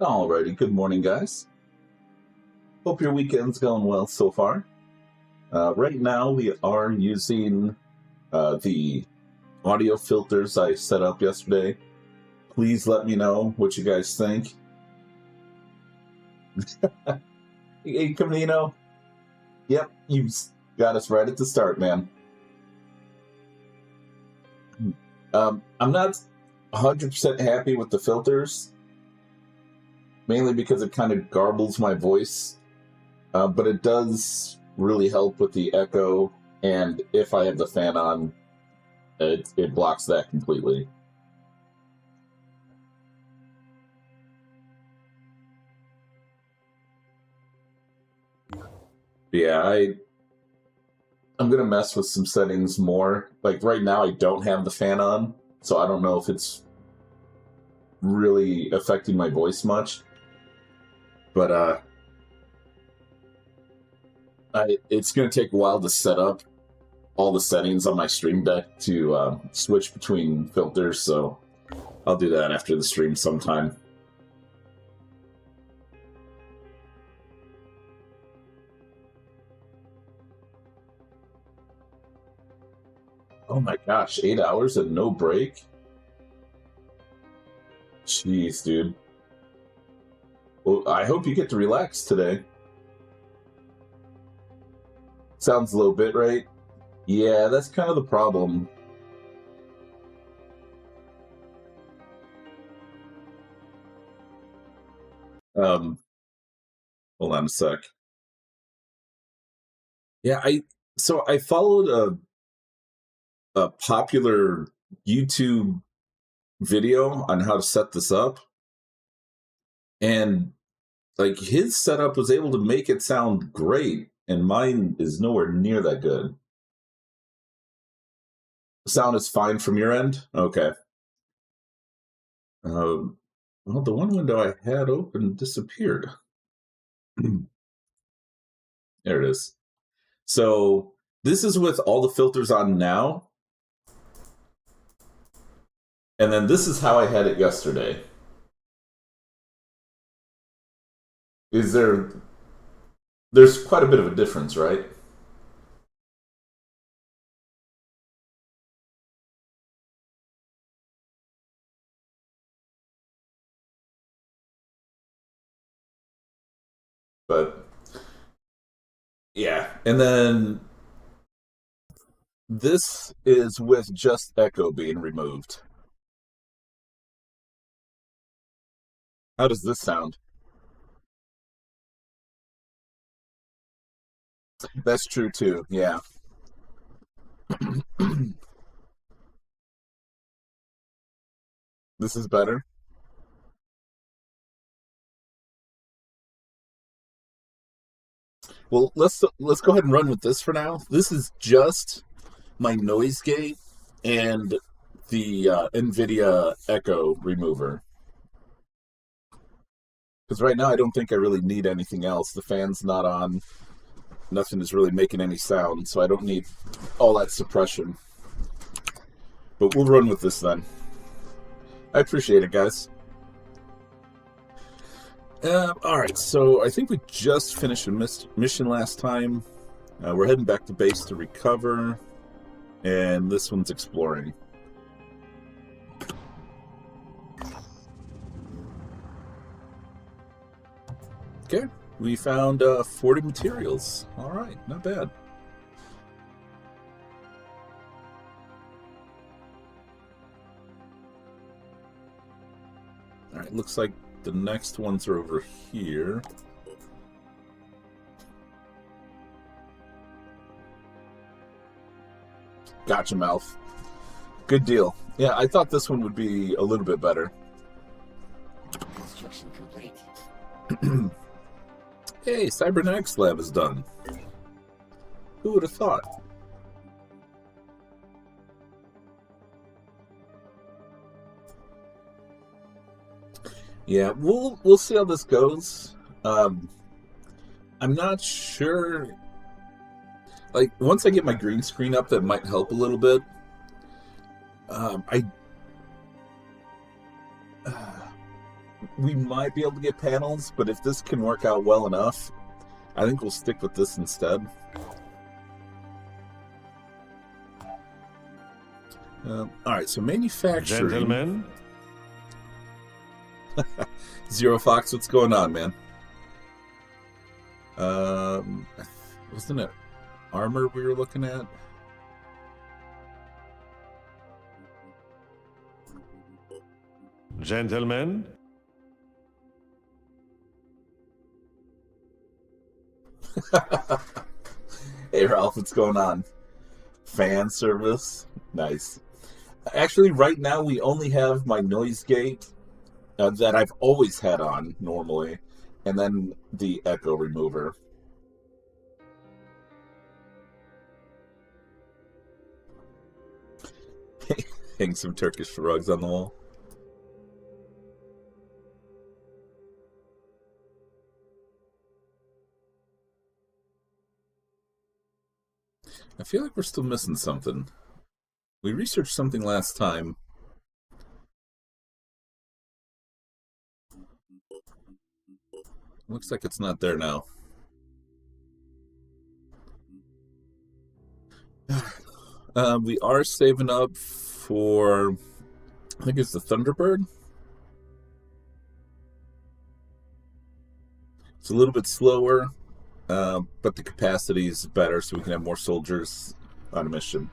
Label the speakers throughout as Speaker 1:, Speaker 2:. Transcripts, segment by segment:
Speaker 1: Alrighty, good morning, guys. Hope your weekend's going well so far. Right now, we are using the audio filters I set up yesterday. Please let me know what you guys think. Hey, Camino. Yep, you got us right at the start, man. I'm not 100% happy with the filters, mainly because it kind of garbles my voice, but it does really help with the echo, and if I have the fan on, it blocks that completely. Yeah, I'm gonna mess with some settings more. Like right now, I don't have the fan on, so I don't know if it's really affecting my voice much. But it's gonna take a while to set up all the settings on my stream deck to switch between filters. So I'll do that after the stream sometime. Oh my gosh, 8 hours and no break? Jeez, dude. Well, I hope you get to relax today. Sounds low bit rate. Yeah, that's kind of the problem. Hold on a sec. Yeah, I followed a popular YouTube video on how to set this up, and like his setup was able to make it sound great, and mine is nowhere near that good. Sound is fine from your end? Okay. Well, the one window I had open disappeared. There it is. So this is with all the filters on now. And then this is how I had it yesterday. There's quite a bit of a difference, right? But yeah, and then this is with just echo being removed. How does this sound? That's true too, yeah. This is better. Well, let's go ahead and run with this for now. This is just my noise gate and the NVIDIA Echo remover. Because right now I don't think I really need anything else. The fan's not on. Nothing is really making any sound, so I don't need all that suppression. But we'll run with this then. I appreciate it, guys. Alright, so I think we just finished a mission last time. We're heading back to base to recover. And this one's exploring. Okay, we found 40 materials. Alright, not bad. Alright, looks like the next ones are over here. Gotcha, Mouth. Good deal. Yeah, I thought this one would be a little bit better.
Speaker 2: Construction complete.
Speaker 1: Hey, Cybernetics Lab is done. Who would have thought? Yeah, we'll see how this goes. I'm not sure. Like, once I get my green screen up, that might help a little bit. we might be able to get panels, but if this can work out well enough, I think we'll stick with this instead. Alright, so manufacturing.
Speaker 2: Gentlemen.
Speaker 1: Zero Fox, what's going on, man? Wasn't it armor we were looking at?
Speaker 2: Gentlemen.
Speaker 1: Hey Ralph, what's going on? Fan service? Nice. Actually, right now we only have my noise gate that I've always had on normally, and then the echo remover. Hang some Turkish rugs on the wall. I feel like we're still missing something. We researched something last time. Looks like it's not there now. We are saving up for, I think it's the Thunderbird. It's a little bit slower, but the capacity is better, so we can have more soldiers on a mission.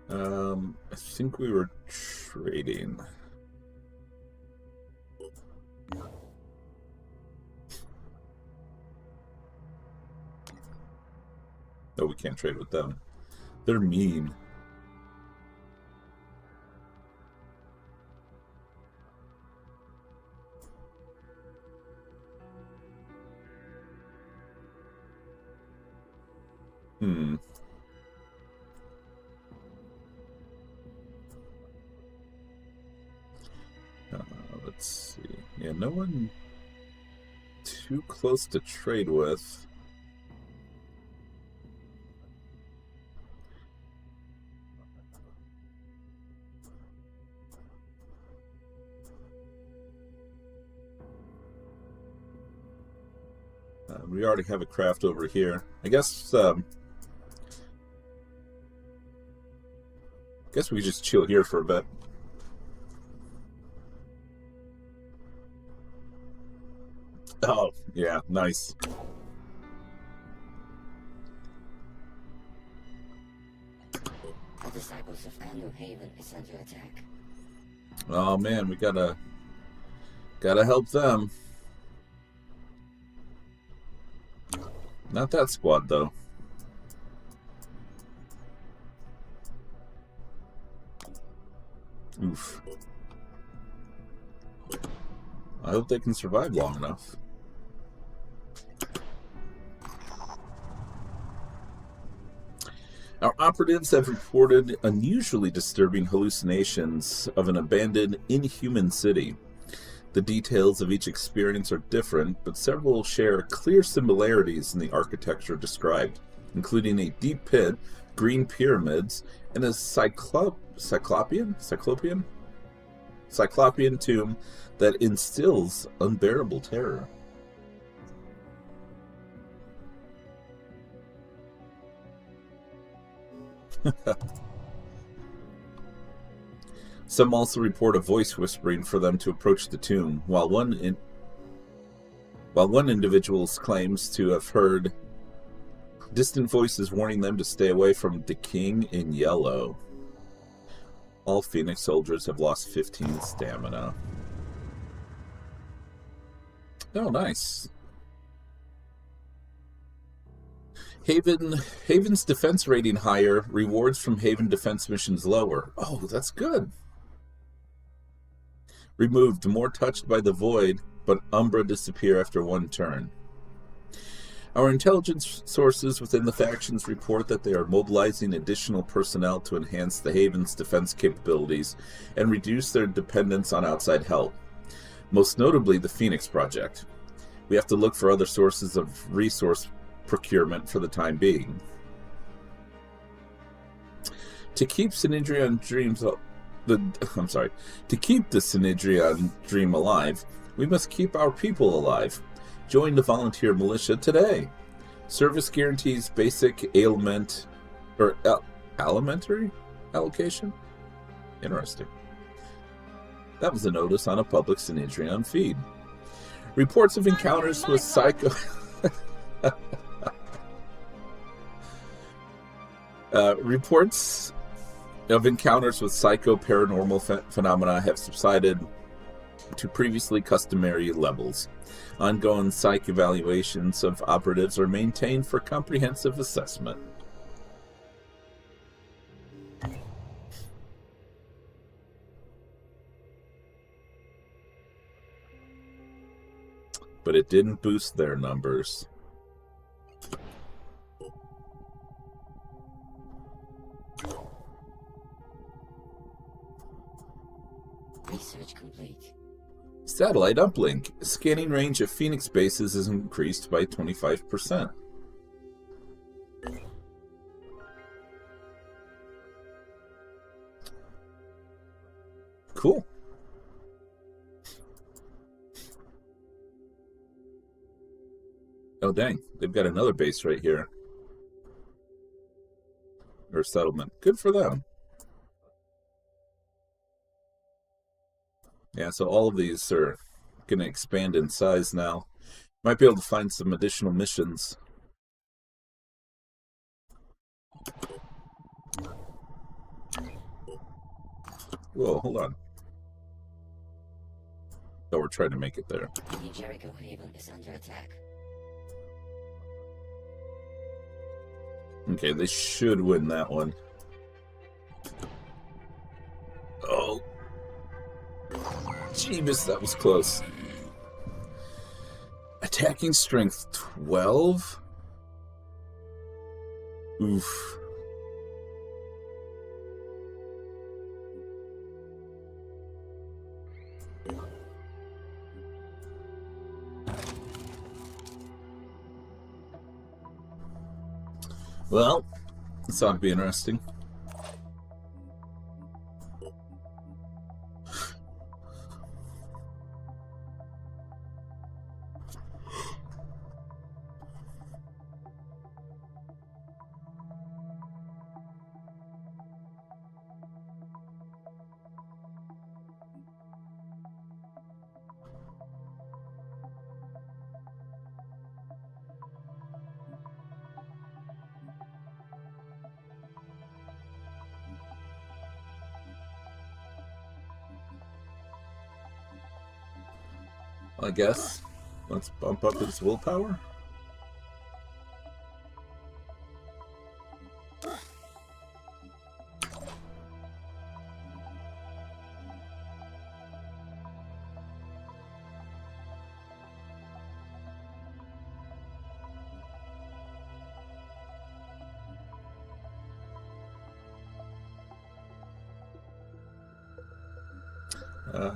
Speaker 1: I think we were trading. No, we can't trade with them. They're mean. Let's see. Yeah, no one too close to trade with. We already have a craft over here. I guess we just chill here for a bit. Oh, yeah, nice.
Speaker 3: The disciples of Anu Haven is under attack.
Speaker 1: Oh man, we gotta help them. Not that squad though. Oof. I hope they can survive long enough. Our operatives have reported unusually disturbing hallucinations of an abandoned, inhuman city. The details of each experience are different, but several share clear similarities in the architecture described, including a deep pit, green pyramids, and a cyclopean tomb that instills unbearable terror. Some also report a voice whispering for them to approach the tomb, while one individual claims to have heard distant voices warning them to stay away from the King in Yellow. All Phoenix soldiers have lost 15 stamina. Oh, nice. Haven's defense rating higher, rewards from Haven defense missions lower. Oh, that's good. Removed, more touched by the void, but Umbra disappear after one turn. Our intelligence sources within the factions report that they are mobilizing additional personnel to enhance the Haven's defense capabilities and reduce their dependence on outside help. Most notably, the Phoenix Project. We have to look for other sources of resource procurement for the time being. To keep Synedrion dreams to keep the Synedrion dream alive, we must keep our people alive. Join the volunteer militia today. Service guarantees basic alimentary allocation? Interesting. That was a notice on a public Synedrion feed. Reports of encounters with psycho... reports of encounters with psycho-paranormal phenomena have subsided to previously customary levels. Ongoing psych evaluations of operatives are maintained for comprehensive assessment. But it didn't boost their numbers.
Speaker 3: Research complete.
Speaker 1: Satellite uplink. Scanning range of Phoenix bases is increased by 25%. Cool. Oh, dang. They've got another base right here. Or settlement. Good for them. Yeah, so all of these are going to expand in size now. Might be able to find some additional missions. Whoa, hold on. Oh, we're trying to make it there.
Speaker 3: The Jericho Haven is under attack.
Speaker 1: Okay, they should win that one. Oh. Jeebus, that was close. Attacking strength 12? Oof. Well, this ought to be interesting. I guess. Let's bump up his willpower.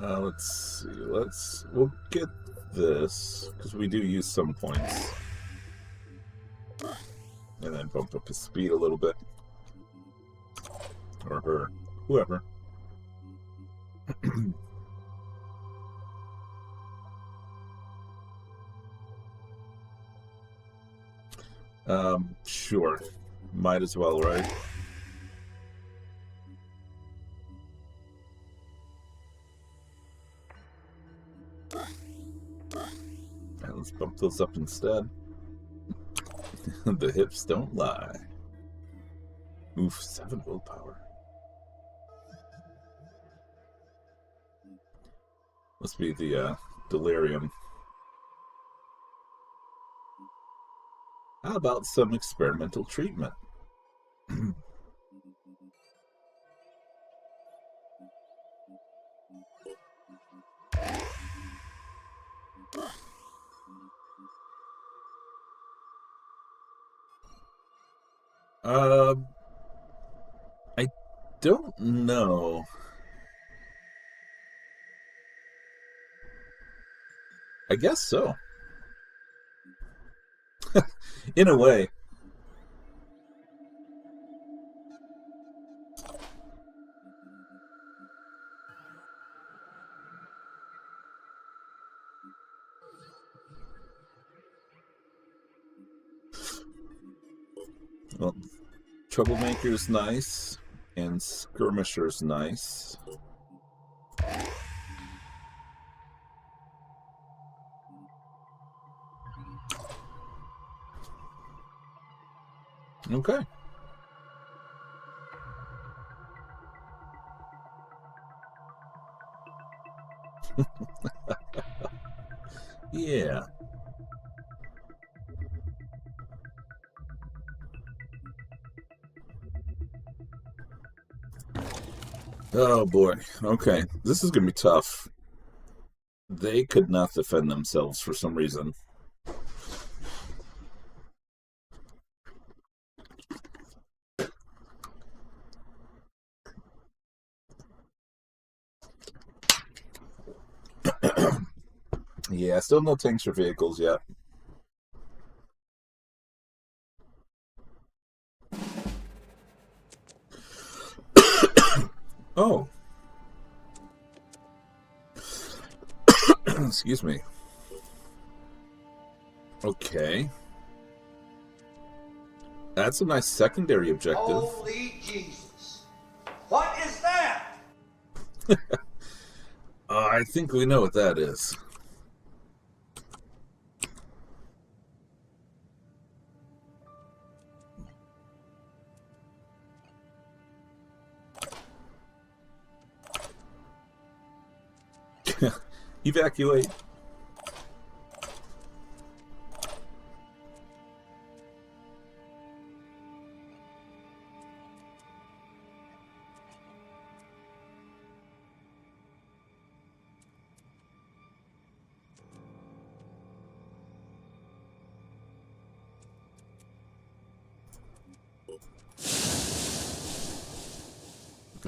Speaker 1: Let's see. We'll get this because we do use some points, and then bump up his speed a little bit, or her, whoever. Sure, might as well, right? Let's bump those up instead. The hips don't lie. Oof, 7 willpower. Must be the delirium. How about some experimental treatment? I don't know. I guess so. In a way. Well, Troublemaker's nice, and Skirmisher's nice. Okay. Yeah. Oh boy. Okay. This is going to be tough. They could not defend themselves for some reason. Yeah, still no tanks or vehicles yet. Oh. Excuse me. Okay. That's a nice secondary objective.
Speaker 2: Holy Jesus. What is that?
Speaker 1: I think we know what that is. Evacuate.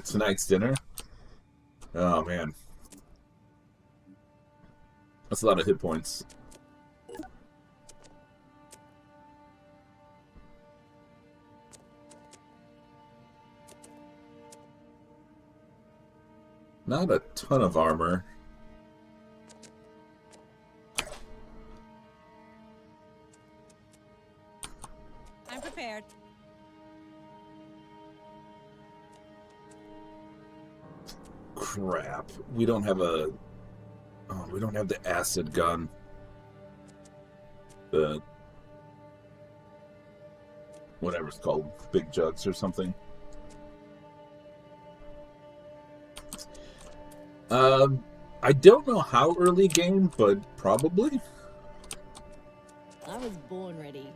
Speaker 1: Tonight's dinner. Oh man, that's a lot of hit points. Not a ton of armor.
Speaker 4: I'm prepared.
Speaker 1: Crap. We don't have a... Oh, we don't have the acid gun. The... whatever it's called. Big jugs or something. I don't know how early game, but probably.
Speaker 4: I was born ready.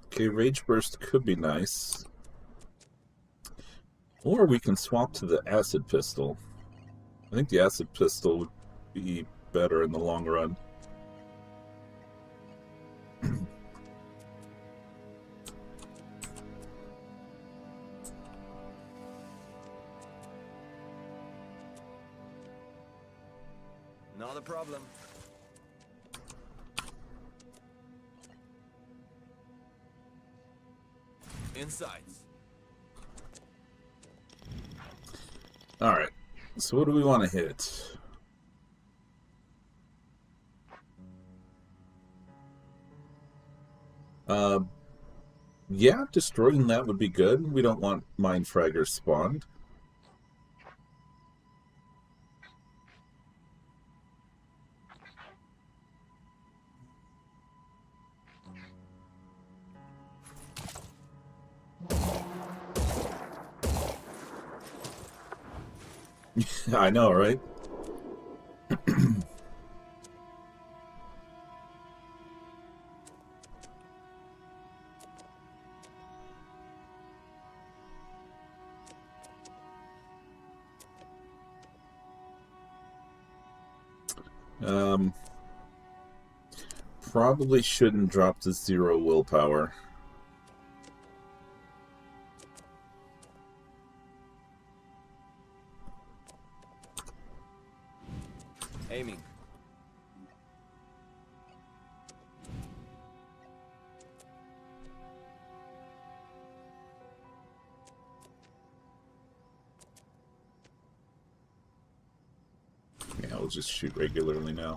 Speaker 1: Okay, Rage Burst could be nice. Or we can swap to the Acid Pistol. I think the Acid Pistol would be better in the long run.
Speaker 2: Not a problem. Insights.
Speaker 1: Alright, so what do we want to hit? Yeah, destroying that would be good. We don't want Mind Fraggers spawned. I know, right? Probably shouldn't drop to 0 willpower.
Speaker 2: Aiming.
Speaker 1: just shoot regularly now.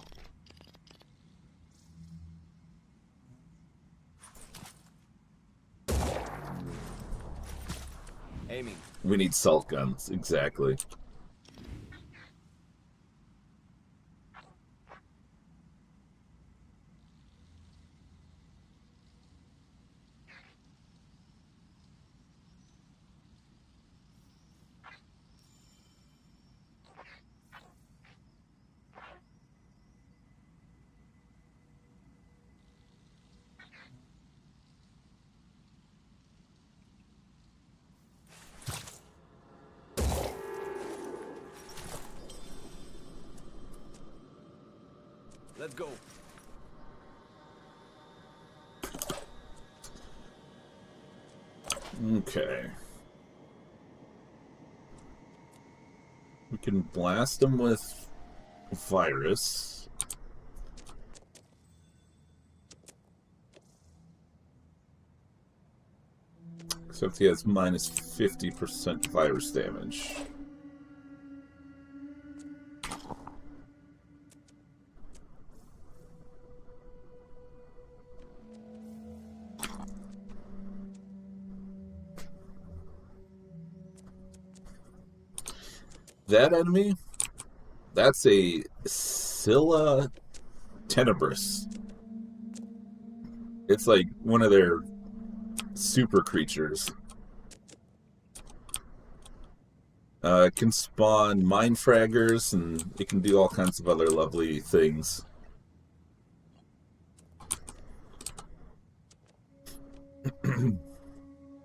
Speaker 2: Aiming.
Speaker 1: We need salt guns, exactly.
Speaker 2: Let's go.
Speaker 1: Okay. We can blast them with virus. Except he has minus 50% virus damage. That enemy, that's a Scylla Tenebris. It's like one of their super creatures. It can spawn mind fraggers, and it can do all kinds of other lovely things.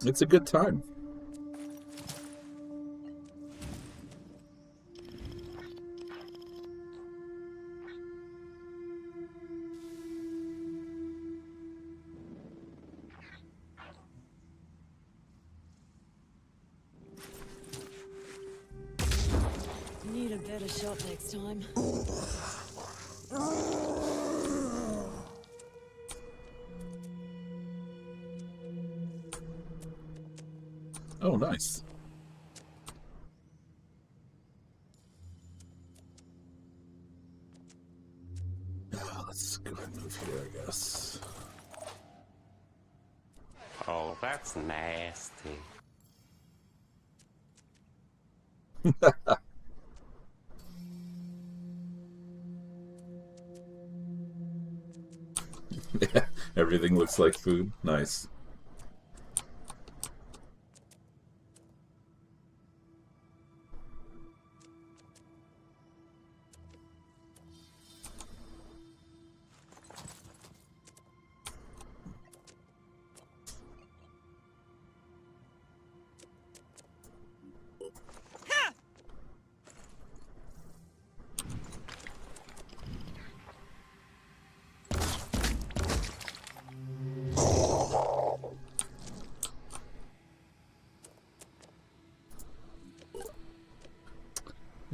Speaker 1: It's a good time.
Speaker 4: Need a better shot next time.
Speaker 1: Oh, nice. Let's go ahead and move here, I guess.
Speaker 5: Oh, that's nasty.
Speaker 1: Everything looks like food. Nice.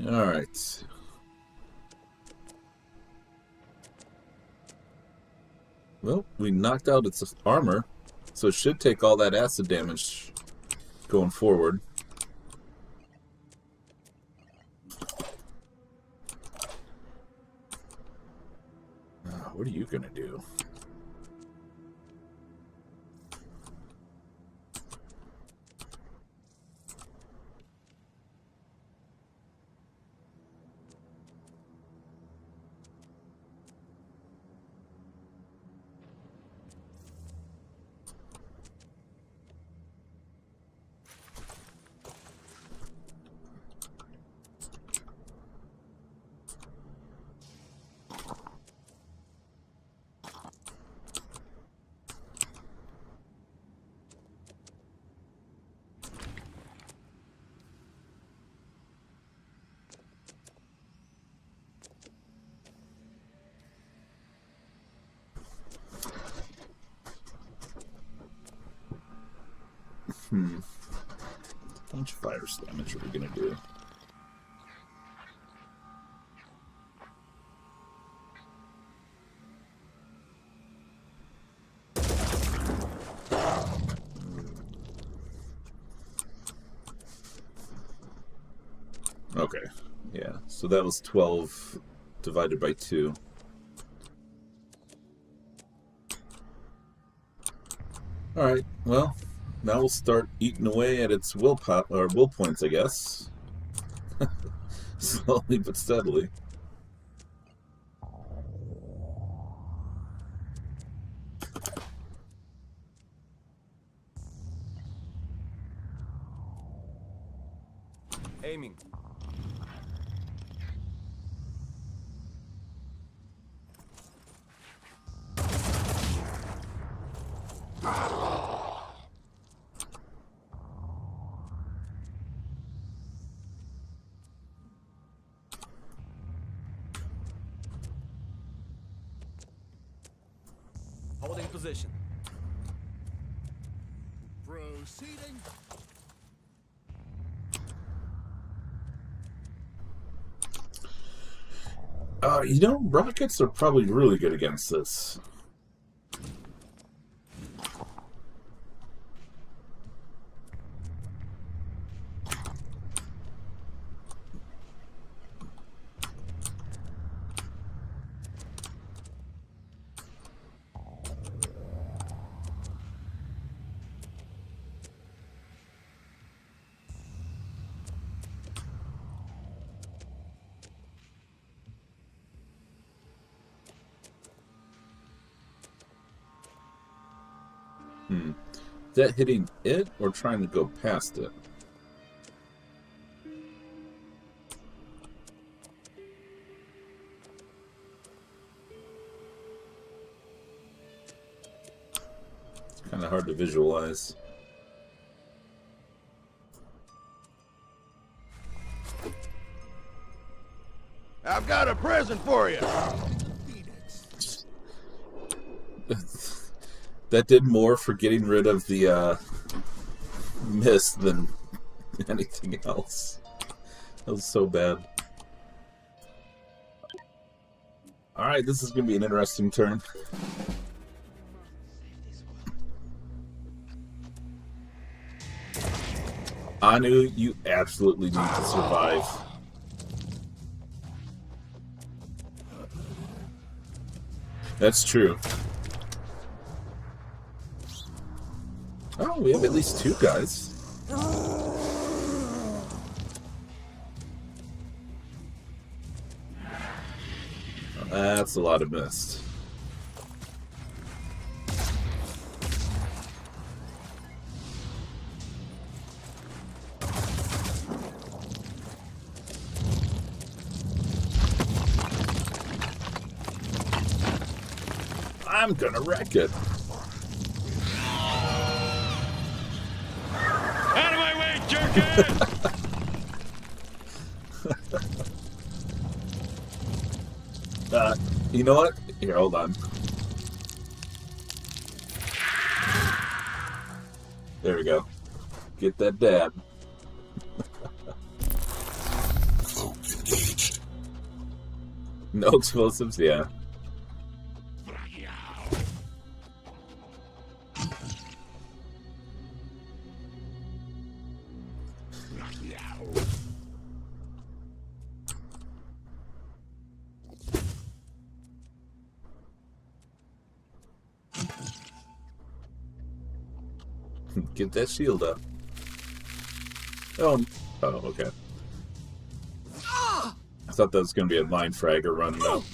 Speaker 1: All right. Well, we knocked out its armor, so it should take all that acid damage going forward. What are you gonna do? How much virus damage are we gonna do? Okay, yeah, so that was 12 divided by 2. Alright, well, now we'll start eating away at its will points, I guess. Slowly but steadily.
Speaker 6: Aiming. Holding position.
Speaker 7: Proceeding.
Speaker 1: You know, rockets are probably really good against this. Is that hitting it or trying to go past it? It's kind of hard to visualize.
Speaker 7: I've got a present for you.
Speaker 1: That did more for getting rid of the mist than anything else. That was so bad. Alright, this is going to be an interesting turn. Anu, you absolutely need to survive. That's true. Oh, we have at least 2 guys. That's a lot of mist. I'm gonna wreck it.
Speaker 5: Out of my way, jerkin!
Speaker 1: You know what? Here, hold on. There we go. Get that dab.
Speaker 7: Cloak engaged.
Speaker 1: No explosives, yeah. Get that shield up. Oh, okay. I thought that was going to be a mind fragger running up.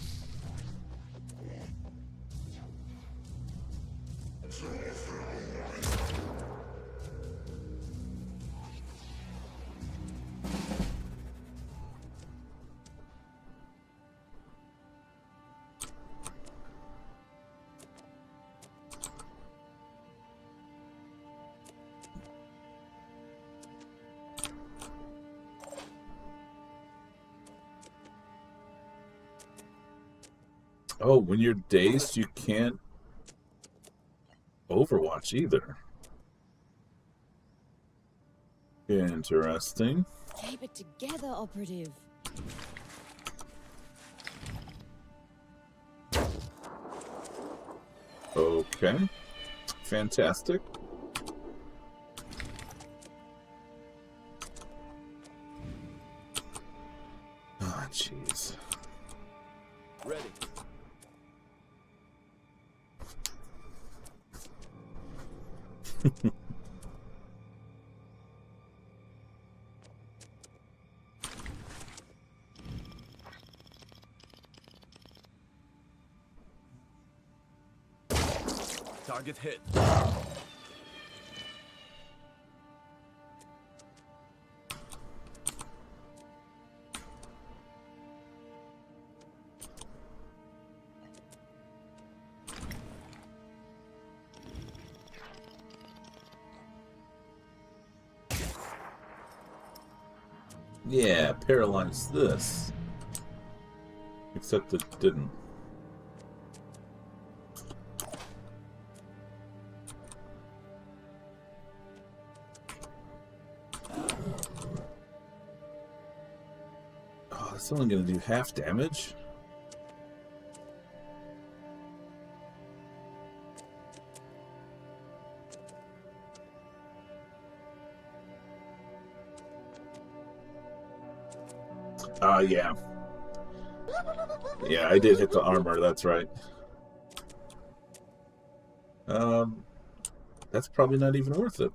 Speaker 1: Oh, when you're dazed, you can't overwatch either. Interesting.
Speaker 4: Keep it together, operative.
Speaker 1: Okay. Fantastic. Ah, jeez.
Speaker 6: Infinity. Target hit.
Speaker 1: Yeah, paralyze this. Except it didn't. Oh, it's only going to do half damage? Yeah. Yeah, I did hit the armor, that's right. That's probably not even worth it.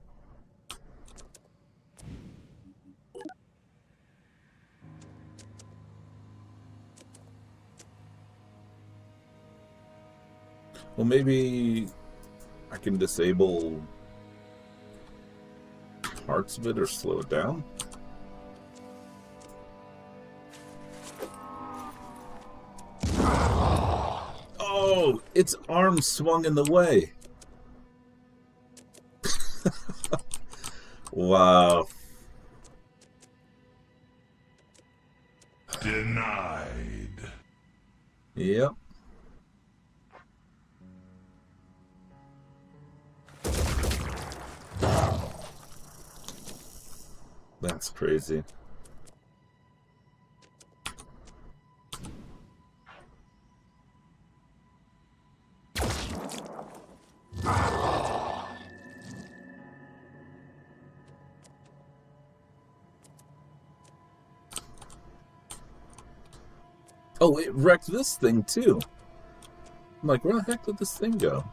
Speaker 1: Well, maybe I can disable parts of it or slow it down. Oh, its arm swung in the way. Wow.
Speaker 7: Denied.
Speaker 1: Yep. That's crazy. Oh, it wrecked this thing too. I'm like, where the heck did this thing go?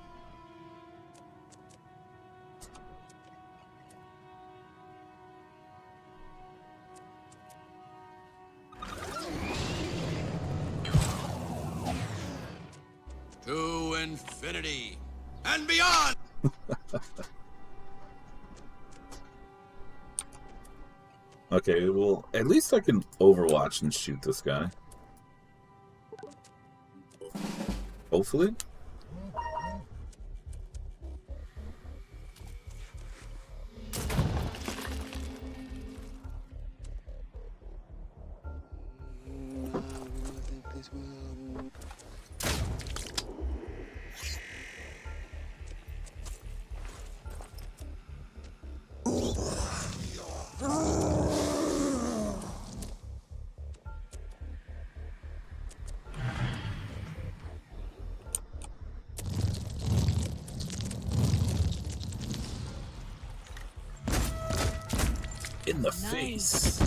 Speaker 7: To infinity and beyond.
Speaker 1: Okay, well, at least I can overwatch and shoot this guy. Hopefully. In the face.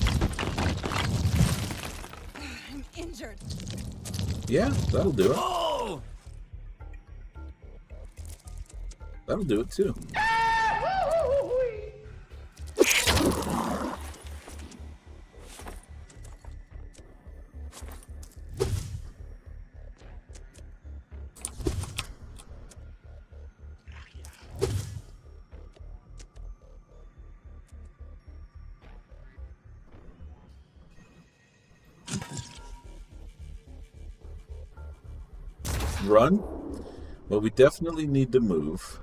Speaker 4: I'm injured.
Speaker 1: Yeah, that'll do it.
Speaker 6: Oh!
Speaker 1: That'll do it too. Run? Well, we definitely need to move.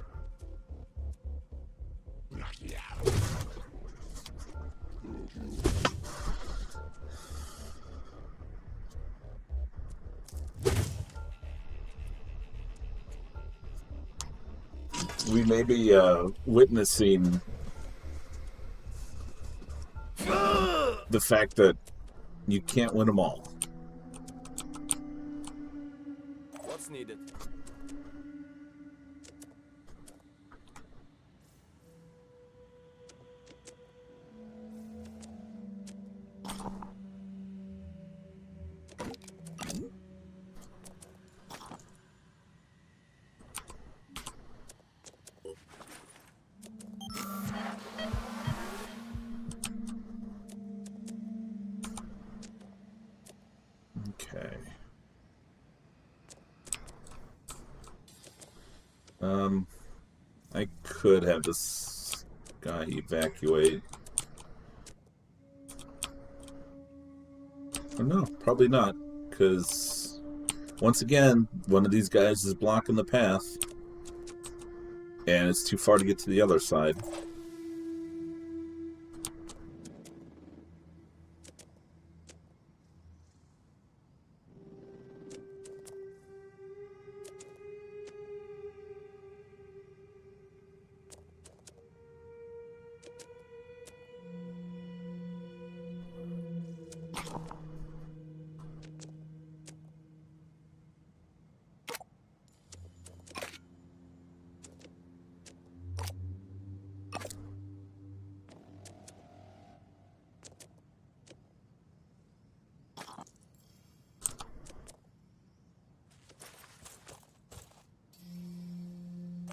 Speaker 1: We may be witnessing the fact that you can't win them all.
Speaker 6: What's needed?
Speaker 1: I could have this guy evacuate. Oh, no, probably not, because once again, one of these guys is blocking the path, and it's too far to get to the other side.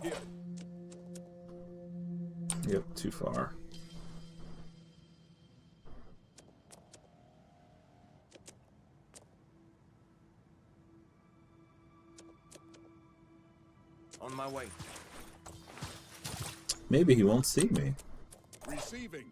Speaker 6: Here.
Speaker 1: Yep, too far.
Speaker 6: On my way.
Speaker 1: Maybe he won't see me.
Speaker 7: Receiving.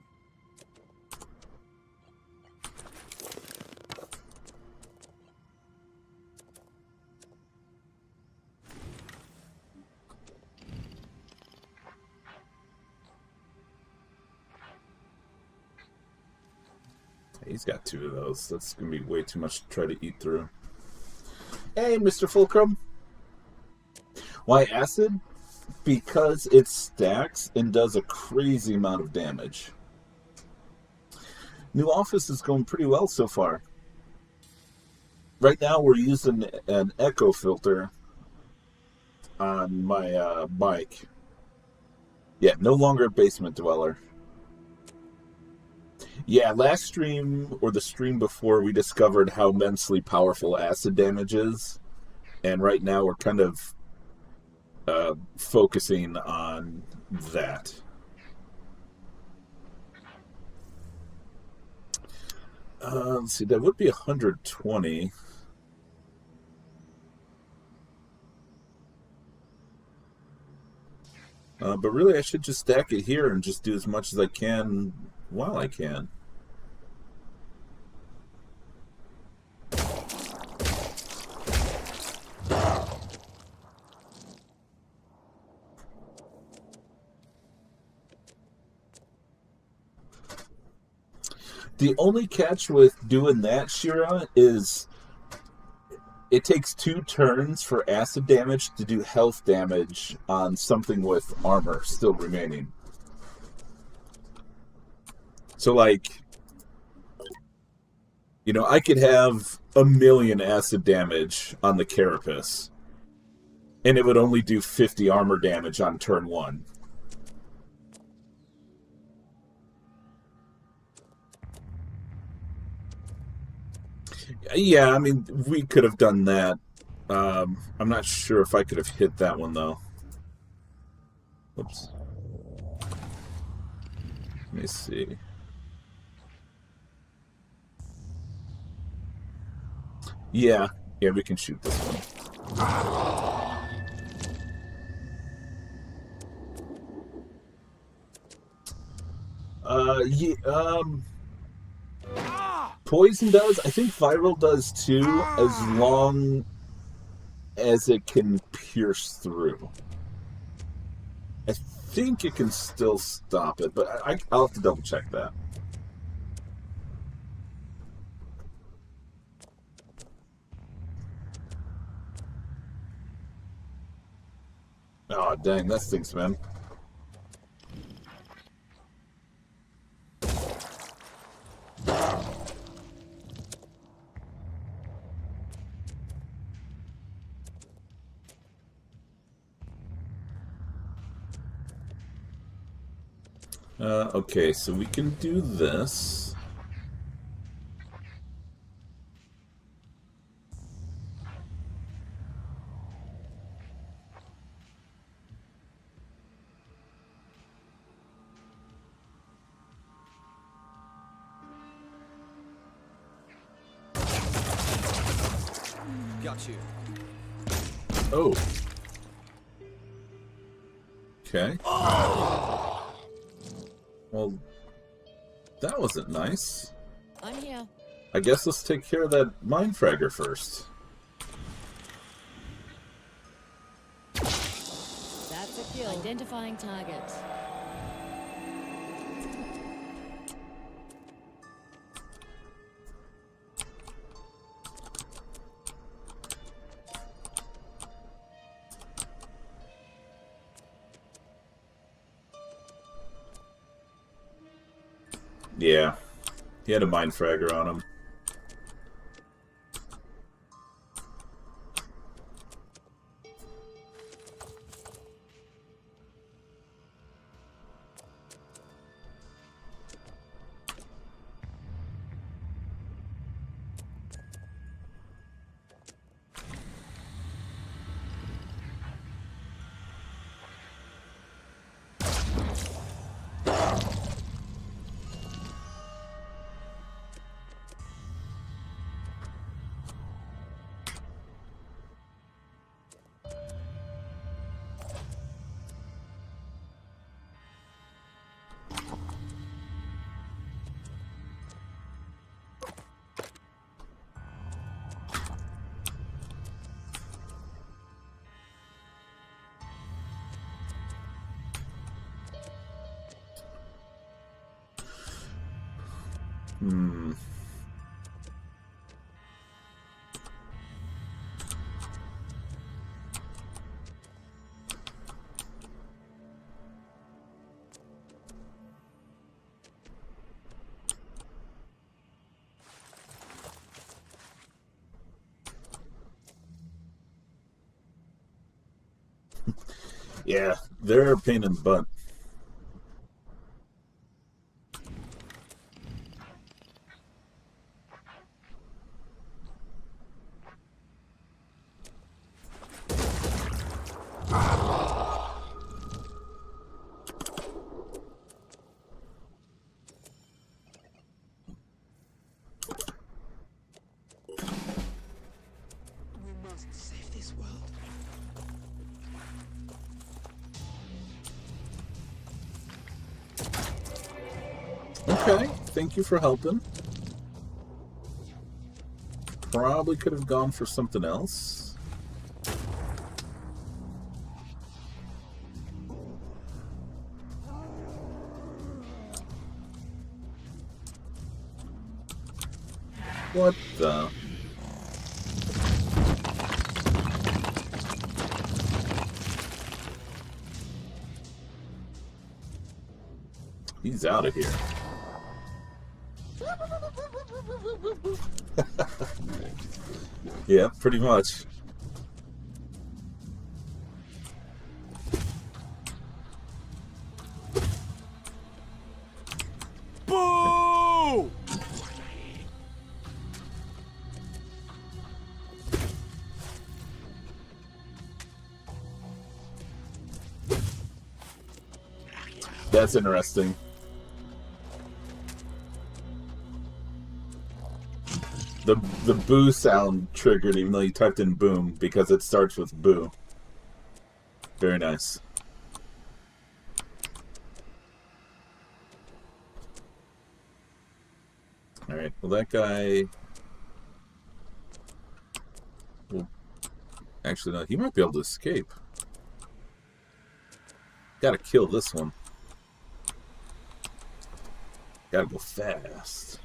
Speaker 1: He's got 2 of those. That's going to be way too much to try to eat through. Hey, Mr. Fulcrum. Why acid? Because it stacks and does a crazy amount of damage. New office is going pretty well so far. Right now we're using an echo filter on my mic. Yeah, no longer a basement dweller. Yeah, last stream, or the stream before, we discovered how immensely powerful acid damage is. And right now we're kind of focusing on that. Let's see, that would be 120. But really I should just stack it here and just do as much as I can while I can. The only catch with doing that, Shira, is it takes 2 turns for acid damage to do health damage on something with armor still remaining. So, like, you know, I could have 1,000,000 acid damage on the Carapace, and it would only do 50 armor damage on turn 1. Yeah, I mean, we could have done that. I'm not sure if I could have hit that one, though. Oops. Let me see. Yeah, we can shoot this one. Poison does. I think viral does too, as long as it can pierce through. I think it can still stop it, but I'll have to double check that. Oh, dang, that stinks, man. Okay, so we can do this.
Speaker 6: Got you.
Speaker 1: Oh. Okay. Well, that wasn't nice.
Speaker 4: I'm here.
Speaker 1: I guess let's take care of that mine fragger first.
Speaker 4: That's a kill. Identifying target.
Speaker 1: Yeah. He had a mine fragger on him. Hmm. Yeah, they're a pain in the butt.
Speaker 2: Save this world.
Speaker 1: Okay, thank you for helping. Probably could have gone for something else. What the? He's out of here. Yeah, pretty much.
Speaker 6: Boo!
Speaker 1: That's interesting. The boo sound triggered even though you typed in boom because it starts with boo. Very nice. Alright, well that guy... Well, actually no, he might be able to escape. Gotta kill this one. Gotta go fast.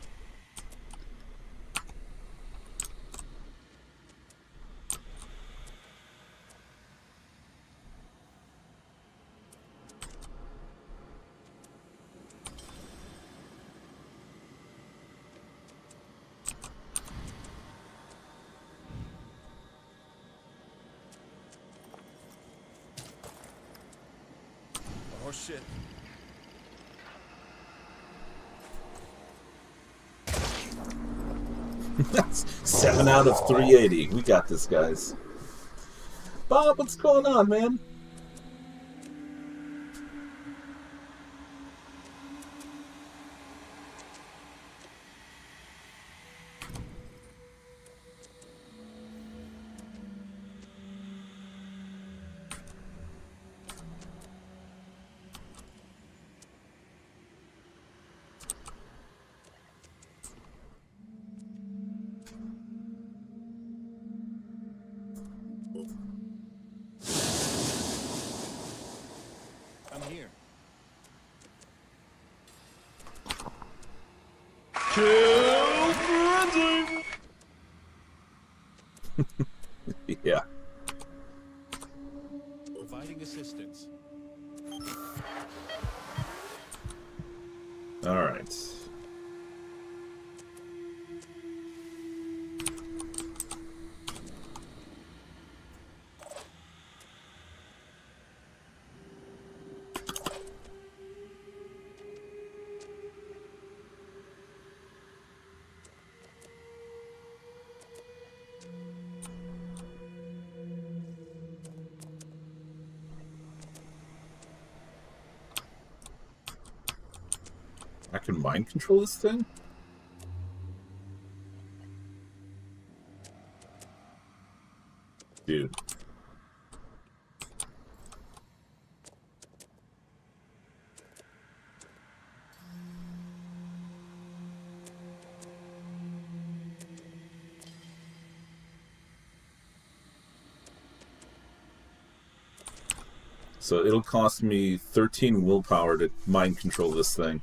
Speaker 6: Oh shit.
Speaker 1: That's 7 out of 380. We got this, guys. Bob, what's going on, man?
Speaker 6: I'm here.
Speaker 1: Yeah.
Speaker 6: Providing assistance.
Speaker 1: All right. I can mind control this thing? Dude. So it'll cost me 13 willpower to mind control this thing.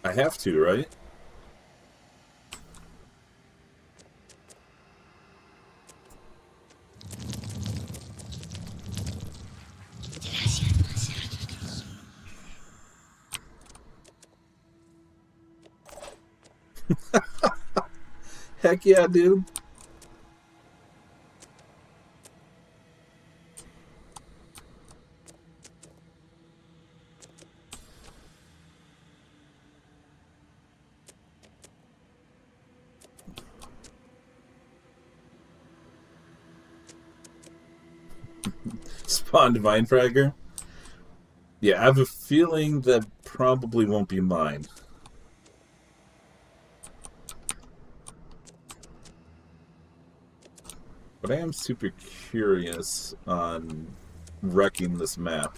Speaker 1: I have to, right? Heck yeah, dude. Spawn Divine Fragger? Yeah, I have a feeling that probably won't be mine. But I am super curious on wrecking this map.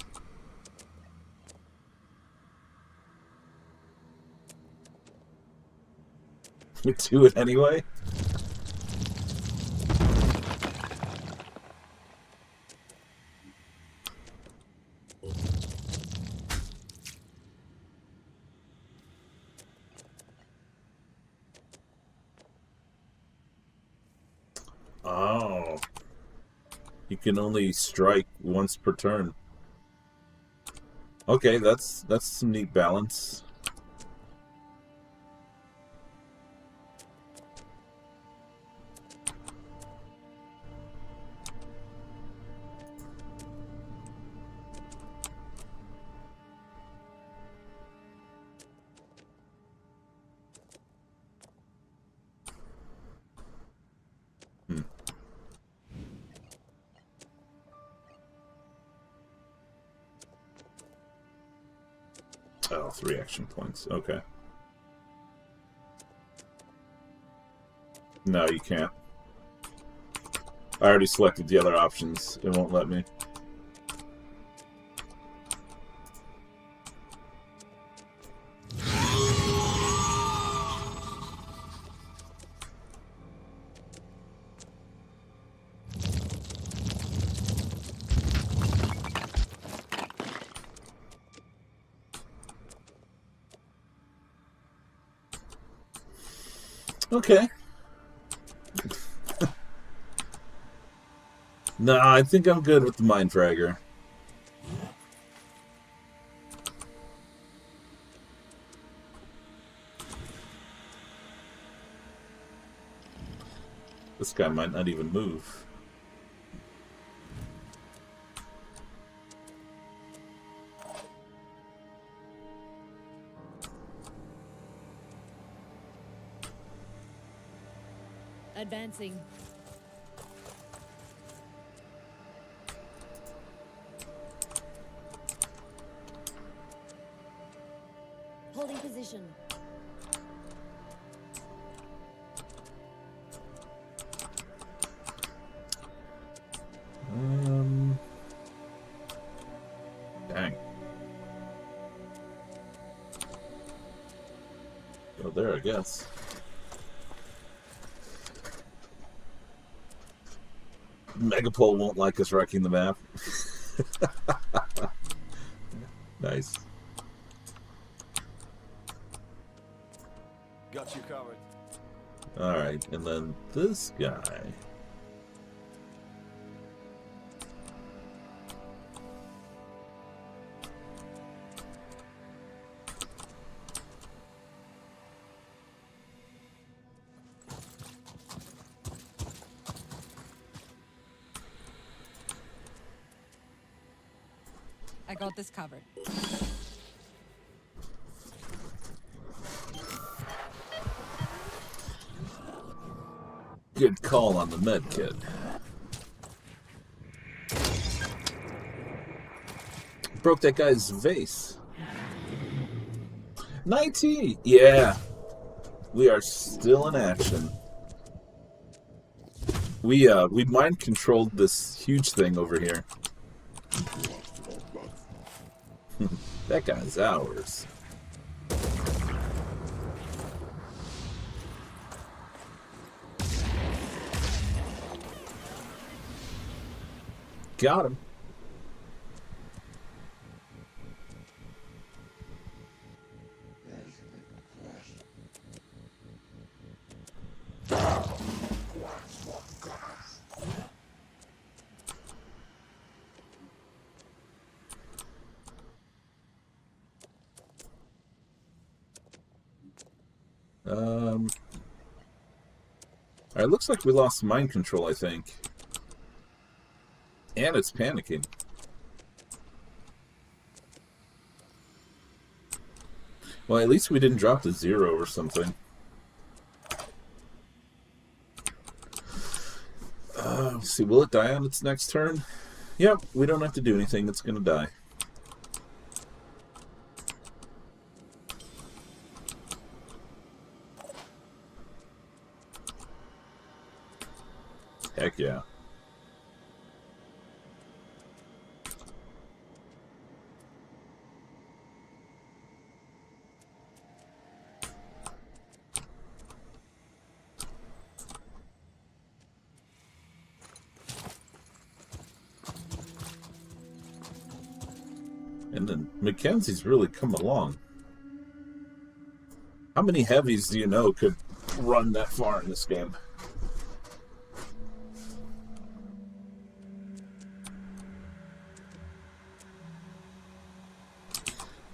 Speaker 1: Do it anyway? Oh. You can only strike once per turn. Okay, that's some neat balance. Oh, 3 action points. Okay. No, you can't. I already selected the other options. It won't let me. Okay. No, I think I'm good with the Mind Fragger. This guy might not even move.
Speaker 4: Advancing. Holding position.
Speaker 1: Oh, there, I guess. Megapole won't like us wrecking the map. Nice.
Speaker 6: Got you covered.
Speaker 1: Alright, and then this guy.
Speaker 4: I got this covered.
Speaker 1: Good call on the med kit. Broke that guy's vase. 19! Yeah. We are still in action. We mind controlled this huge thing over here. That guy's ours. Got him. Alright, looks like we lost mind control, I think. And it's panicking. Well, at least we didn't drop to 0 or something. Let's see, will it die on its next turn? Yep, we don't have to do anything, it's gonna die. Heck yeah. And then Mackenzie's really come along. How many heavies do you know could run that far in this game?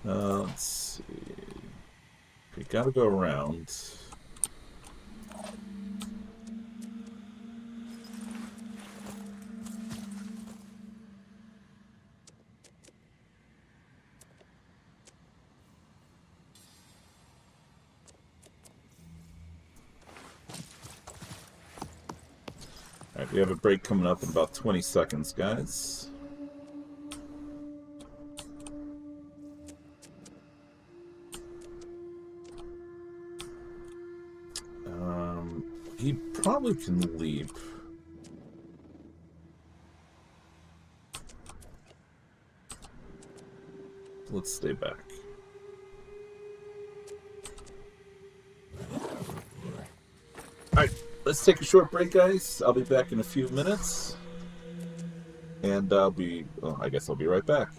Speaker 1: Let's see. We gotta go around. Alright, we have a break coming up in about 20 seconds, guys. He probably can leap. Let's stay back. Alright, let's take a short break, guys. I'll be back in a few minutes. And well, I guess I'll be right back.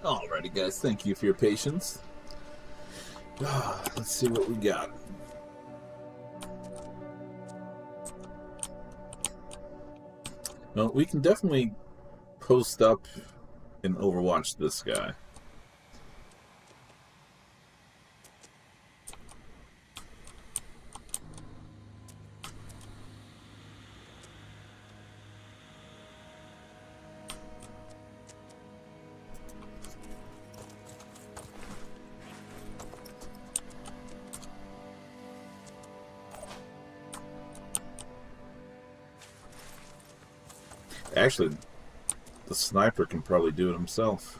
Speaker 1: Alrighty, guys. Thank you for your patience. Let's see what we got. Well, we can definitely post up and overwatch this guy. Actually, the sniper can probably do it himself.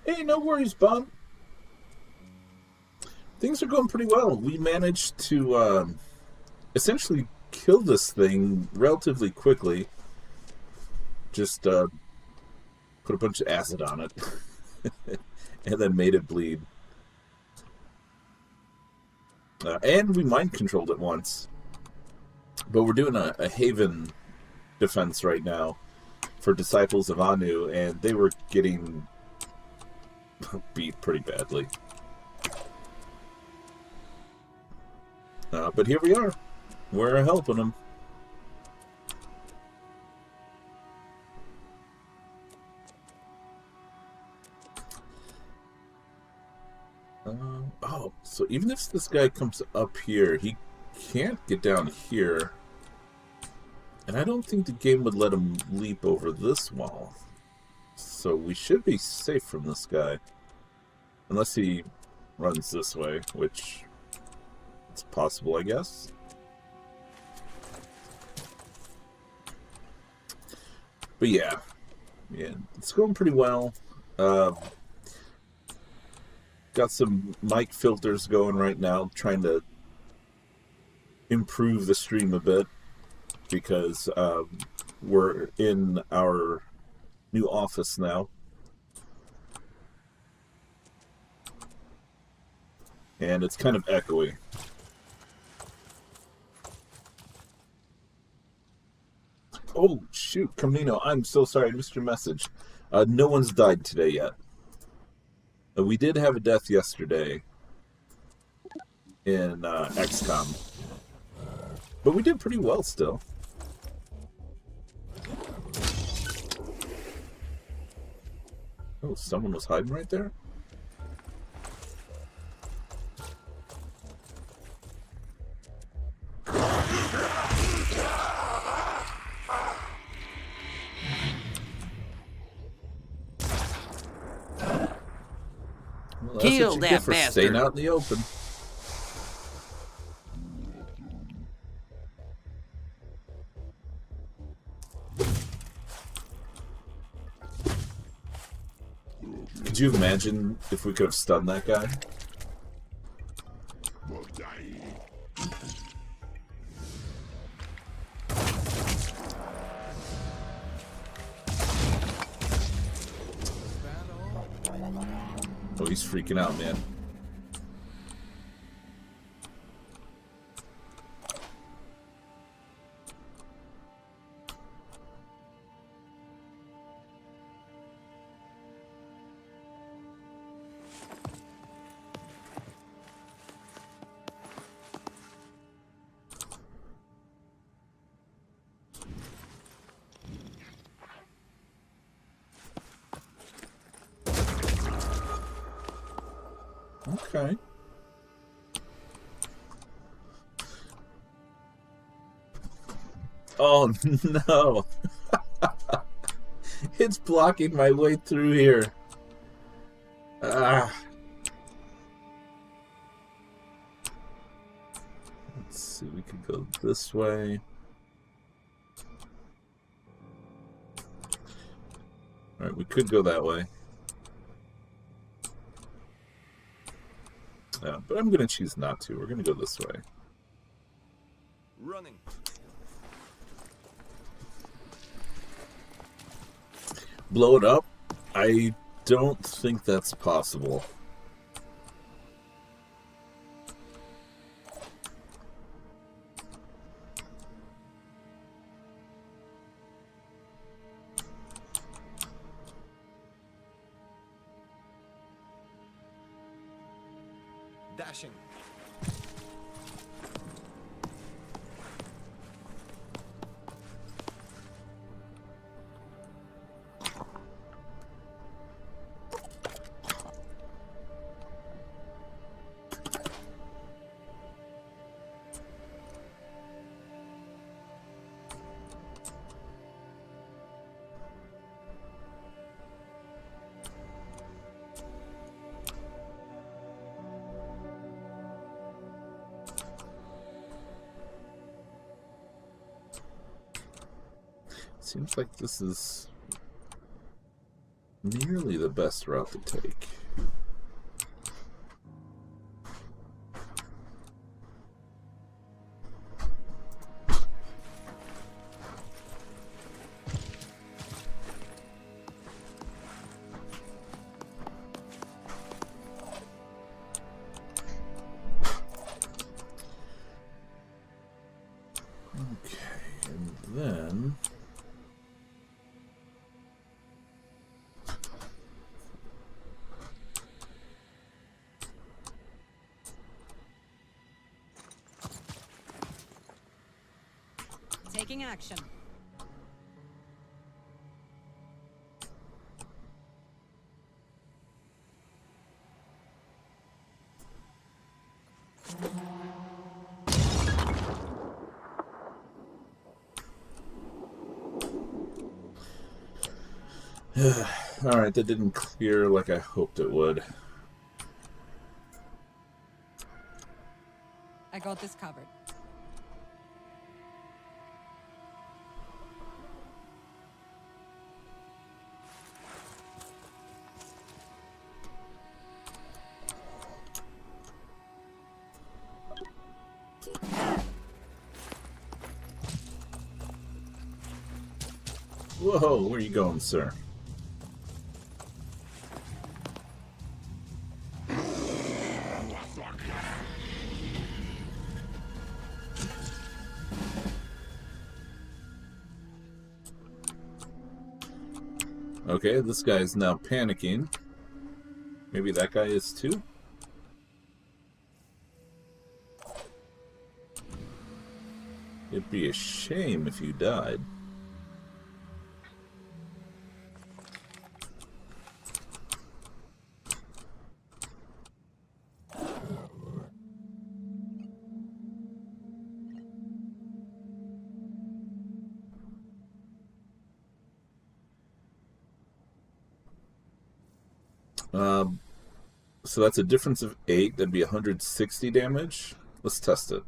Speaker 1: Hey, no worries, Bob. Things are going pretty well. We managed to essentially kill this thing relatively quickly. Just put a bunch of acid on it. And then made it bleed. And we mind controlled it once. But we're doing a Haven defense right now for Disciples of Anu, and they were getting beat pretty badly. But here we are. We're helping them. Oh, so even if this guy comes up here, he can't get down here. And I don't think the game would let him leap over this wall. So we should be safe from this guy. Unless he runs this way, which it's possible, I guess. But yeah, it's going pretty well. Got some mic filters going right now, trying to improve the stream a bit because we're in our new office now. And it's kind of echoey. Oh, shoot, Camino, I'm so sorry, I missed your message. No one's died today yet. We did have a death yesterday in XCOM, but we did pretty well still. Oh, someone was hiding right there? Well,
Speaker 8: Kill
Speaker 1: what you
Speaker 8: that
Speaker 1: get for
Speaker 8: bastard.
Speaker 1: staying out in the open. Could you imagine if we could have stunned that guy? Oh, he's freaking out, man. Okay. Oh no. It's blocking my way through here. Ah. Let's see, we could go this way. Alright, we could go that way. Yeah, but I'm gonna choose not to. We're gonna go this way.
Speaker 6: Running.
Speaker 1: Blow it up? I don't think that's possible.
Speaker 6: Dashing.
Speaker 1: Seems like this is nearly the best route to take. Okay, and then...
Speaker 4: Taking action.
Speaker 1: Alright, that didn't clear like I hoped it would.
Speaker 4: I got this covered.
Speaker 1: Whoa, where are you going, sir? Okay, this guy is now panicking. Maybe that guy is too? It'd be a shame if you died. So that's a difference of 8. That'd be 160 damage. Let's test it.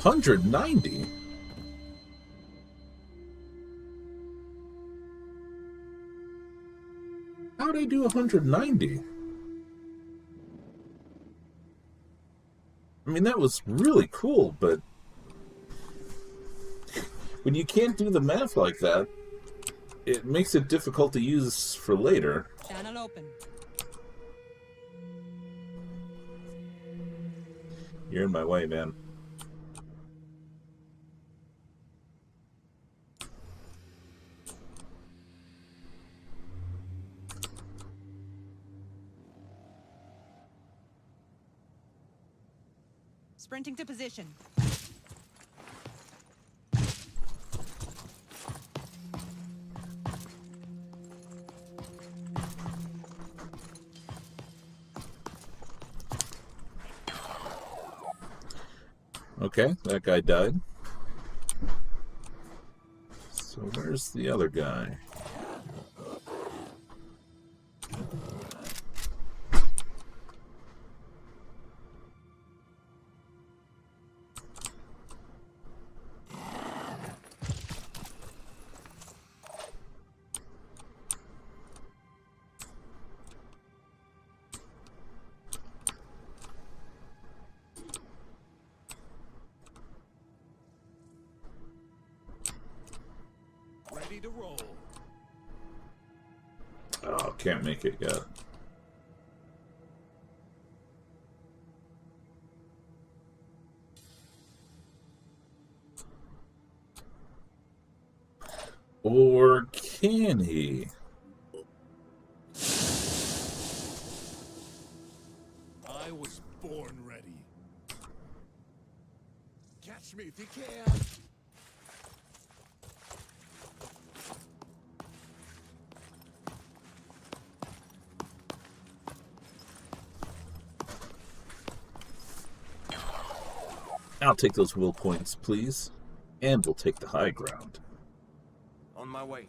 Speaker 1: $190? How'd I do 190? I mean, that was really cool, but when you can't do the math like that, it makes it difficult to use for later.
Speaker 4: Channel open.
Speaker 1: You're in my way, man.
Speaker 4: Sprinting to position.
Speaker 1: Okay, that guy died. So where's the other guy?
Speaker 6: Ready to roll.
Speaker 1: Oh, can't make it yet. Or can he?
Speaker 6: Catch me if you can.
Speaker 1: I'll take those will points, please. And we'll take the high ground.
Speaker 6: On my way.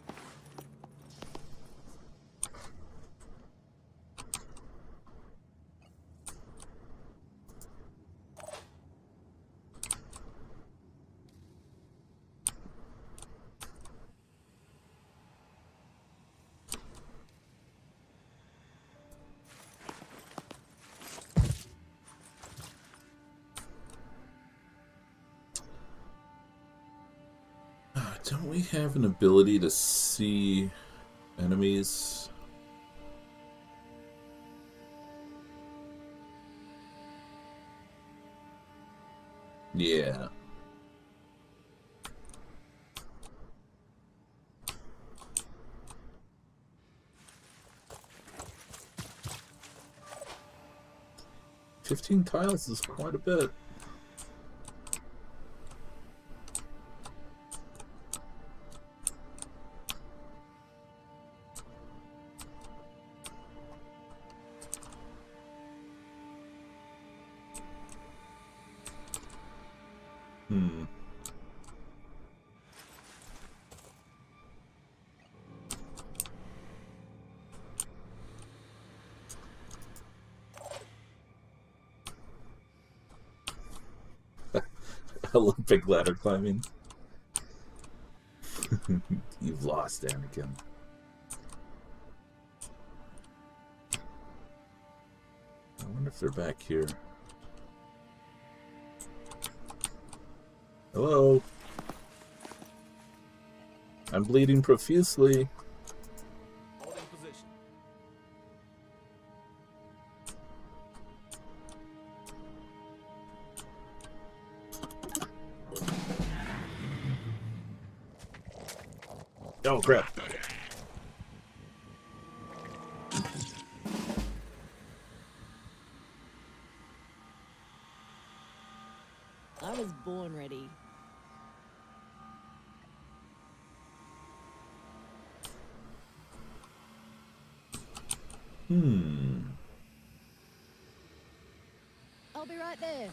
Speaker 1: Don't we have an ability to see enemies? Yeah. $15 tiles is quite a bit. Olympic ladder climbing. You've lost, Anakin. I wonder if they're back here. Hello? I'm bleeding profusely.
Speaker 6: Holding position.
Speaker 1: Oh, crap.
Speaker 8: I was born ready. I'll be right there.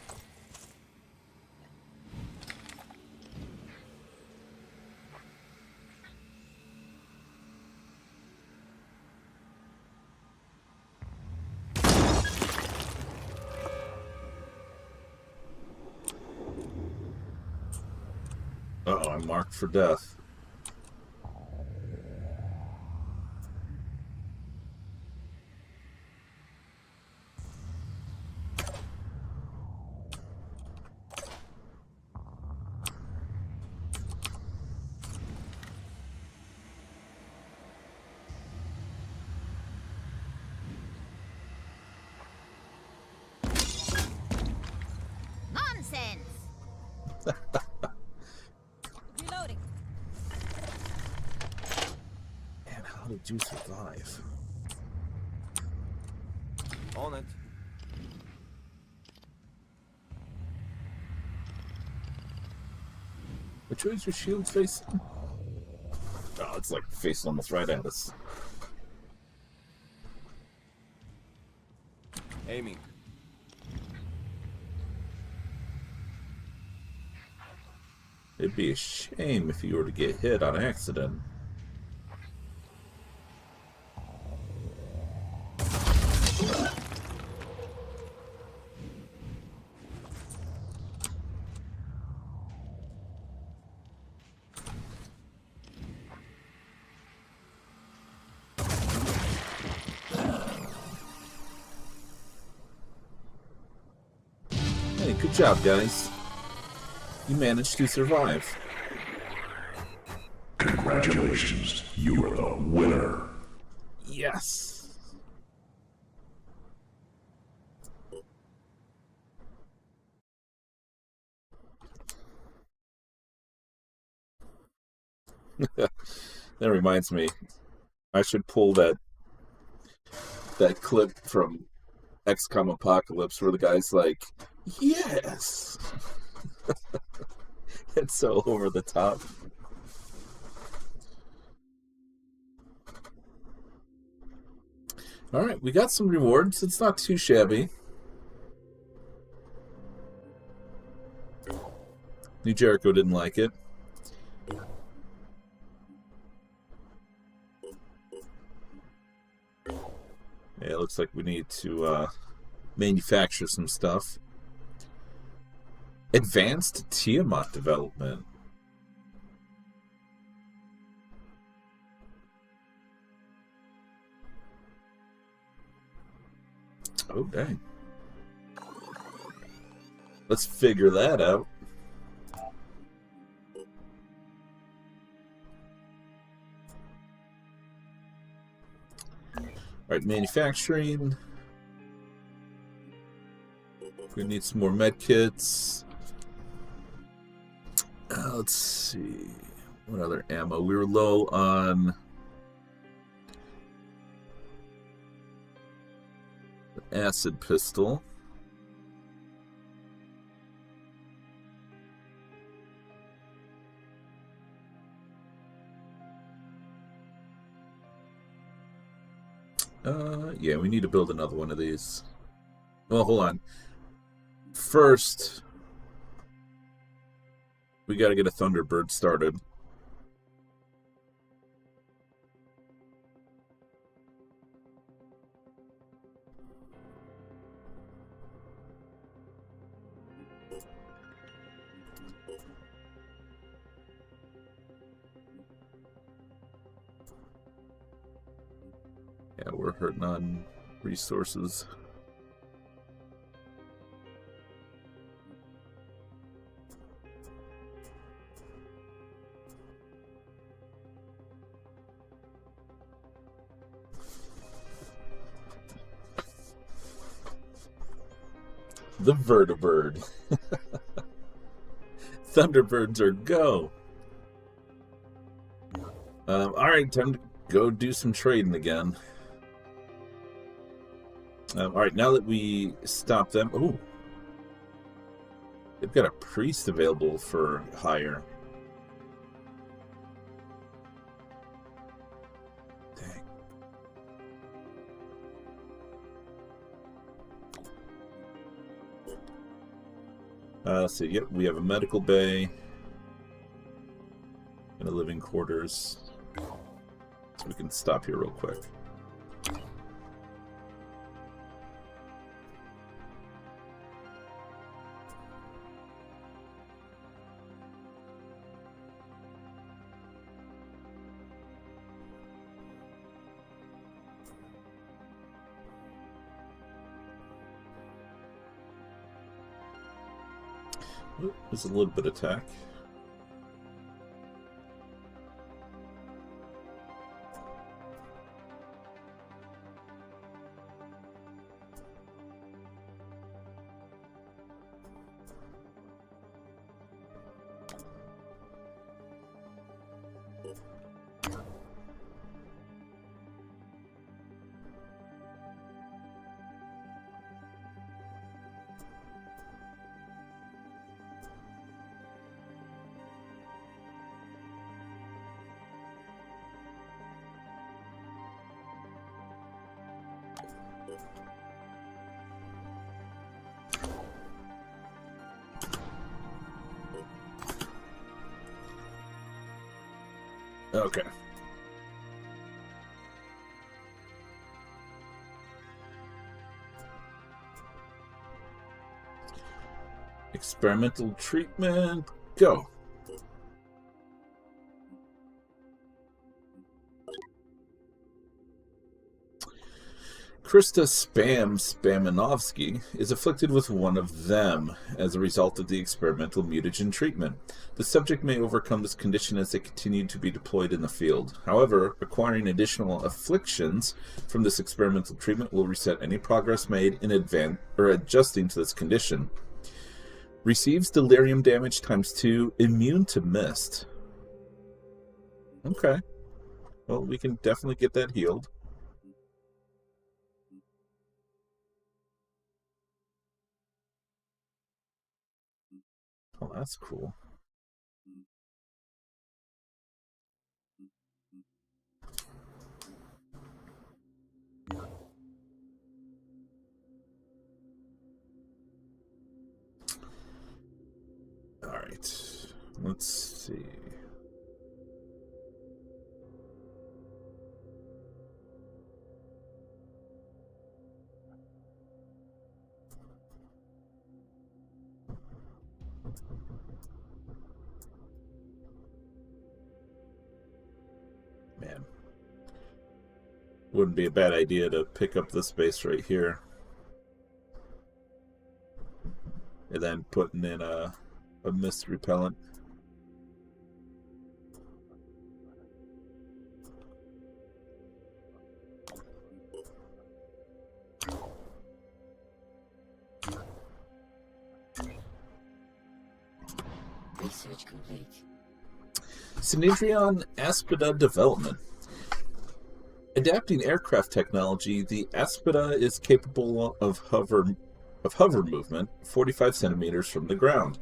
Speaker 1: Uh-oh, I'm marked for death.
Speaker 8: Nonsense!
Speaker 4: Reloading.
Speaker 1: Man, how did you survive?
Speaker 6: On it.
Speaker 1: Which way is your shield facing? Oh, it's like facing almost right at us.
Speaker 6: Aiming.
Speaker 1: It'd be a shame if you were to get hit on accident. Hey, good job, guys. You managed to survive.
Speaker 7: Congratulations, you are the winner.
Speaker 1: Yes. That reminds me. I should pull that clip from XCOM Apocalypse where the guy's like, yes. It's so over the top. Alright, we got some rewards. It's not too shabby. New Jericho didn't like it. Yeah, it looks like we need to manufacture some stuff. Advanced Tiamat development. Oh, dang. Let's figure that out. Alright, manufacturing. We need some more med kits. Let's see. What other ammo? We were low on the acid pistol. Yeah, we need to build another one of these. Well, hold on. First, we got to get a Thunderbird started. Yeah, we're hurting on resources. The Vertibird. Thunderbirds are go. Alright, time to go do some trading again. Alright, now that we stop them... Ooh. They've got a priest available for hire. So, yep, we have a medical bay and a living quarters. So we can stop here real quick. There's a little bit of attack. Okay. Experimental treatment, go. Krista Spamanovsky is afflicted with one of them as a result of the experimental mutagen treatment. The subject may overcome this condition as they continue to be deployed in the field. However, acquiring additional afflictions from this experimental treatment will reset any progress made in advance or adjusting to this condition. Receives delirium damage ×2, immune to mist. Okay. Well, we can definitely get that healed. Oh, that's cool. right. Let's see. Man. Wouldn't be a bad idea to pick up this base right here. And then putting in a mist repellent.
Speaker 3: Research complete.
Speaker 1: Synedrion Aspida development. Adapting aircraft technology, the Aspida is capable of hover movement 45 centimeters from the ground,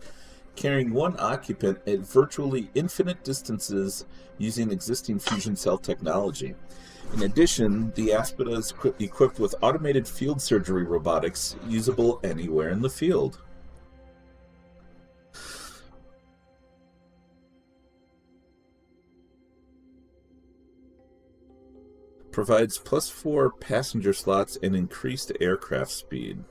Speaker 1: carrying one occupant at virtually infinite distances using existing fusion cell technology. In addition, the Aspida is equipped with automated field surgery robotics usable anywhere in the field. Provides +4 passenger slots and increased aircraft speed.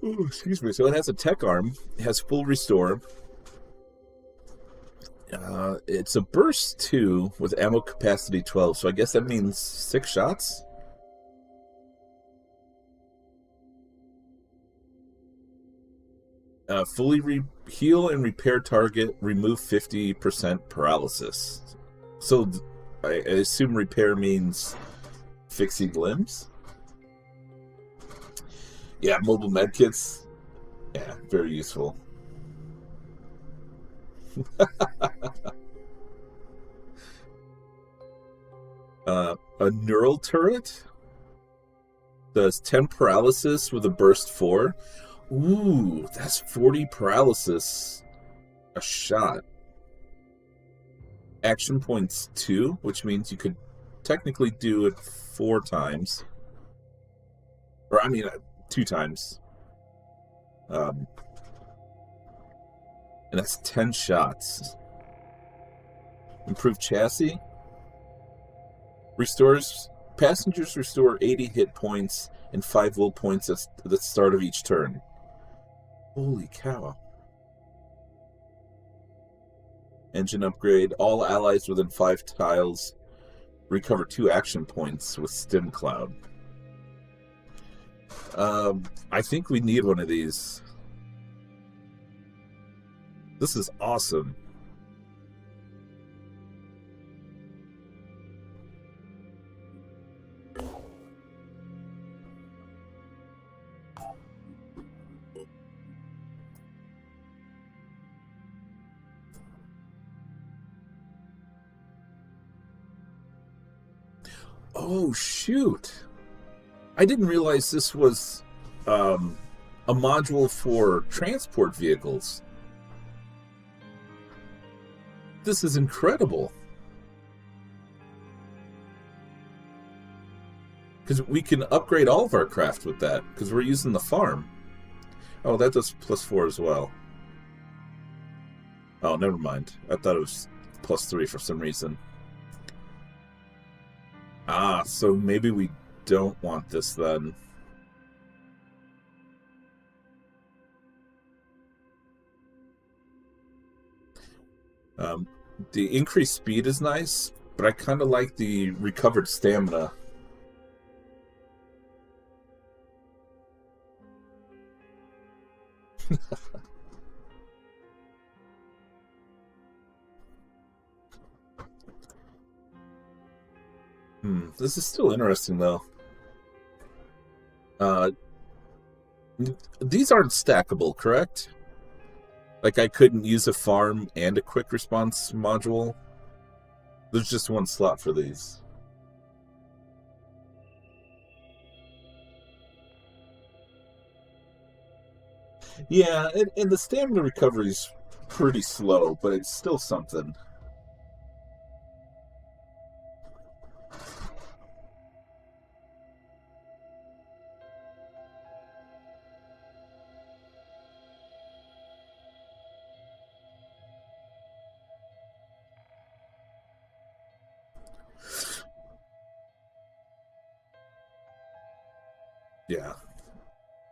Speaker 1: Ooh, excuse me. So it has a tech arm, it has full restore. It's a burst 2 with ammo capacity 12, so I guess that means 6 shots? Fully heal and repair target, remove 50% paralysis. So I assume repair means fixing limbs? Yeah, mobile medkits. Yeah, very useful. A neural turret does 10 paralysis with a burst 4. Ooh, that's 40 paralysis a shot. Action points 2, which means you could technically do it 4 times. Or, 2 times. And that's 10 shots. Improved chassis. Passengers restore 80 hit points and 5 will points at the start of each turn. Holy cow. Engine upgrade. All allies within 5 tiles recover 2 action points with Stim Cloud. I think we need one of these. This is awesome. Oh, shoot. I didn't realize this was a module for transport vehicles. This is incredible. Because we can upgrade all of our craft with that, because we're using the farm. Oh, that does +4 as well. Oh, never mind. I thought it was +3 for some reason. Ah, so maybe we don't want this then. The increased speed is nice, but I kind of like the recovered stamina. This is still interesting, though. These aren't stackable, correct? Like, I couldn't use a farm and a quick response module? There's just one slot for these. Yeah, and the stamina recovery is pretty slow, but it's still something. Yeah,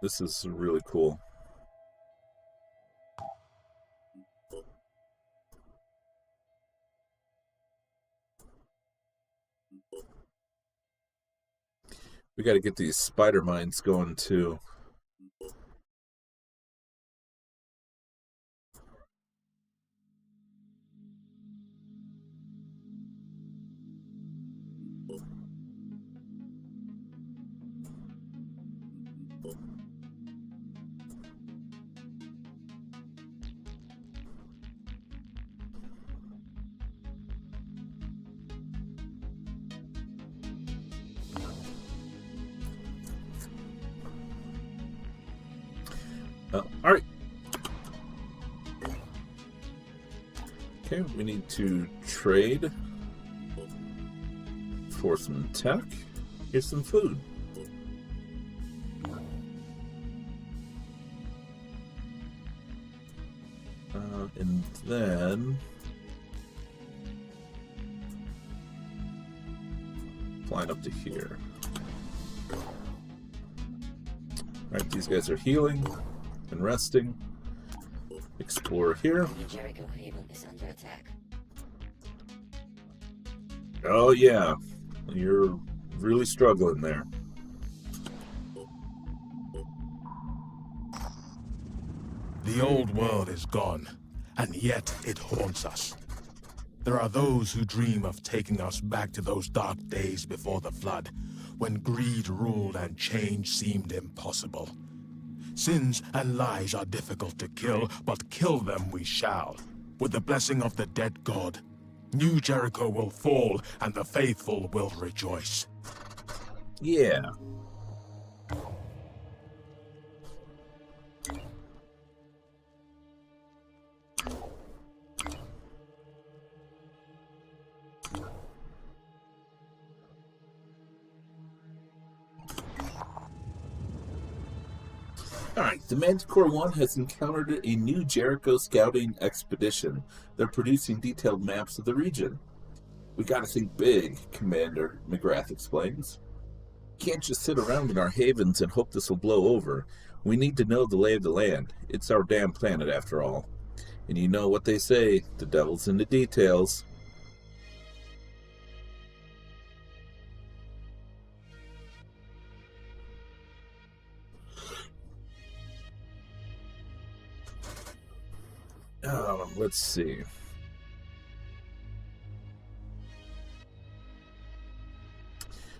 Speaker 1: this is really cool. We got to get these spider mines going too. All right. Okay, we need to trade for some tech. Here's some food. And then flying up to here. Alright, these guys are healing and resting. Explore here.
Speaker 3: New Jericho Haven is under attack.
Speaker 1: Oh yeah, you're really struggling there.
Speaker 7: The old world is gone, and yet it haunts us. There are those who dream of taking us back to those dark days before the flood, when greed ruled and change seemed impossible. Sins and lies are difficult to kill, but kill them we shall. With the blessing of the dead god, New Jericho will fall, and the faithful will rejoice.
Speaker 1: Yeah. Alright, the Manticore 1 has encountered a new Jericho scouting expedition. They're producing detailed maps of the region. We gotta think big, Commander McGrath explains. Can't just sit around in our havens and hope this will blow over. We need to know the lay of the land. It's our damn planet after all. And you know what they say, the devil's in the details. Let's see.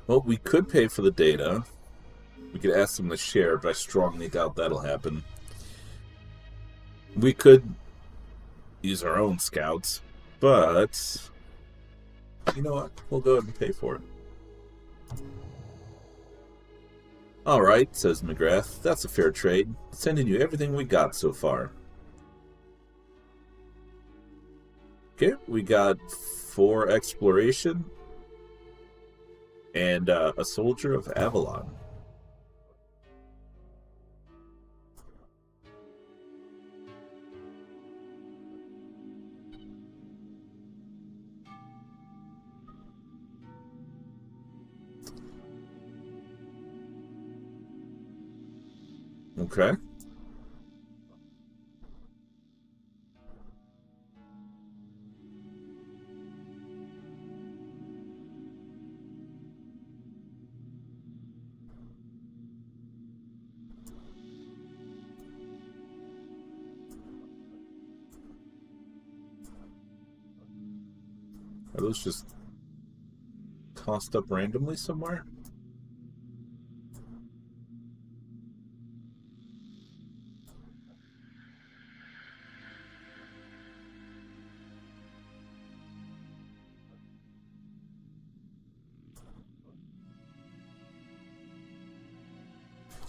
Speaker 1: Well, we could pay for the data. We could ask them to share, but I strongly doubt that'll happen. We could use our own scouts, but you know what? We'll go ahead and pay for it. Alright, says McGrath. That's a fair trade. Sending you everything we got so far. Okay, we got 4 exploration and a soldier of Avalon. Okay. Are those just tossed up randomly somewhere?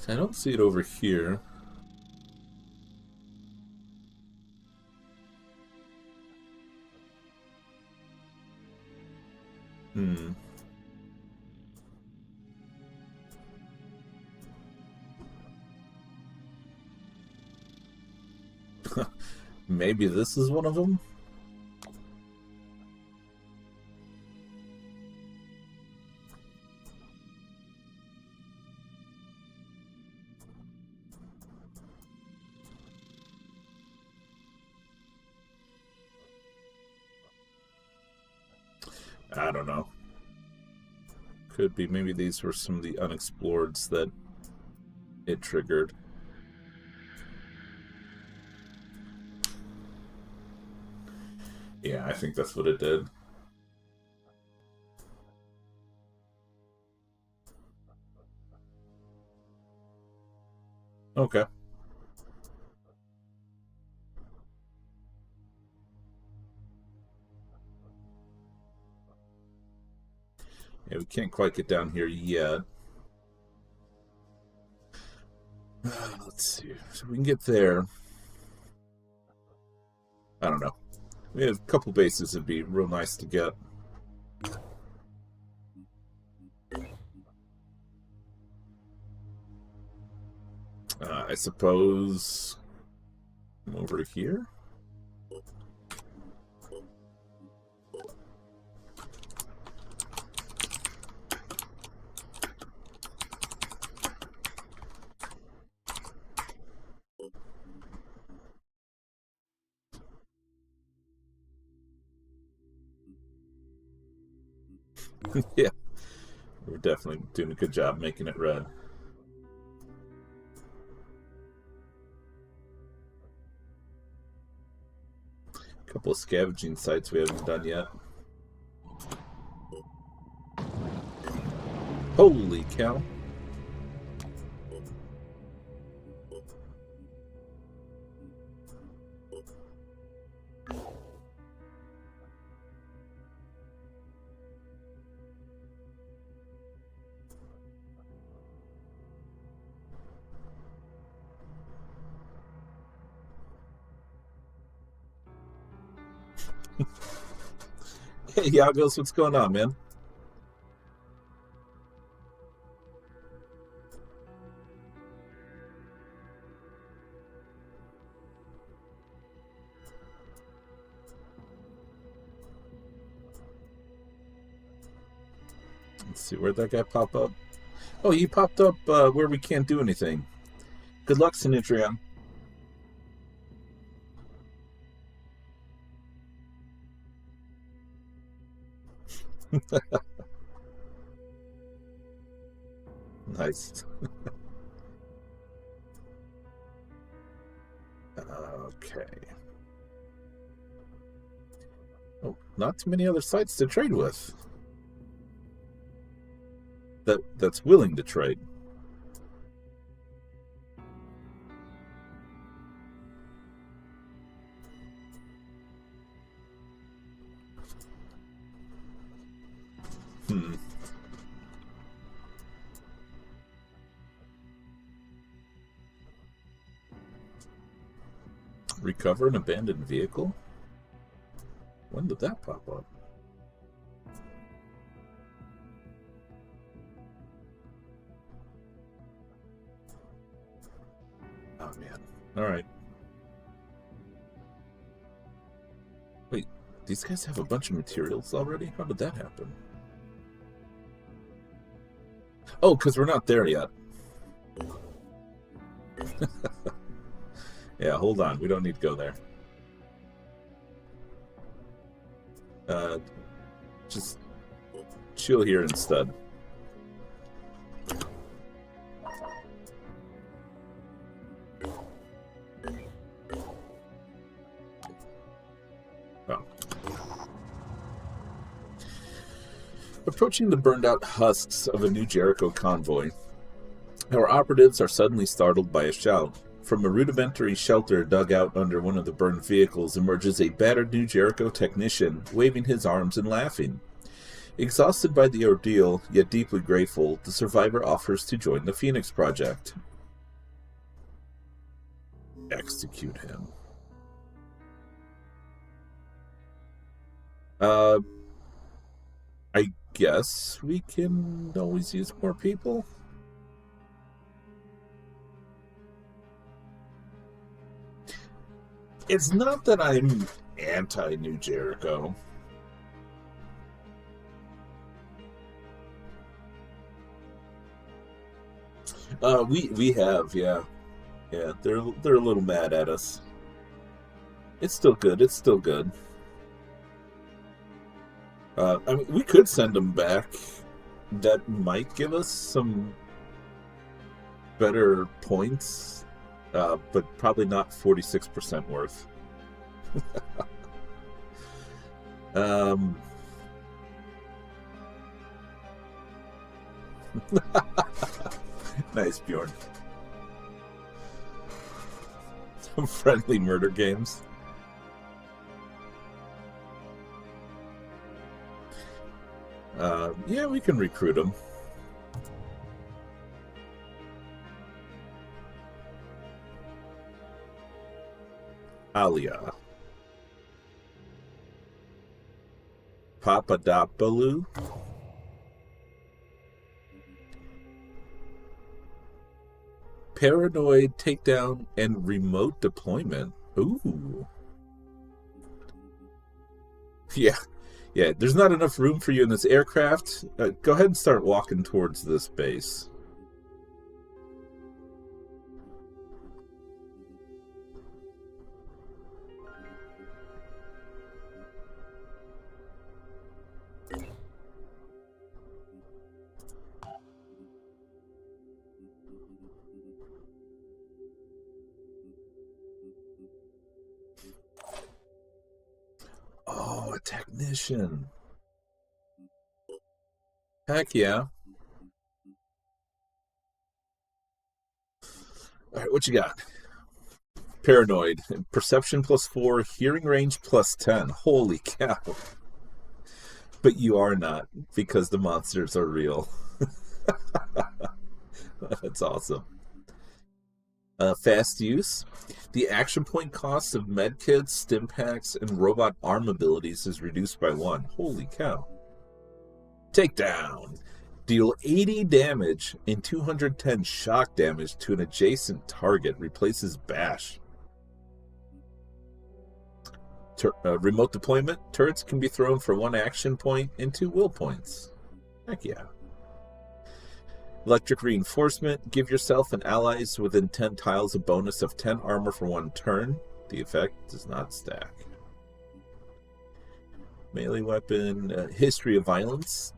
Speaker 1: I don't see it over here. Maybe this is one of them? I don't know. Could be. Maybe these were some of the unexploreds that it triggered. Yeah, I think that's what it did. Okay. Yeah, we can't quite get down here yet. Let's see. So we can get there. I don't know. We have a couple bases that'd be real nice to get. I suppose come over here. Yeah, we're definitely doing a good job making it red. A couple of scavenging sites we haven't done yet. Holy cow. Hey, Yagos, what's going on, man? Let's see, where'd that guy pop up? Oh, he popped up where we can't do anything. Good luck, Sinitrion. Nice. Okay. Oh, not too many other sites to trade with. That's willing to trade. Recover an abandoned vehicle? When did that pop up? Oh man. Alright. Wait, these guys have a bunch of materials already? How did that happen? Oh, because we're not there yet. Yeah, hold on. We don't need to go there. Just chill here instead. Oh. Approaching the burned-out husks of a New Jericho convoy, our operatives are suddenly startled by a shout. From a rudimentary shelter dug out under one of the burned vehicles emerges a battered New Jericho technician, waving his arms and laughing. Exhausted by the ordeal, yet deeply grateful, the survivor offers to join the Phoenix Project. Execute him. I guess we can always use more people. It's not that I'm anti-New Jericho. We have, yeah. Yeah, they're a little mad at us. It's still good, it's still good. I mean, we could send them back. That might give us some better points, but probably not 46% worth. Nice, Bjorn. Some friendly murder games. Yeah, we can recruit them. Alia. Papadopoulou. Paranoid takedown and remote deployment. Ooh. Yeah. Yeah, there's not enough room for you in this aircraft. Go ahead and start walking towards this base. Oh, a technician. Heck yeah. Alright, what you got? Paranoid. Perception +4, hearing range +10. Holy cow. But you are not, because the monsters are real. That's awesome. Fast use. The action point cost of medkits, stim packs, and robot arm abilities is reduced by 1. Holy cow. Takedown. Deal 80 damage and 210 shock damage to an adjacent target. Replaces bash. Remote deployment. Turrets can be thrown for 1 action point and 2 will points. Heck yeah. Electric reinforcement. Give yourself and allies within 10 tiles a bonus of 10 armor for 1 turn. The effect does not stack. Melee weapon. History of violence.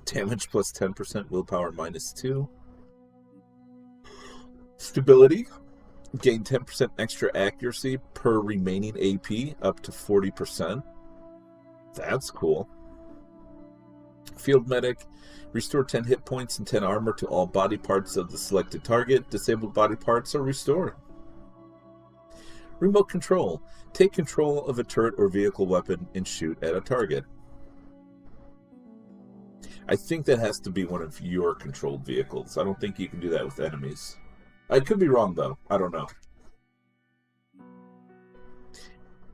Speaker 1: Damage plus 10%, willpower -2. Stability. Gain 10% extra accuracy per remaining AP up to 40%. That's cool. Field Medic. Restore 10 hit points and 10 armor to all body parts of the selected target. Disabled body parts are restored. Remote Control. Take control of a turret or vehicle weapon and shoot at a target. I think that has to be one of your controlled vehicles. I don't think you can do that with enemies. I could be wrong, though. I don't know.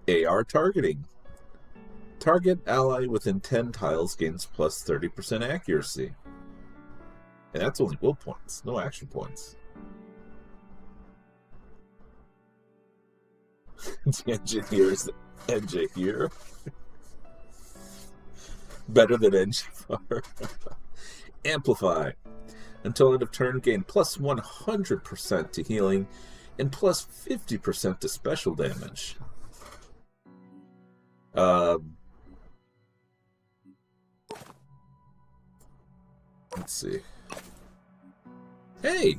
Speaker 1: AR targeting. Target ally within 10 tiles gains plus 30% accuracy. And that's only will points, no action points. The engineer's engineer. Better than Engifar. Amplify. Until end of turn, gain plus 100% to healing and plus 50% to special damage. Let's see. Hey!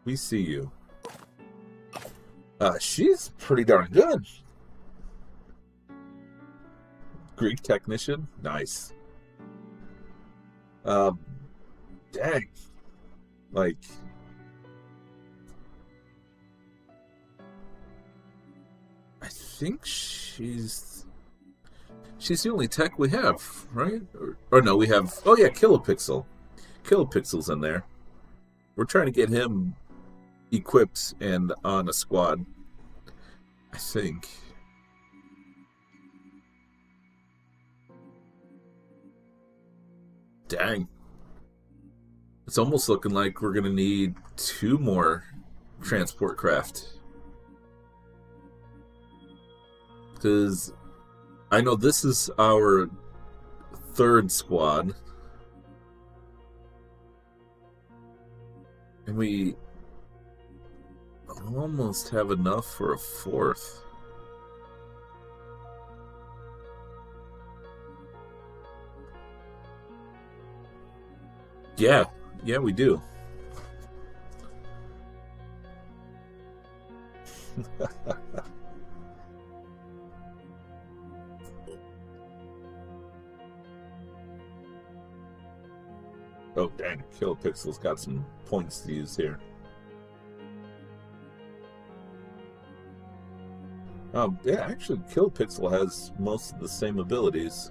Speaker 1: We see you. She's pretty darn good. Greek technician? Nice. Dang. Like... I think she's the only tech we have, right? Or no, we have... Oh yeah, Kilopixel. Kilopixel's in there. We're trying to get him equipped and on a squad, I think. Dang. It's almost looking like we're going to need 2 more transport craft. Because I know this is our 3rd squad. And we almost have enough for a 4th. Yeah, yeah, we do. Oh, dang. Kilopixel's got some points to use here. Yeah, actually, Kilopixel has most of the same abilities.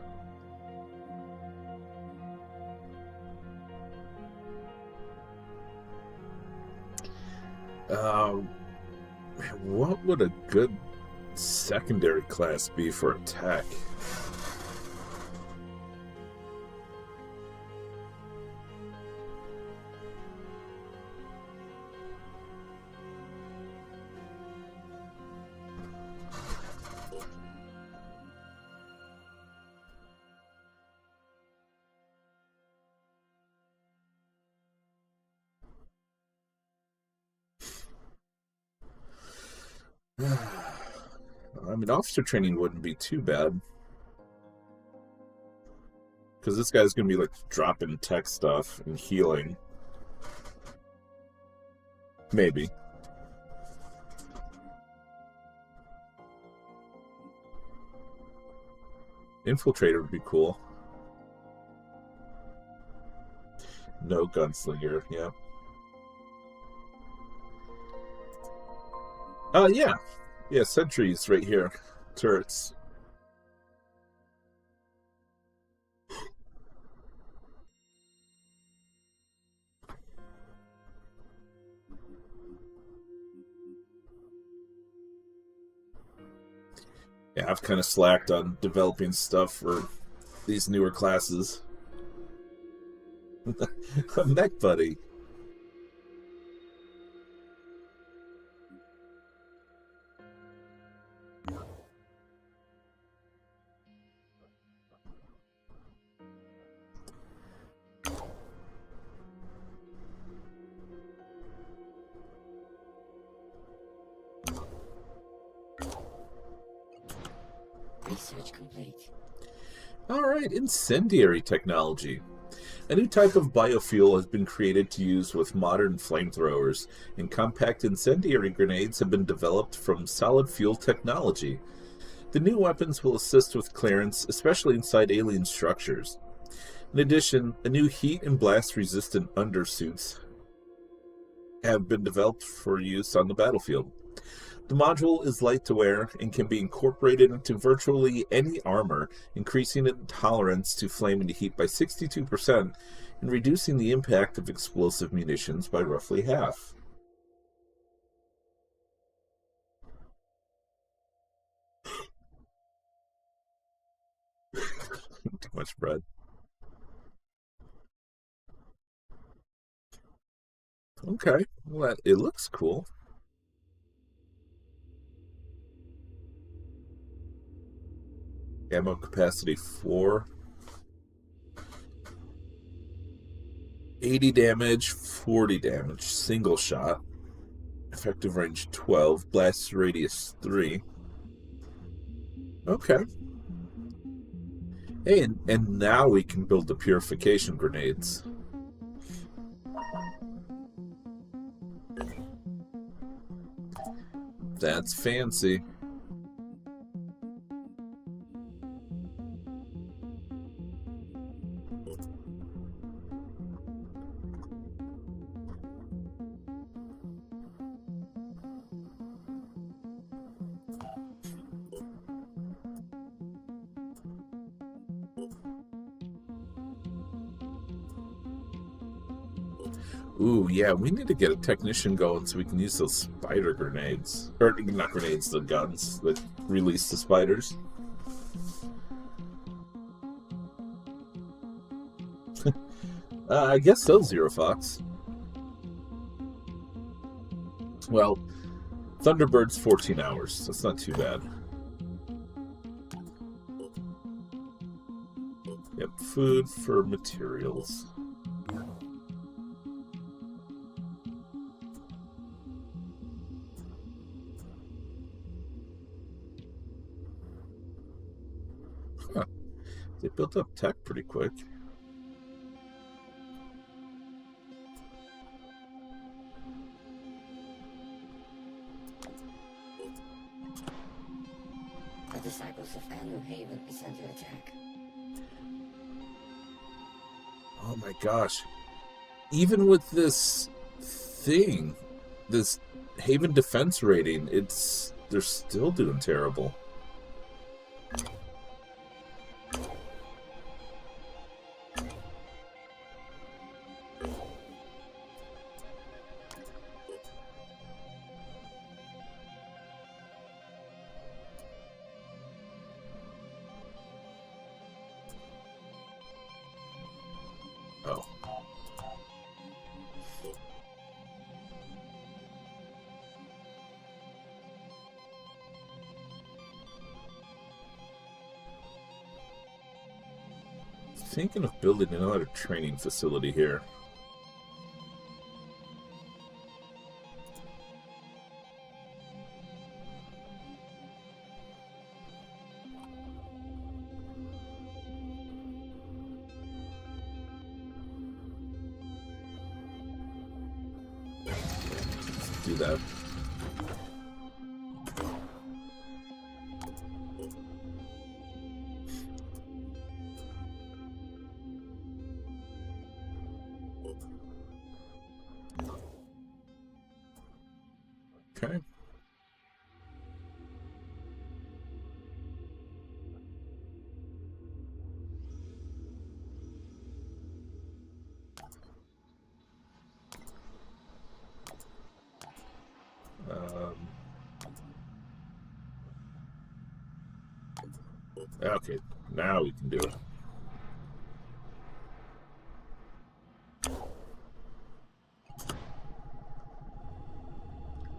Speaker 1: What would a good secondary class be for attack? I mean, officer training wouldn't be too bad. Because this guy's going to be, like, dropping tech stuff and healing. Maybe. Infiltrator would be cool. No gunslinger, yeah. Yeah. Yeah, sentries right here. Turrets. Yeah, I've kind of slacked on developing stuff for these newer classes. Mech buddy.
Speaker 3: Research complete.
Speaker 1: Alright, incendiary technology. A new type of biofuel has been created to use with modern flamethrowers, and compact incendiary grenades have been developed from solid fuel technology. The new weapons will assist with clearance, especially inside alien structures. In addition, a new heat and blast-resistant undersuits have been developed for use on the battlefield. The module is light to wear and can be incorporated into virtually any armor, increasing its tolerance to flame and heat by 62% and reducing the impact of explosive munitions by roughly half. Too much bread. Okay, well, it looks cool. Ammo capacity 4. 80 damage, 40 damage. Single shot. Effective range 12. Blast radius 3. Okay. Hey, and now we can build the purification grenades. That's fancy. Ooh, yeah, we need to get a technician going so we can use those spider grenades. Or, not grenades, the guns that release the spiders. I guess so, Zero Fox. Well, Thunderbird's 14 hours. That's not too bad. Yep, food for materials. Huh. They built up tech pretty quick.
Speaker 3: The disciples of New Haven is under attack.
Speaker 1: Oh my gosh. Even with this thing, this Haven defense rating, they're still doing terrible. Oh. Thinking of building another training facility here. Let's do that. Okay. Okay, now we can do it.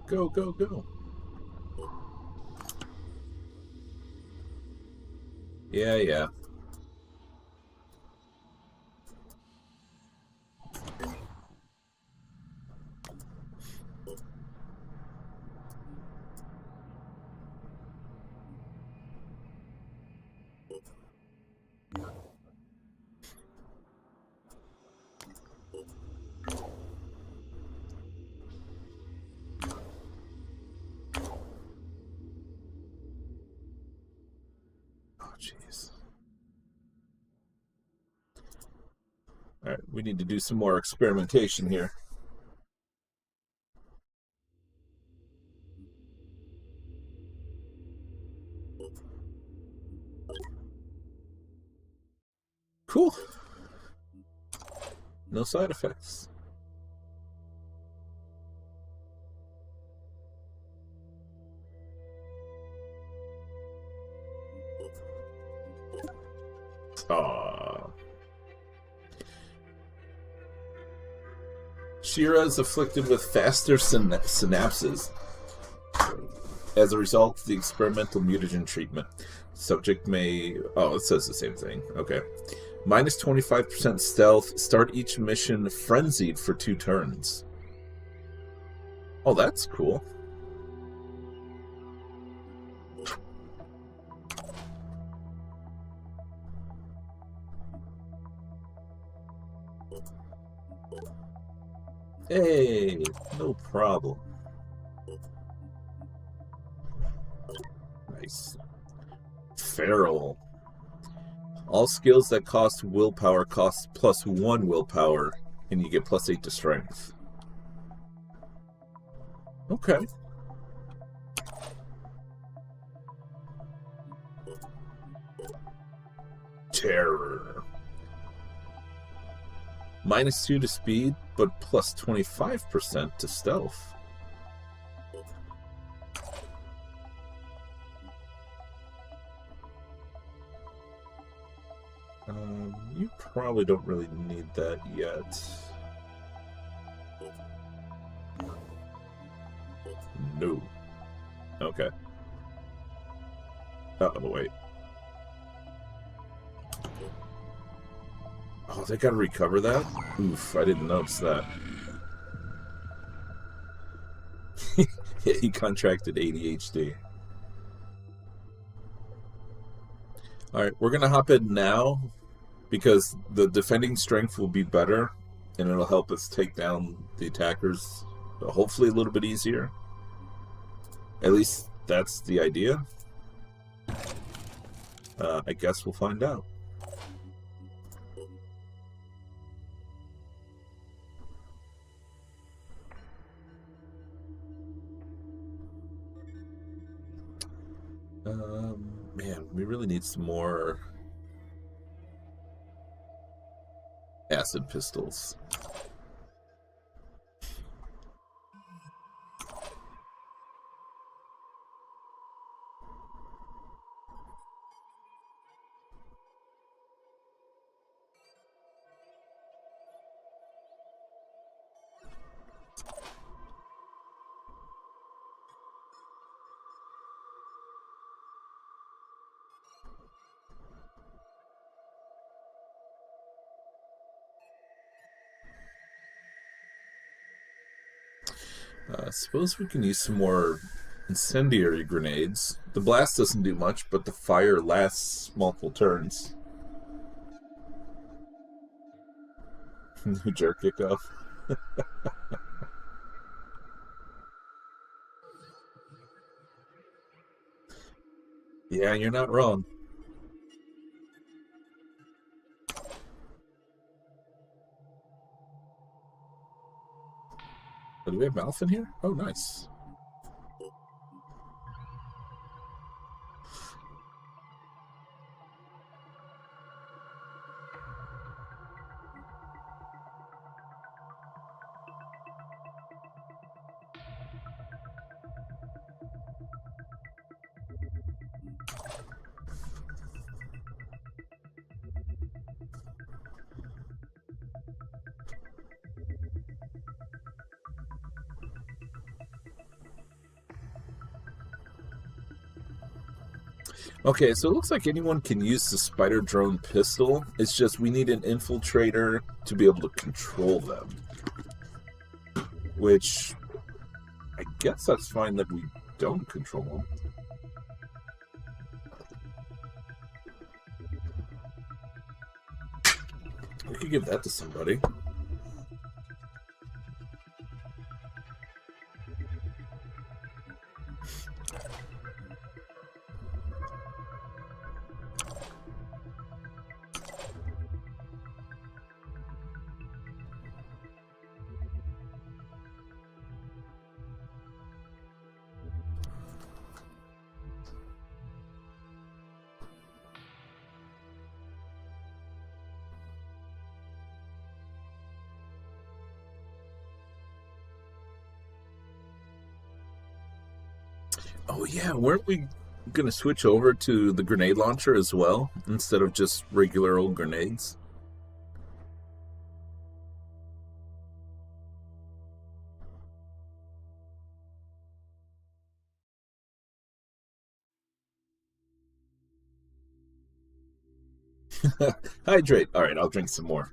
Speaker 1: Go, go, go. Yeah, yeah. Oh, jeez. All right, we need to do some more experimentation here. Cool. No side effects. Aww. Shira is afflicted with faster synapses as a result of the experimental mutagen treatment. Subject may... Oh, it says the same thing. Okay. Minus 25% stealth. Start each mission frenzied for 2 turns. Oh, that's cool. Hey, no problem. Nice. Feral. All skills that cost willpower cost +1 willpower, and you get +8 to strength. Okay. Terror. -2 to speed, but +25% to stealth. You probably don't really need that yet. No. Okay. Oh, wait. Oh, they gotta recover that? Oof, I didn't notice that. Yeah, he contracted ADHD. Alright, we're gonna hop in now, because the defending strength will be better, and it'll help us take down the attackers, hopefully a little bit easier. At least, that's the idea. I guess we'll find out. Man, we really need some more acid pistols. Suppose we can use some more incendiary grenades. The blast doesn't do much, but the fire lasts multiple turns. New jerk kickoff. Yeah, you're not wrong. Oh, do we have Malf in here? Oh, nice. Okay, so it looks like anyone can use the spider drone pistol. It's just we need an infiltrator to be able to control them. Which, I guess that's fine that we don't control them. We could give that to somebody. Oh yeah, weren't we gonna switch over to the grenade launcher as well, instead of just regular old grenades? Hydrate. Alright, I'll drink some more.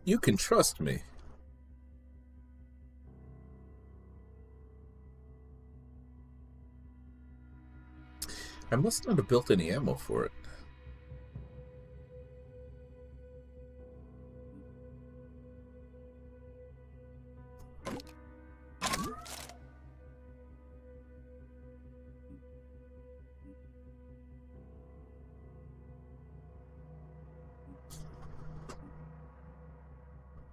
Speaker 1: You can trust me. I must not have built any ammo for it.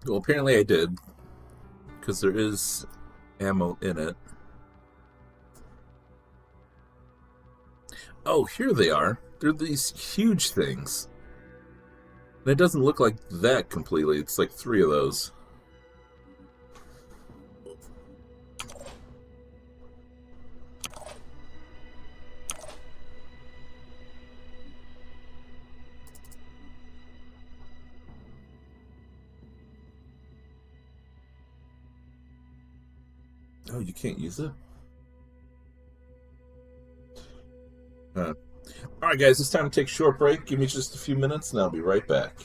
Speaker 1: Well, apparently I did, because there is ammo in it. Oh, here they are. They're these huge things. And it doesn't look like that completely. It's like 3 of those. Oh, you can't use it? Alright guys, it's time to take a short break. Give me just a few minutes and I'll be right back.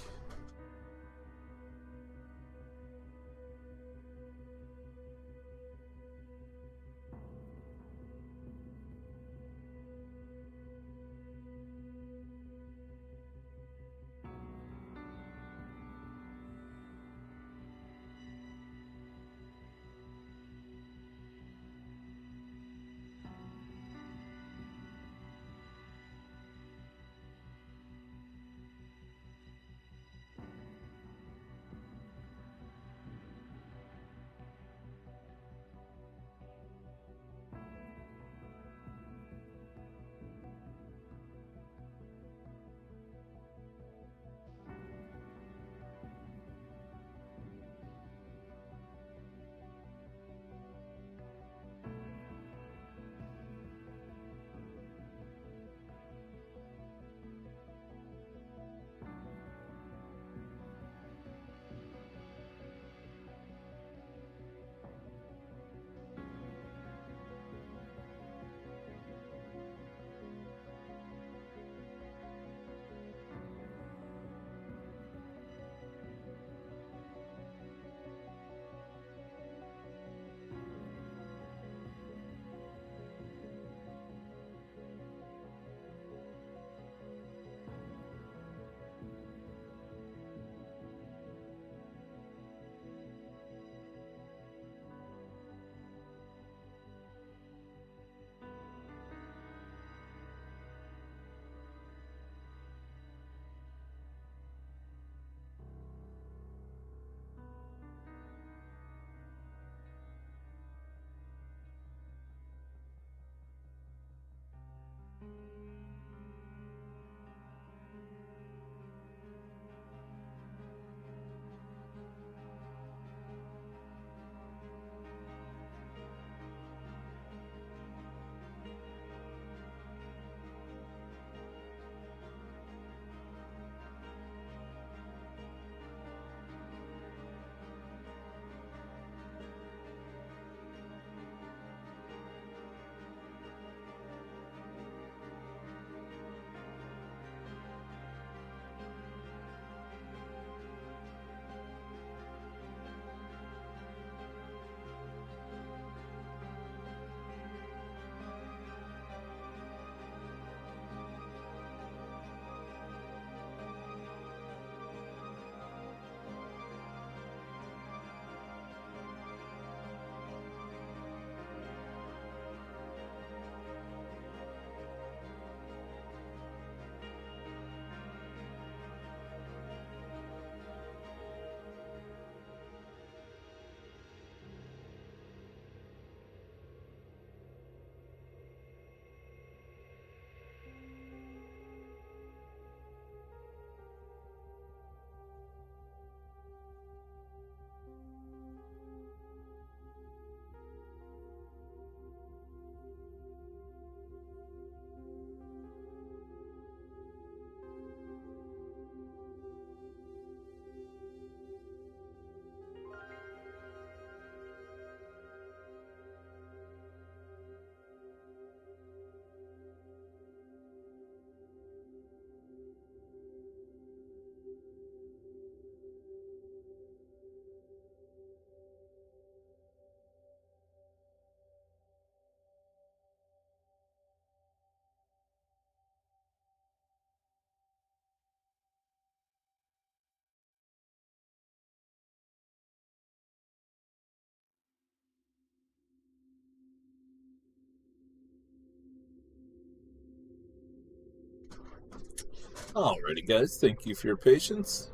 Speaker 1: Alrighty, guys. Thank you for your patience.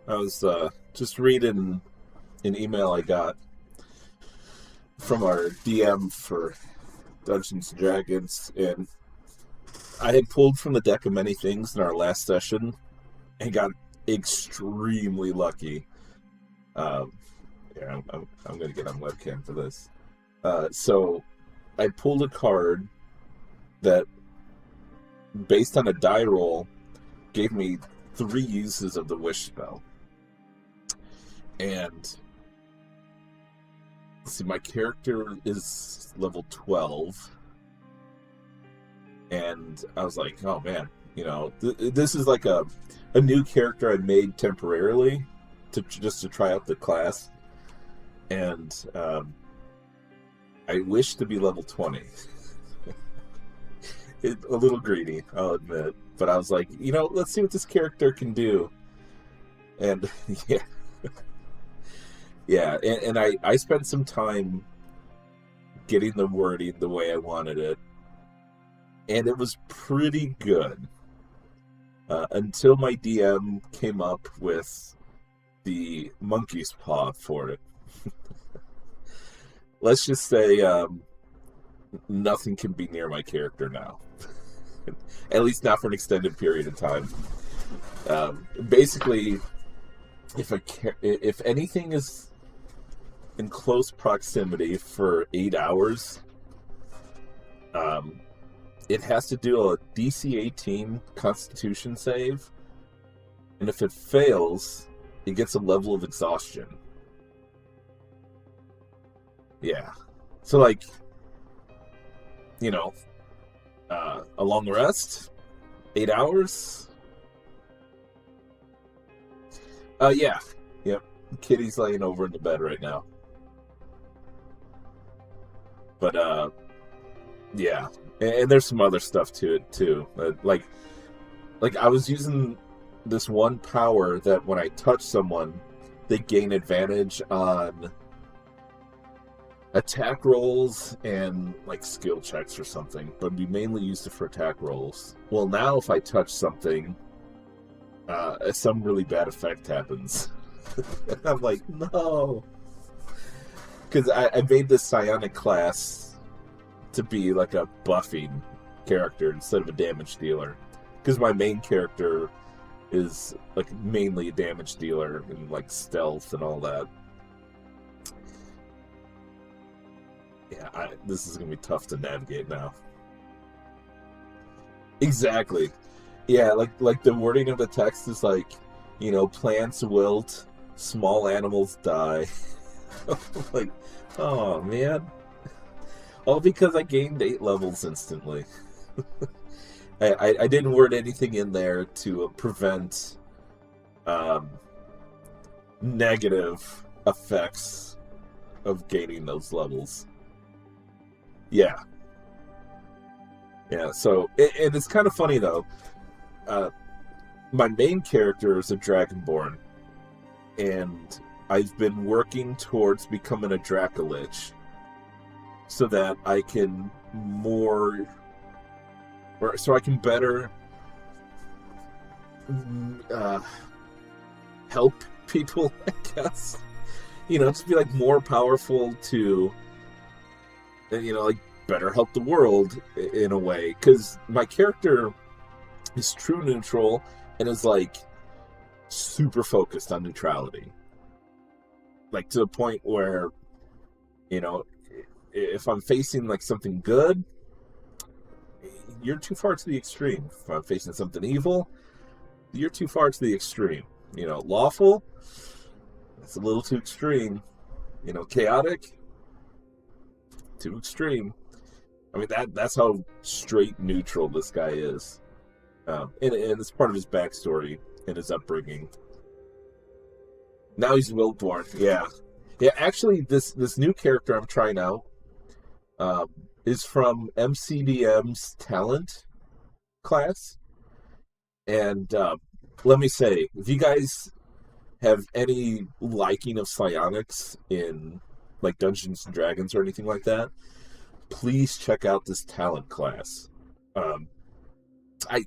Speaker 1: I was just reading an email I got from our DM for Dungeons and Dragons, and I had pulled from the deck of many things in our last session and got extremely lucky. Yeah, I'm going to get on webcam for this. So I pulled a card that, based on a die roll, gave me 3 uses of the wish spell. And see, my character is level 12. And I was like, oh man, you know, this is like a new character I made temporarily just to try out the class. And I wish to be level 20. A little greedy, I'll admit. But I was like, you know, let's see what this character can do. And yeah. Yeah, and I spent some time getting the wording the way I wanted it. And it was pretty good. Until my DM came up with the monkey's paw for it. Let's just say nothing can be near my character now. At least not for an extended period of time. Basically, if anything is in close proximity for 8 hours, it has to do a DC 18 Constitution save, and if it fails, it gets a level of exhaustion. Yeah. So, like, you know, a long rest? 8 hours? Yeah. Yep. Kitty's laying over in the bed right now. But, yeah. And there's some other stuff to it, too. Like I was using this one power that when I touch someone, they gain advantage on attack rolls and like skill checks or something, but we mainly used it for attack rolls. Well, now if I touch something, some really bad effect happens. And I'm like, no, because I made this psionic class to be like a buffing character instead of a damage dealer, because my main character is like mainly a damage dealer and like stealth and all that. Yeah, this is going to be tough to navigate now. Exactly. Yeah, like the wording of the text is like, you know, plants wilt, small animals die. Like, oh man. All because I gained 8 levels instantly. I didn't word anything in there to prevent negative effects of gaining those levels. Yeah. Yeah, so, and it's kind of funny, though. My main character is a Dragonborn, and I've been working towards becoming a Dracolich so that I can so I can better help people, I guess. You know, just be, like, more powerful to, you know, like, better help the world in a way, because my character is true neutral and is like super focused on neutrality, like to the point where, you know, if I'm facing like something good, you're too far to the extreme. If I'm facing something evil, you're too far to the extreme. You know, lawful, it's a little too extreme. You know, chaotic, too extreme. I mean, that's how straight neutral this guy is. And it's part of his backstory and his upbringing. Now he's Wildborn, yeah. Yeah, actually, this new character I'm trying out is from MCDM's talent class. And let me say, if you guys have any liking of psionics in like Dungeons and Dragons or anything like that, please check out this talent class. I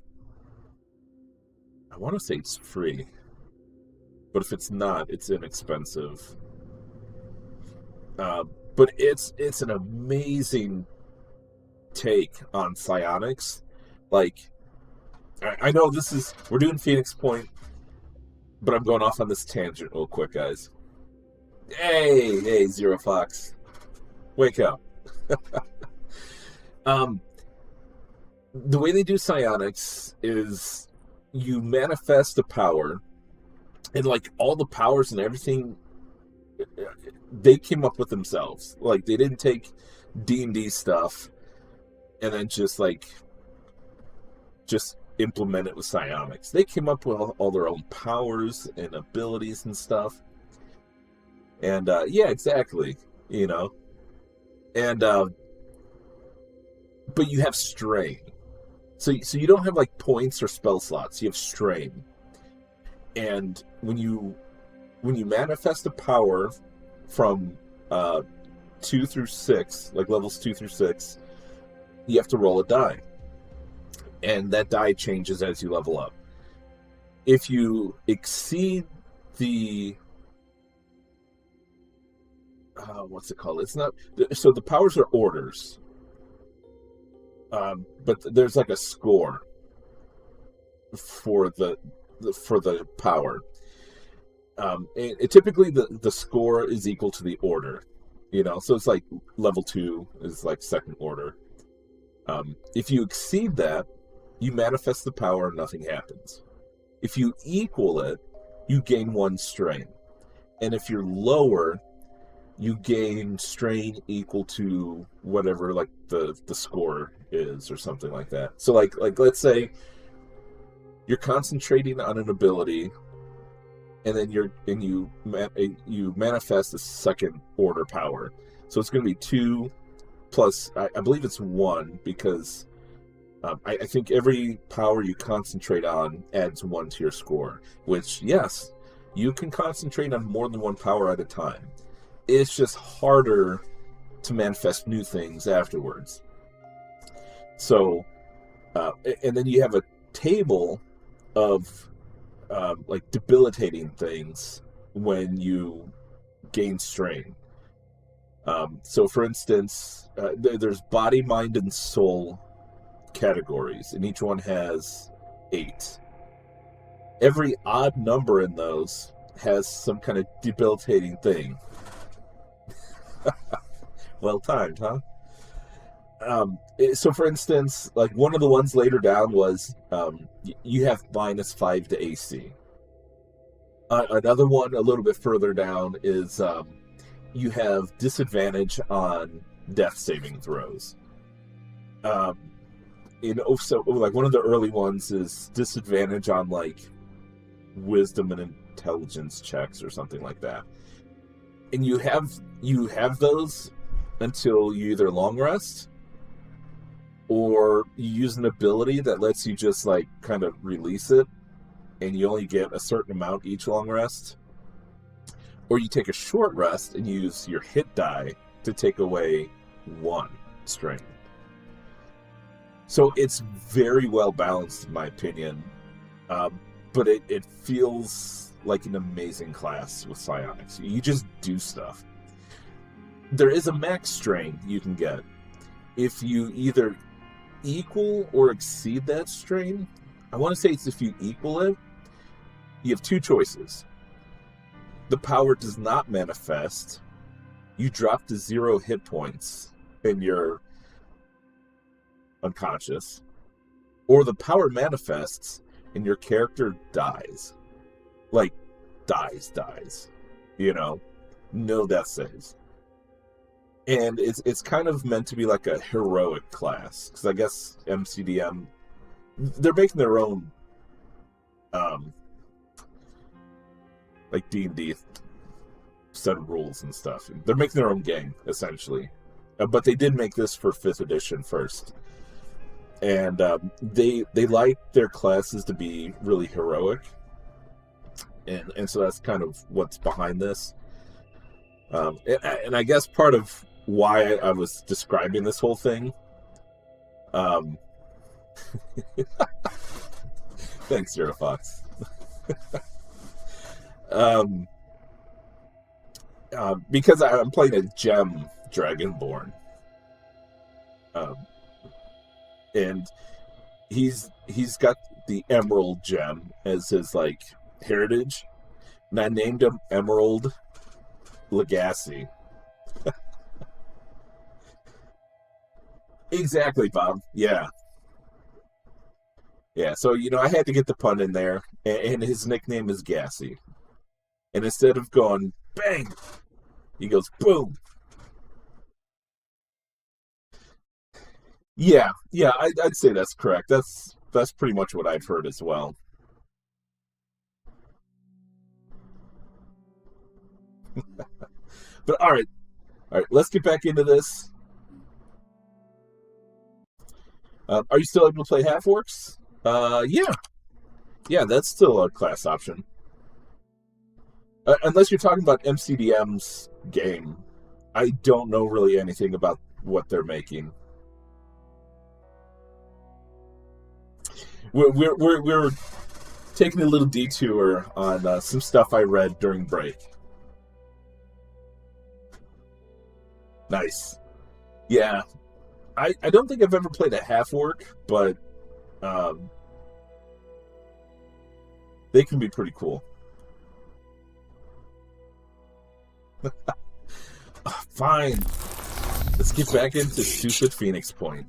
Speaker 1: want to say it's free, but if it's not, it's inexpensive. But it's an amazing take on psionics. Like, I know we're doing Phoenix Point, but I'm going off on this tangent real quick, guys. Hey, Zero Fox, wake up. The way they do psionics is you manifest a power, and like all the powers and everything, they came up with themselves. Like, they didn't take D&D stuff and then just implement it with psionics. They came up with all their own powers and abilities and stuff. And yeah, exactly, you know. And but you have strain. So you don't have like points or spell slots. You have strain. And when you manifest a power from 2 through 6, like levels 2 through 6, you have to roll a die. And that die changes as you level up. If you exceed the what's it called? It's not so the powers are orders. But there's like a score for the power. Typically the score is equal to the order, you know. So it's like level 2 is like second order. If you exceed that, you manifest the power and nothing happens. If you equal it, you gain 1 strain, and if you're lower, you gain strain equal to whatever like the score is or something like that. So like let's say you're concentrating on an ability, and then you manifest a second order power. So it's going to be 2 plus I believe it's 1, because I think every power you concentrate on adds 1 to your score. Which, yes, you can concentrate on more than one power at a time. It's just harder to manifest new things afterwards. So, and then you have a table of like debilitating things when you gain strain. So, for instance, there's body, mind, and soul categories, and each one has 8. Every odd number in those has some kind of debilitating thing. Well timed, huh? So, for instance, like one of the ones later down was you have -5 to AC. Another one a little bit further down is you have disadvantage on death saving throws. So like one of the early ones is disadvantage on like wisdom and intelligence checks or something like that. And you have those until you either long rest, or you use an ability that lets you just like kind of release it, and you only get a certain amount each long rest, or you take a short rest and use your hit die to take away 1 strain. So it's very well balanced in my opinion, but it feels like an amazing class with psionics. You just do stuff. There is a max strain you can get. If you either equal or exceed that strain, I want to say it's if you equal it, you have 2 choices. The power does not manifest, you drop to 0 hit points and you're unconscious, or the power manifests and your character dies. Like, dies, you know, no death saves. And it's kind of meant to be like a heroic class, because I guess MCDM, they're making their own like D&D set of rules and stuff. They're making their own gang, essentially. But they did make this for 5th edition first. And they like their classes to be really heroic. And so that's kind of what's behind this. And I guess part of why I was describing this whole thing Thanks, Zero Fox. Because I'm playing a gem Dragonborn, and he's got the Emerald gem as his like heritage, and I named him Emerald Legacy. Exactly, Bob. Yeah. Yeah, so, I had to get the pun in there, and his nickname is Gassy. And instead of going bang, he goes boom. Yeah, I'd say that's correct. That's pretty much what I've heard as well. But all right, let's get back into this. Are you still able to play half orcs? Yeah, that's still a class option. Unless you're talking about MCDM's game, I don't know really anything about what they're making. We're taking a little detour on some stuff I read during break. Nice. Yeah. I don't think I've ever played a half orc, but they can be pretty cool. Fine. Let's get back into stupid Phoenix Point.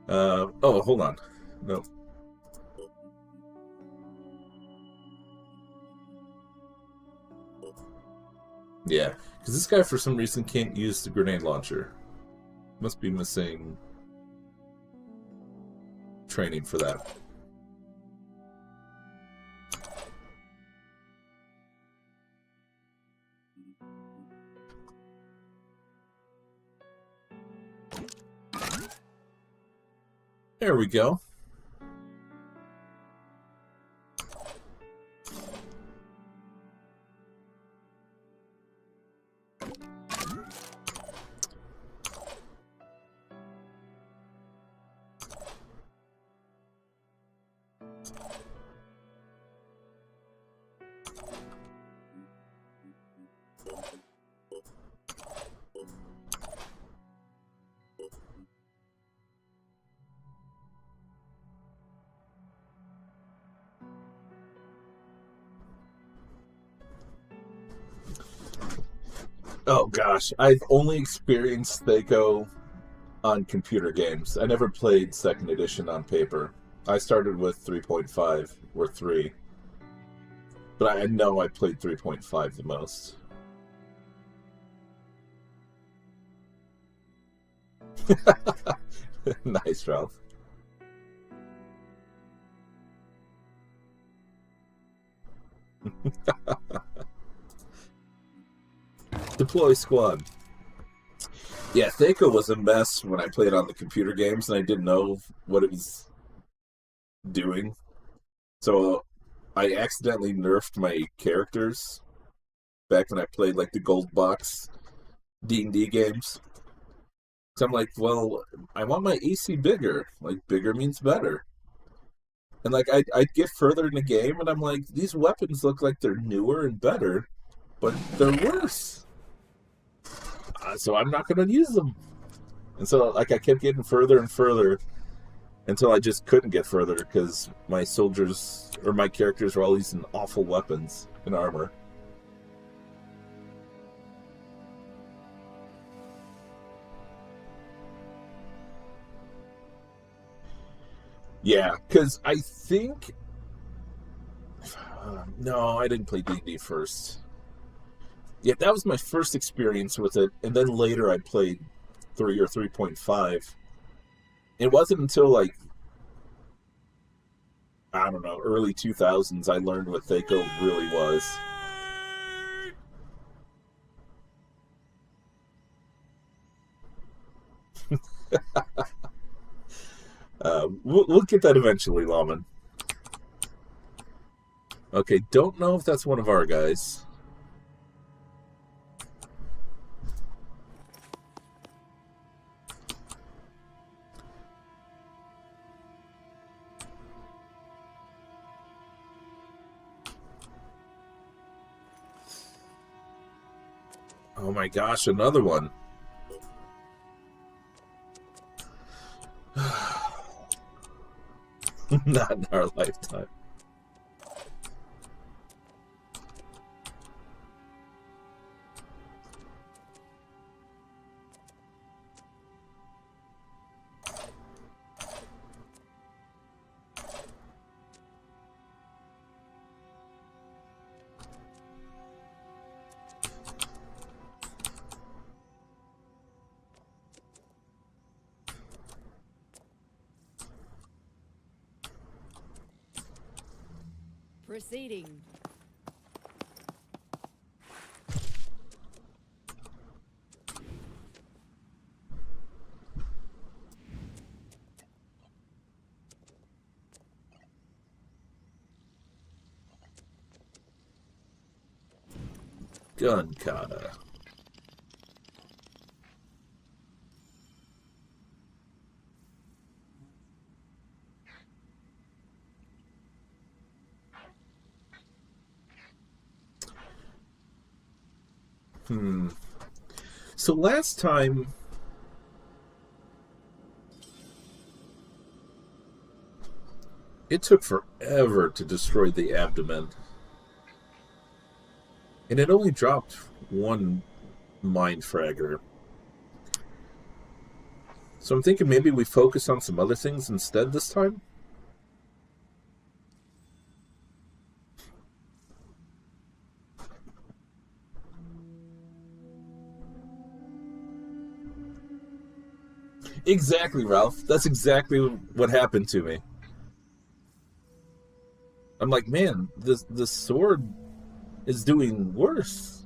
Speaker 1: Oh, hold on. No. Yeah, because this guy for some reason can't use the grenade launcher. Must be missing training for that. There we go. Oh gosh, I've only experienced Thaco on computer games. I never played 2nd edition on paper. I started with 3.5 or 3. But I know I played 3.5 the most. Nice, Ralph. Deploy squad. Yeah, Thaco was a mess when I played on the computer games, and I didn't know what it was doing. So I accidentally nerfed my characters back when I played like the gold box D&D games. So I'm like, well, I want my AC bigger. Like, bigger means better. And like, I'd get further in the game, and I'm like, these weapons look like they're newer and better, but they're worse. So I'm not going to use them. And so, like, I kept getting further and further until I just couldn't get further because my soldiers, or my characters, were all using awful weapons and armor. Yeah, because I think... no, I didn't play D&D first. Yeah, that was my first experience with it, and then later I played 3 or 3.5. It wasn't until, like, I don't know, early 2000s I learned what Thaco really was. We'll get that eventually, Lawman. Okay, don't know if that's one of our guys. Oh my gosh, another one. Not in our lifetime.
Speaker 8: Proceeding.
Speaker 1: Gun kata. So last time it took forever to destroy the abdomen. And it only dropped one mind fragger. So I'm thinking maybe we focus on some other things instead this time? Exactly, Ralph. That's exactly what happened to me. I'm like, man, the sword is doing worse.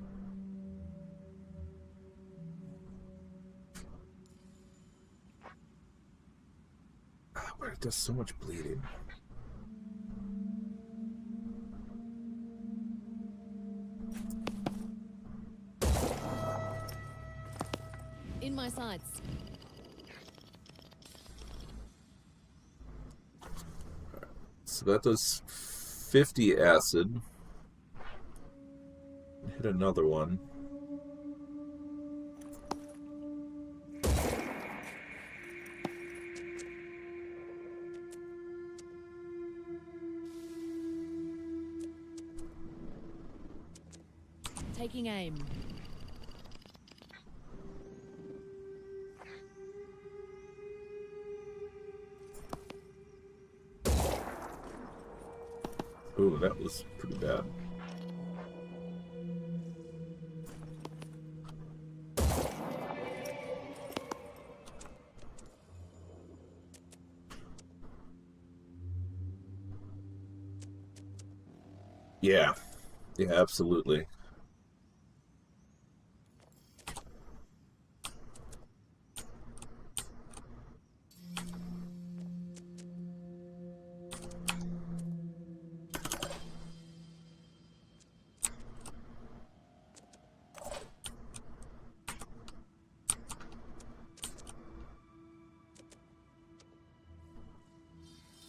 Speaker 1: But it does so much bleeding.
Speaker 8: In my sights.
Speaker 1: So that does 50 acid. Hit another one.
Speaker 8: Taking aim.
Speaker 1: Ooh, that was pretty bad. Yeah. Yeah, absolutely.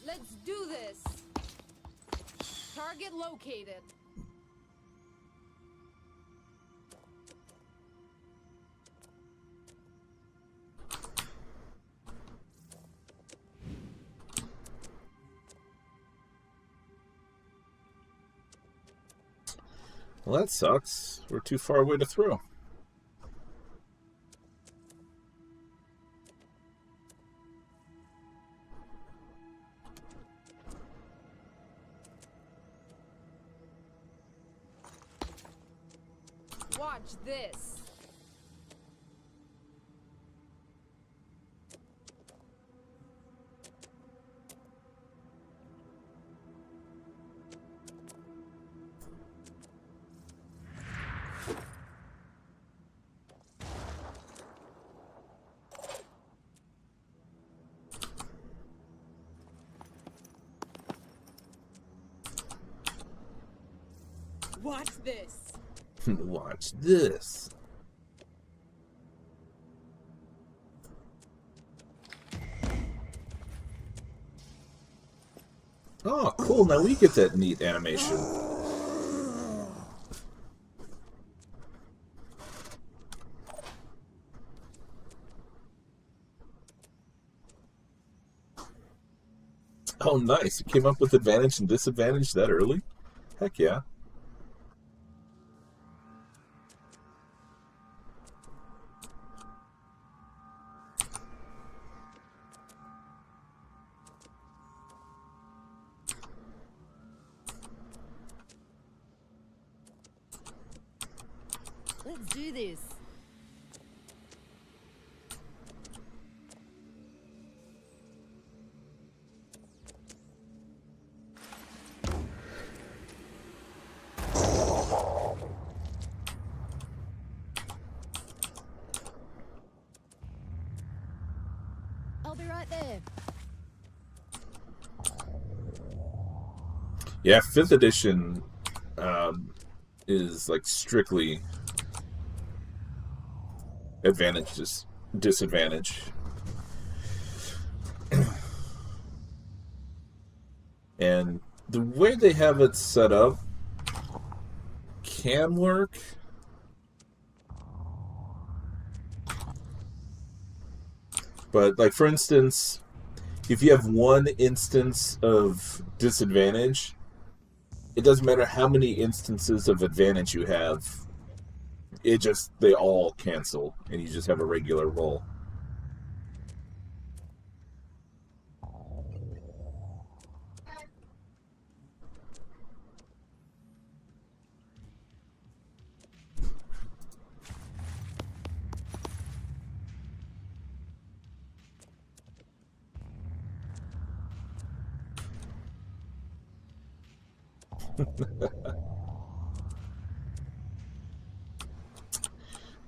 Speaker 8: Let's do this. Target located.
Speaker 1: Well, that sucks. We're too far away to throw.
Speaker 8: Watch this. Watch this.
Speaker 1: Watch this. Oh, cool. Now we get that neat animation. Oh, nice. It came up with advantage and disadvantage that early? Heck yeah.
Speaker 8: Let's do this. I'll be right there.
Speaker 1: Yeah, 5th edition is like strictly advantage, disadvantage. And the way they have it set up can work. But, like, for instance, if you have one instance of disadvantage, it doesn't matter how many instances of advantage you have. They all cancel, and you just have a regular roll.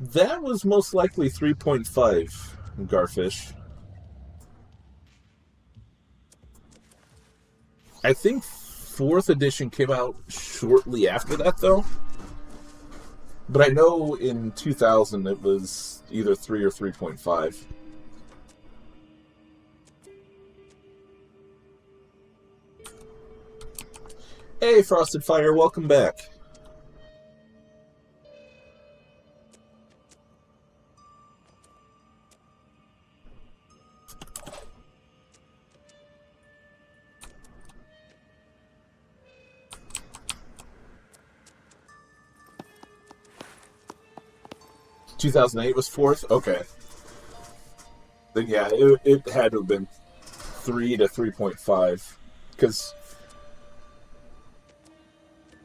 Speaker 1: That was most likely 3.5, Garfish. I think 4th edition came out shortly after that, though. But I know in 2000 it was either 3 or 3.5. Hey, Frosted Fire, welcome back. — 2008 was 4th? Okay. Then yeah, it had to have been 3 to 3.5. Because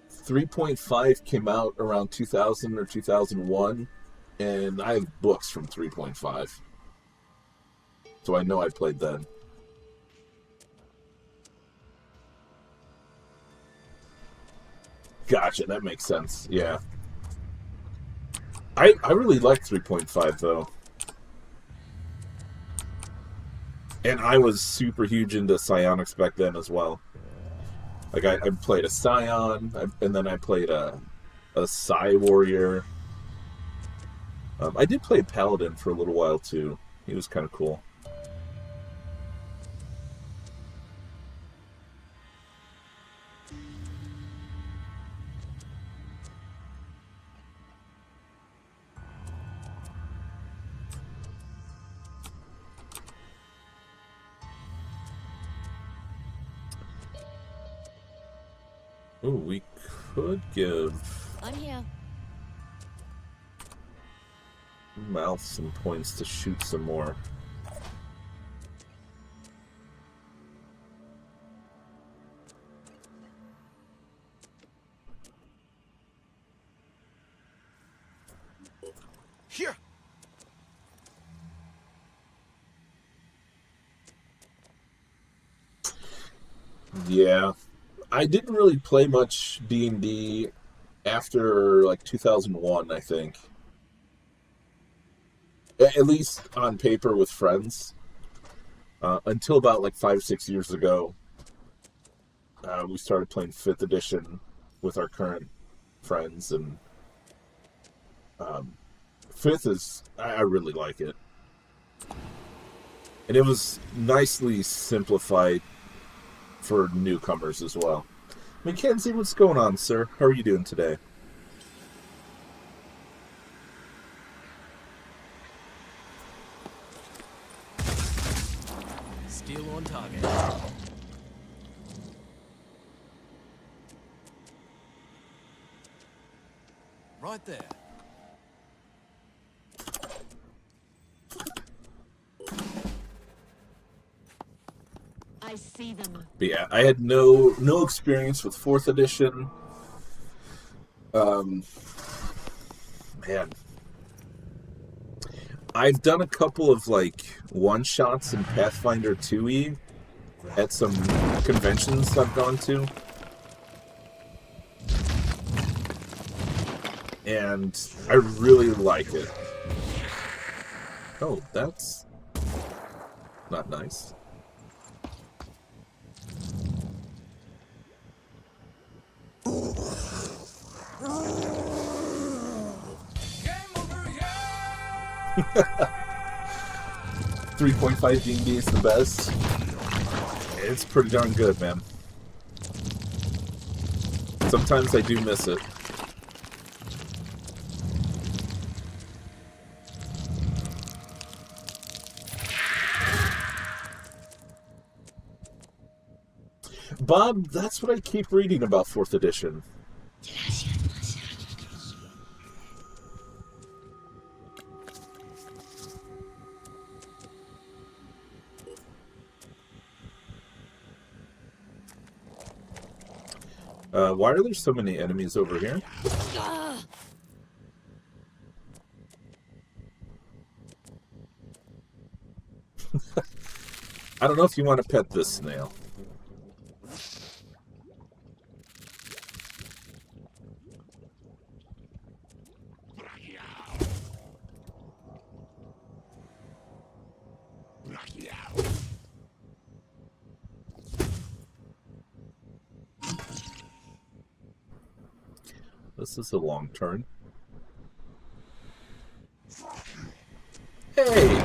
Speaker 1: 3.5 came out around 2000 or 2001, and I have books from 3.5. So I know I played then. Gotcha, that makes sense, yeah. I really like 3.5, though. And I was super huge into psionics back then as well. Like, I played a Scion, and then I played a Psi Warrior. I did play Paladin for a little while, too. He was kind of cool. Ooh, we could give
Speaker 8: I'm here.
Speaker 1: Mouth some points to shoot some more.
Speaker 6: Here.
Speaker 1: Yeah. I didn't really play much D&D after, like, 2001, I think. At least on paper with friends. Until about, like, 5-6 years ago. We started playing 5th edition with our current friends, and 5th is... I really like it. And it was nicely simplified for newcomers as well. Mackenzie, what's going on, sir? How are you doing today?
Speaker 6: Steel on target. Right there.
Speaker 8: I see them.
Speaker 1: But yeah, I had no experience with 4th edition. Man, I've done a couple of like one-shots in Pathfinder 2e at some conventions I've gone to. And I really like it. Oh, that's not nice.
Speaker 2: Game over here!
Speaker 1: 3.5 D&D is the best. It's pretty darn good, man. Sometimes I do miss it. Bob, that's what I keep reading about 4th edition. Why are there so many enemies over here? I don't know if you want to pet this snail. This is a long turn. Hey!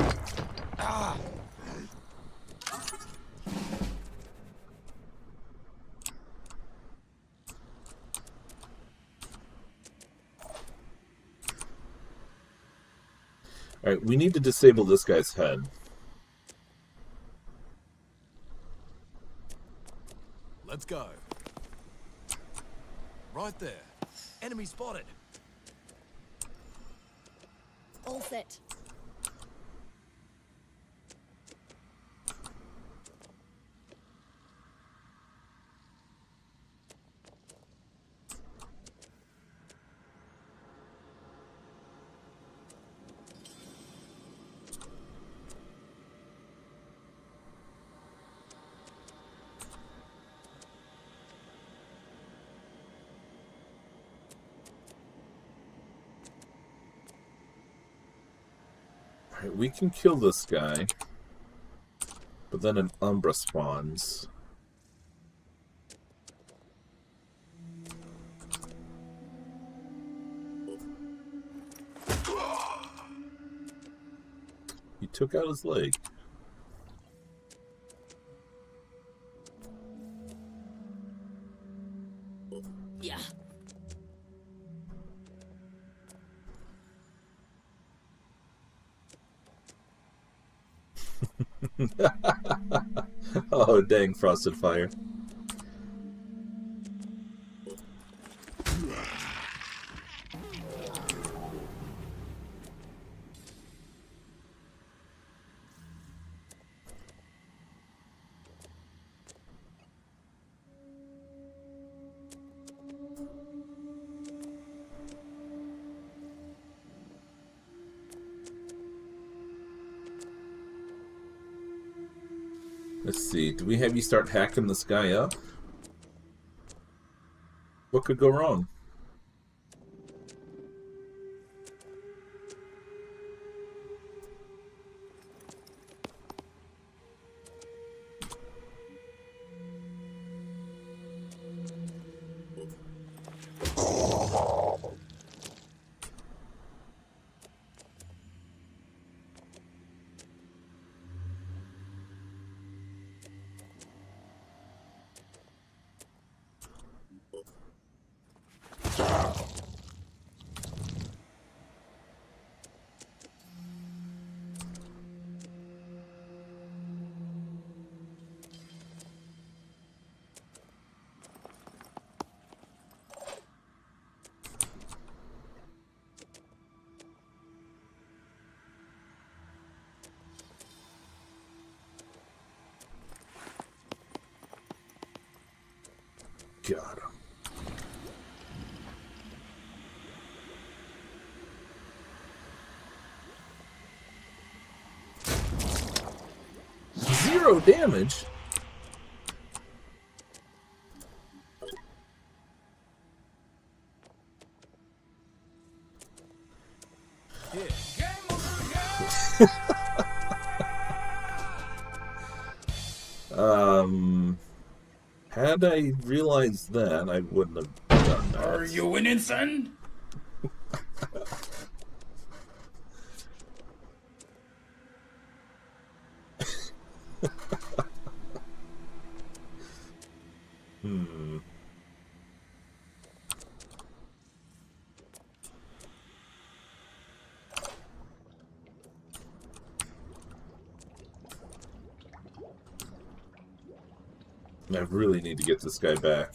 Speaker 1: Alright, we need to disable this guy's head.
Speaker 6: Let's go. Right there. Enemy spotted.
Speaker 8: All set.
Speaker 1: Alright, we can kill this guy. But then an Umbra spawns. He took out his leg.
Speaker 8: Yeah.
Speaker 1: Oh, dang, Frosted Fire. Let's see, do we have you start hacking this guy up? What could go wrong? Got him. Zero damage? Had I realized that, I wouldn't have done that.
Speaker 5: Are you winning, son?
Speaker 1: I really need to get this guy back.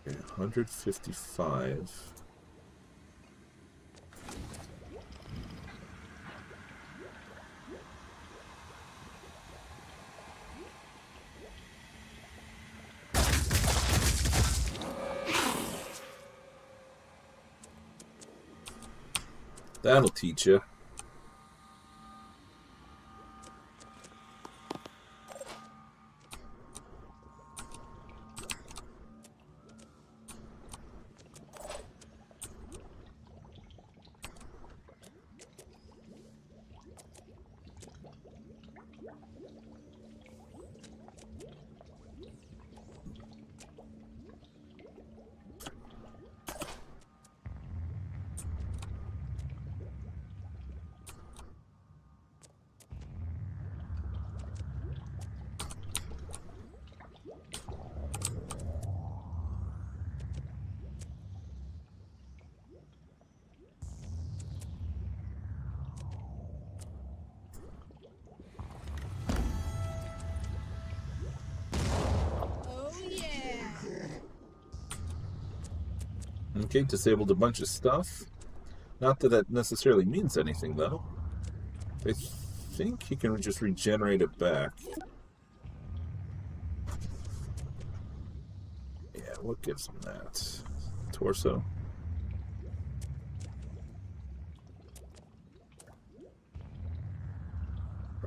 Speaker 1: Okay, 155. That'll teach you. Okay, disabled a bunch of stuff. Not that that necessarily means anything, though. I think he can just regenerate it back. Yeah, what gives him that? Torso.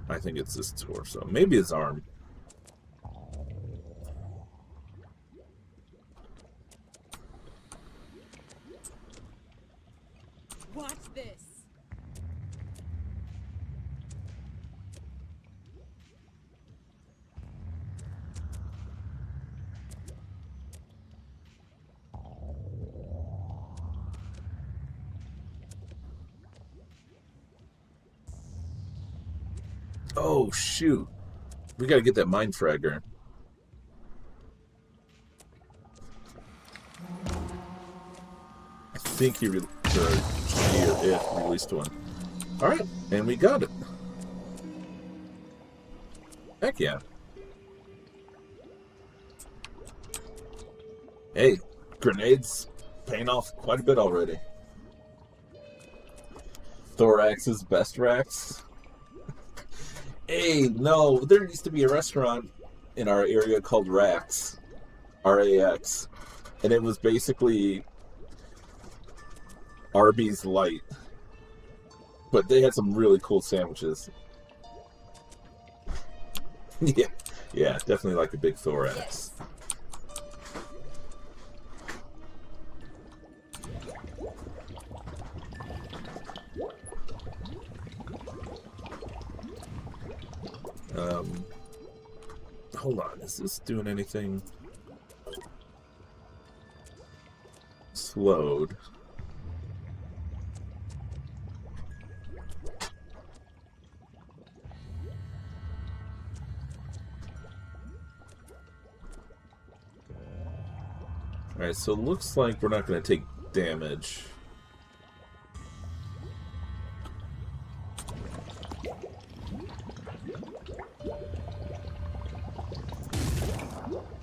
Speaker 1: I think it's his torso. Maybe his arm.
Speaker 4: Watch this.
Speaker 1: Oh, shoot. We gotta get that mind fragger. I think he released one. Alright, and we got it. Heck yeah. Hey, grenades paying off quite a bit already. Thorax's best racks. Hey, no, there used to be a restaurant in our area called Rax. R-A-X. And it was basically Arby's Light. But they had some really cool sandwiches. Yeah, definitely like a big thorax.
Speaker 4: Yes.
Speaker 1: Hold on, is this doing anything? Slowed. Alright, so it looks like we're not going to take damage.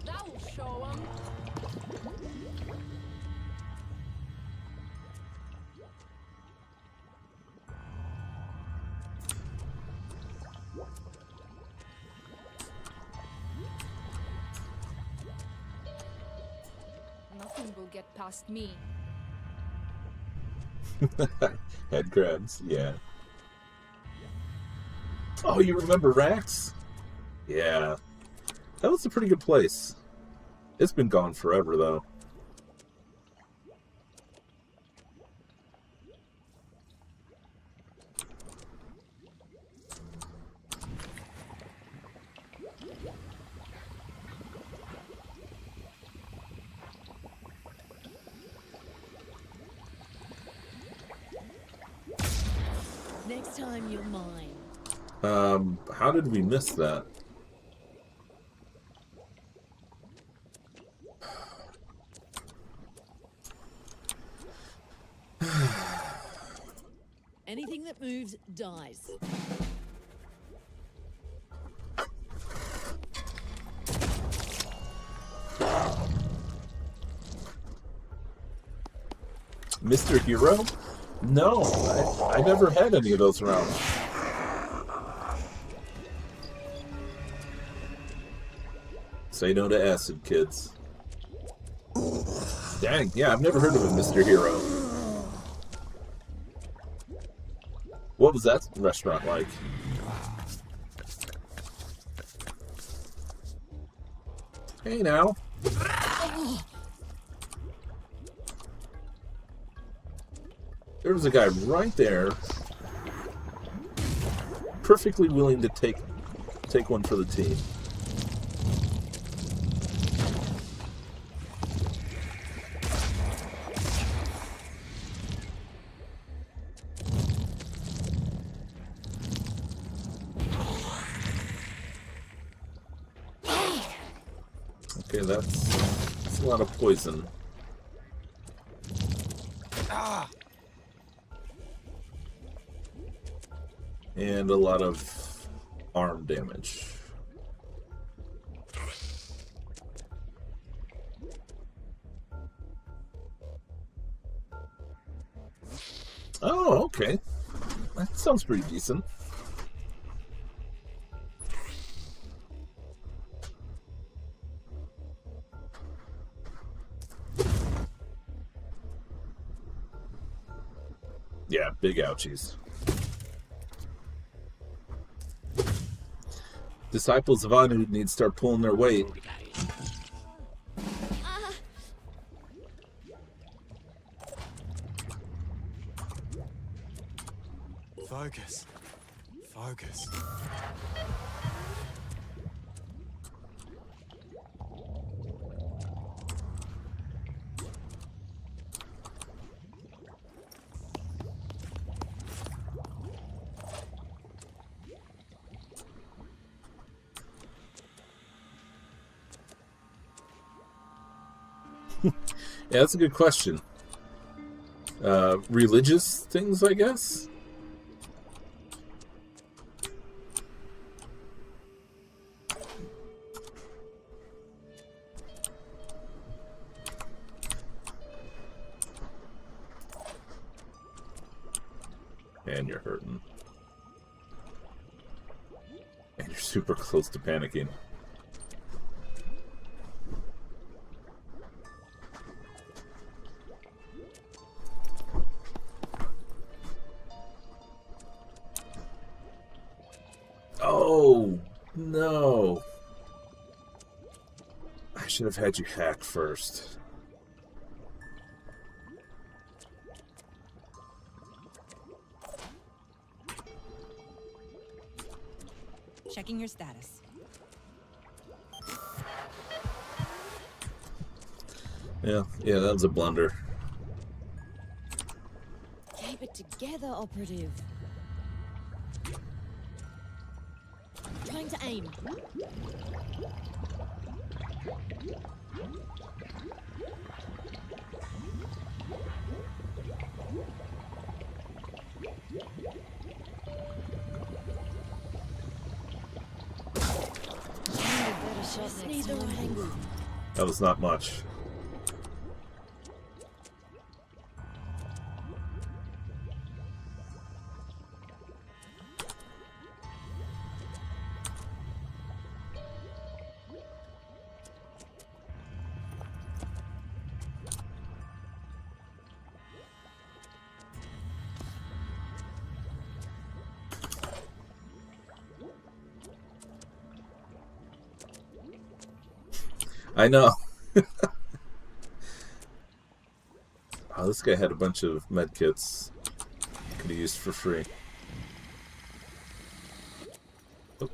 Speaker 8: That will show 'em. get past me.
Speaker 1: Head crabs, yeah. Oh, you remember Rax? Yeah. That was a pretty good place. It's been gone forever, though.
Speaker 8: Next time you're mine.
Speaker 1: How did we miss that?
Speaker 8: Anything that moves dies.
Speaker 1: Mr. Hero? No, I never had any of those around. Say no to acid, kids. Dang, yeah, I've never heard of a Mr. Hero. What was that restaurant like? Hey now. There was a guy right there, perfectly willing to take one for the team. Okay, that's a lot of poison. And a lot of arm damage. Oh, okay. That sounds pretty decent. Yeah, big ouchies. Disciples of Anu need to start pulling their weight.
Speaker 6: Focus. Focus.
Speaker 1: Yeah, that's a good question. Religious things, I guess? And you're hurting. And you're super close to panicking. Oh, no. I should have had you hack first.
Speaker 4: Checking your status.
Speaker 1: Yeah, that was a blunder.
Speaker 8: Keep it together, operative. Trying to aim. Just need the right angle.
Speaker 1: That was not much. I know. Oh, this guy had a bunch of med kits. Could have used for free. Oh.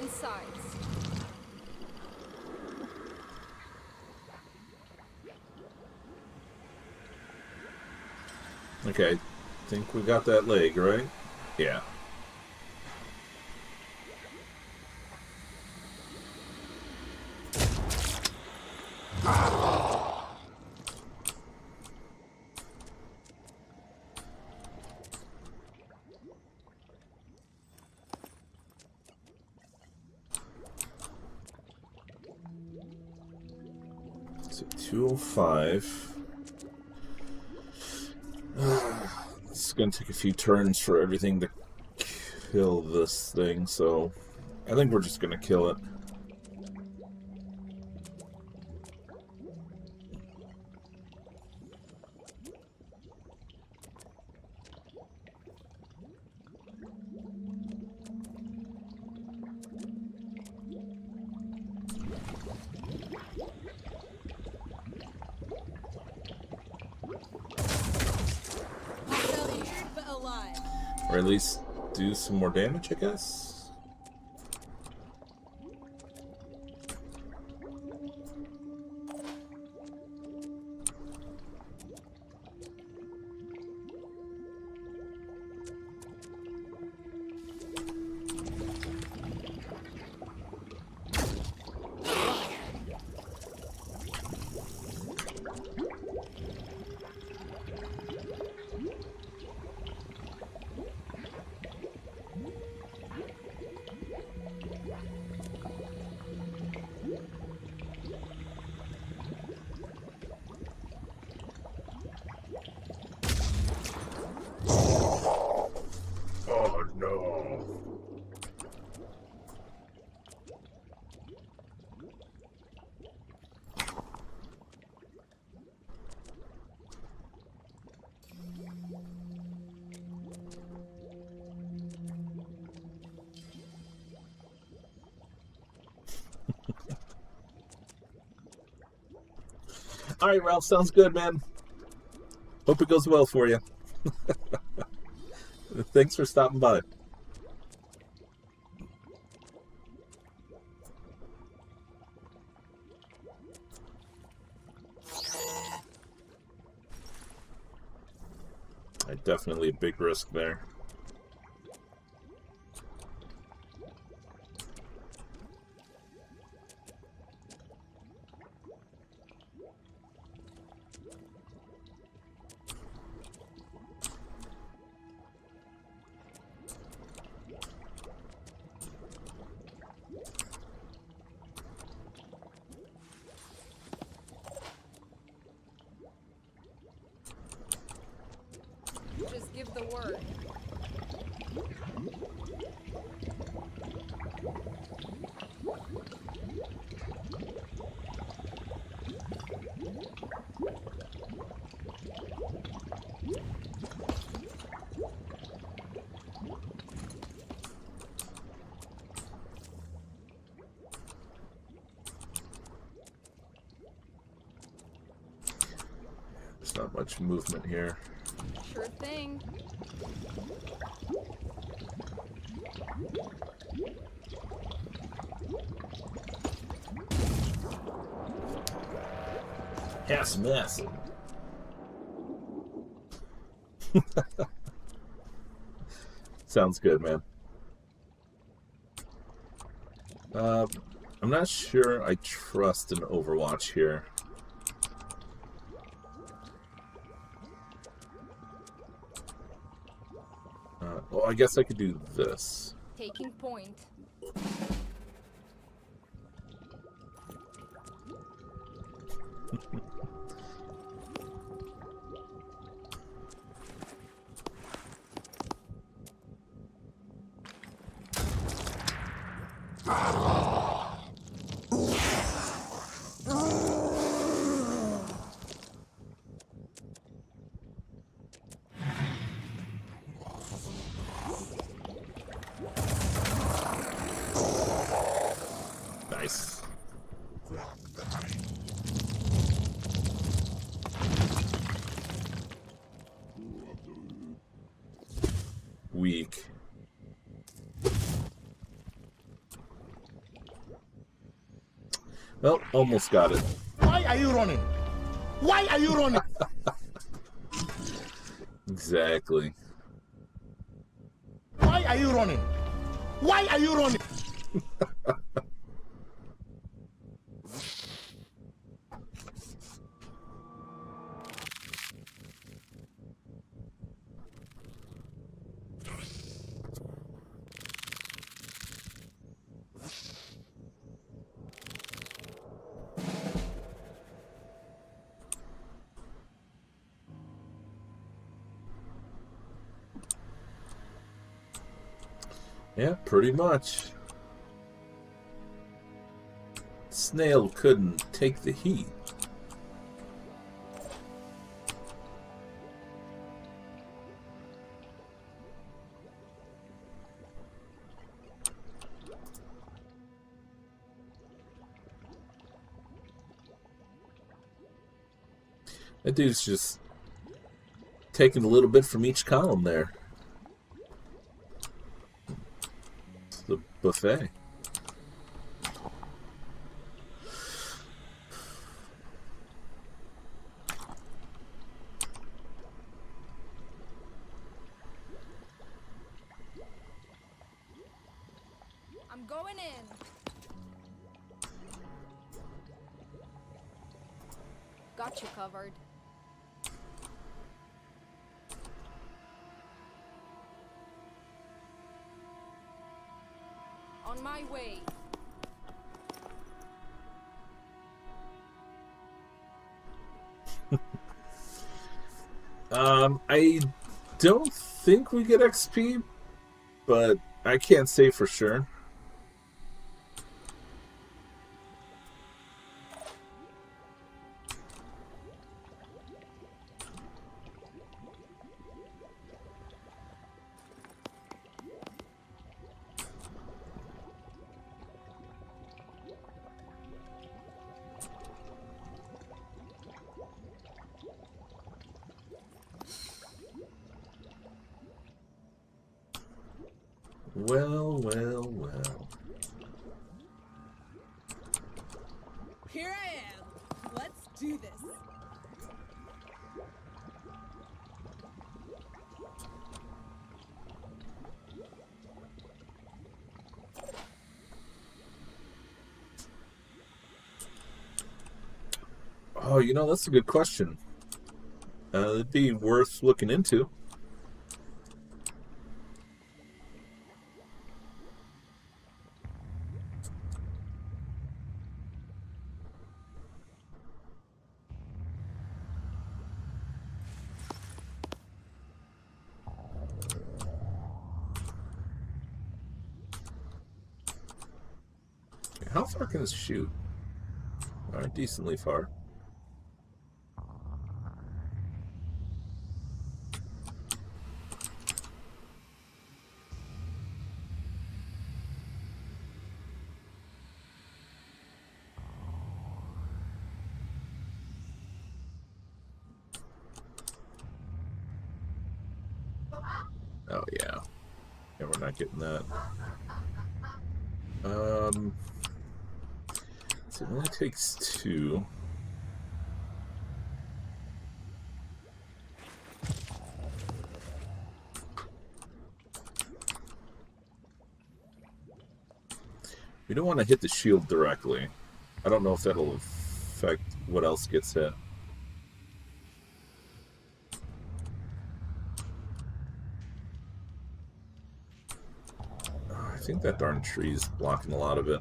Speaker 9: Insides.
Speaker 1: Okay, I think we got that leg, right? Yeah. So 205. It's gonna take a few turns for everything to kill this thing, so I think we're just gonna kill it.
Speaker 9: But alive.
Speaker 1: Or at least do some more damage, I guess? Oh no. All right, Ralph, sounds good, man. Hope it goes well for you. Thanks for stopping by. Definitely a big risk there.
Speaker 9: Just give the word.
Speaker 1: There's not much movement here.
Speaker 9: Sure thing.
Speaker 1: Have some acid. Sounds good, man. I'm not sure I trust an Overwatch here. Well, I guess I could do this.
Speaker 9: Taking point.
Speaker 1: Well, almost got it.
Speaker 7: Why are you running? Why are you running?
Speaker 1: Exactly.
Speaker 7: Why are you running? Why are you running?
Speaker 1: Yeah, pretty much. Snail couldn't take the heat. That dude's just taking a little bit from each column there. It's the buffet.
Speaker 9: I'm going in. Got you covered. On my way.
Speaker 1: I don't think we get XP, but I can't say for sure. Well, well, well.
Speaker 4: Here I am. Let's do this.
Speaker 1: Oh, you know, that's a good question. It'd be worth looking into. How far can this shoot? Decently far. Oh yeah. Yeah, we're not getting that. So it only takes 2. We don't want to hit the shield directly. I don't know if that'll affect what else gets hit. I think that darn tree's blocking a lot of it.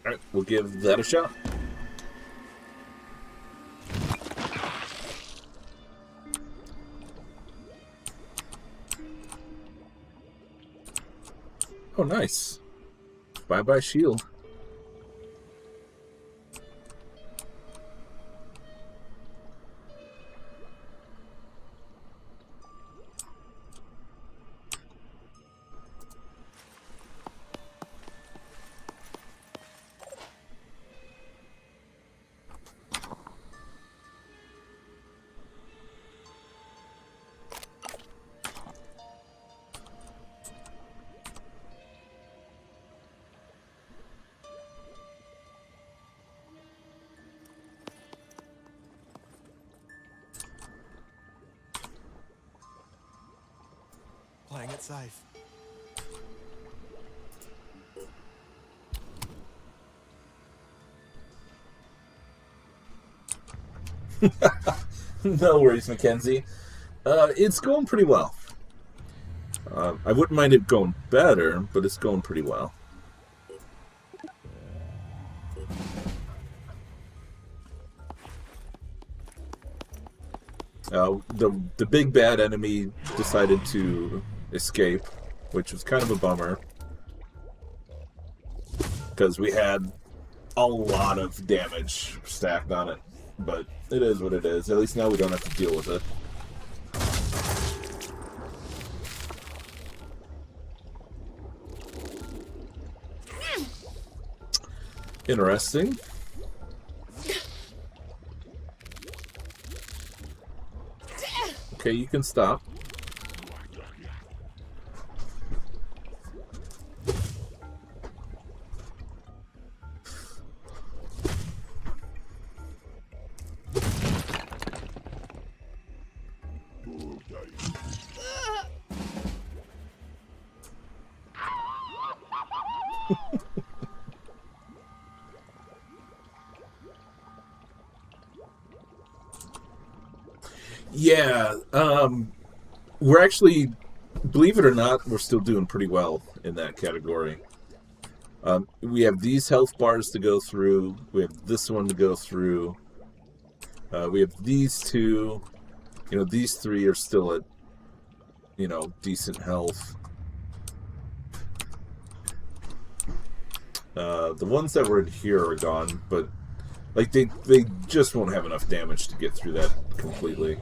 Speaker 1: Alright, we'll give that a shot. Oh, nice. Bye-bye shield.
Speaker 6: Playing it safe.
Speaker 1: No worries, Mackenzie. It's going pretty well. I wouldn't mind it going better, but it's going pretty well. The big bad enemy decided to escape, which was kind of a bummer. Because we had a lot of damage stacked on it. But it is what it is. At least now we don't have to deal with it. Interesting. Okay, you can stop. Yeah, we're actually, believe it or not, we're still doing pretty well in that category. We have these health bars to go through. We have this one to go through. We have these two. You know, these three are still at, you know, decent health. The ones that were in here are gone, but like they just won't have enough damage to get through that completely.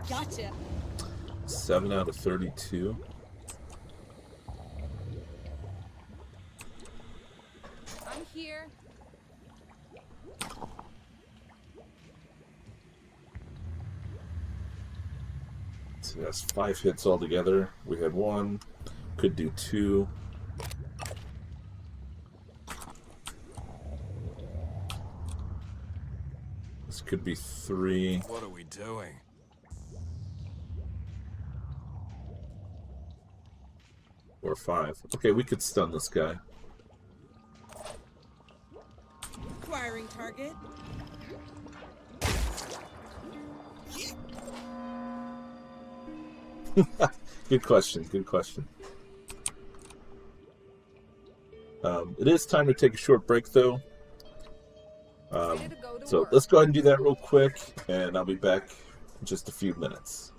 Speaker 4: Gotcha.
Speaker 1: 7 out of 32.
Speaker 9: I'm here.
Speaker 1: So that's 5 hits altogether. We had 1. Could do 2. This could be 3.
Speaker 6: What are we doing?
Speaker 1: Or 5. Okay, we could stun this guy.
Speaker 4: Acquiring target.
Speaker 1: Good question, good question. It is time to take a short break, though.
Speaker 9: Ready to go to
Speaker 1: So
Speaker 9: work.
Speaker 1: let's go ahead and do that real quick, and I'll be back in just a few minutes.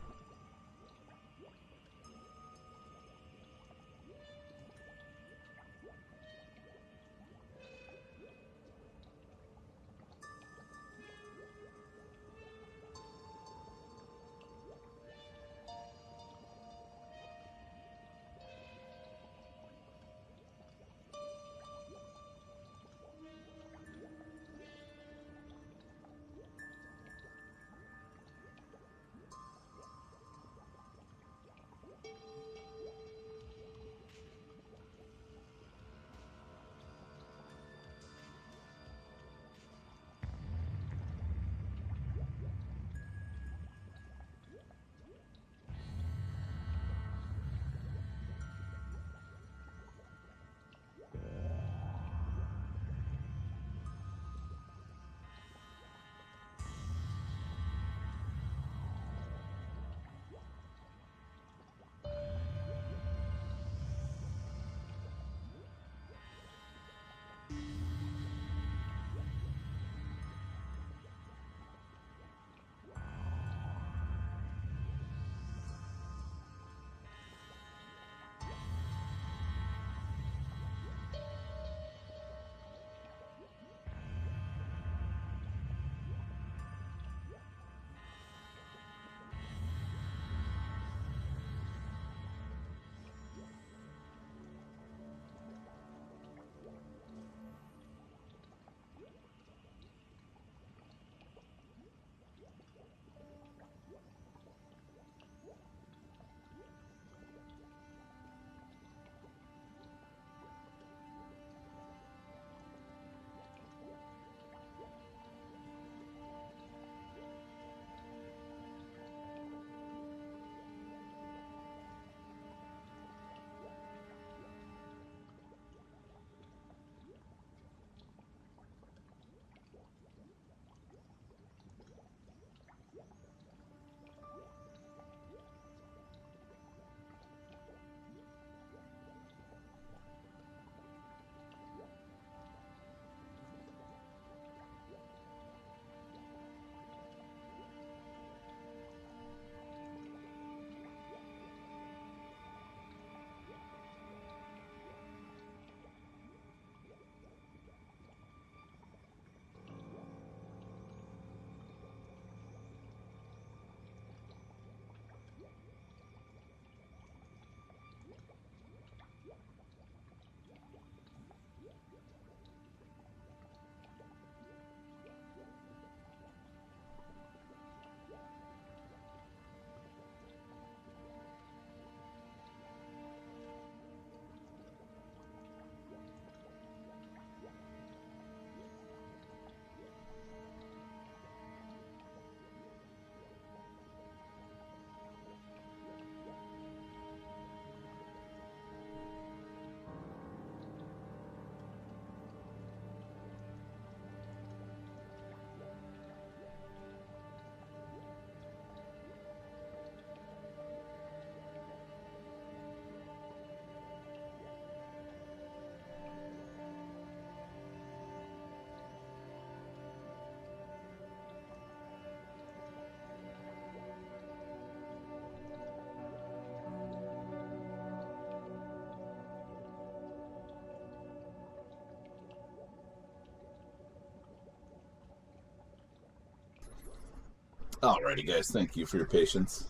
Speaker 1: Alrighty, guys. Thank you for your patience.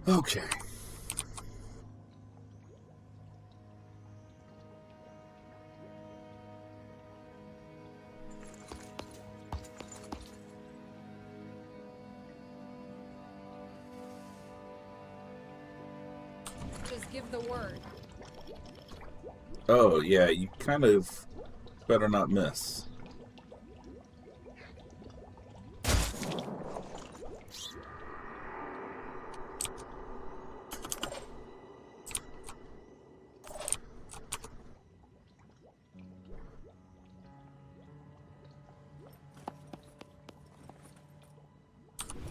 Speaker 1: Okay.
Speaker 9: Just give the word.
Speaker 1: Oh, yeah, you kind of better not miss.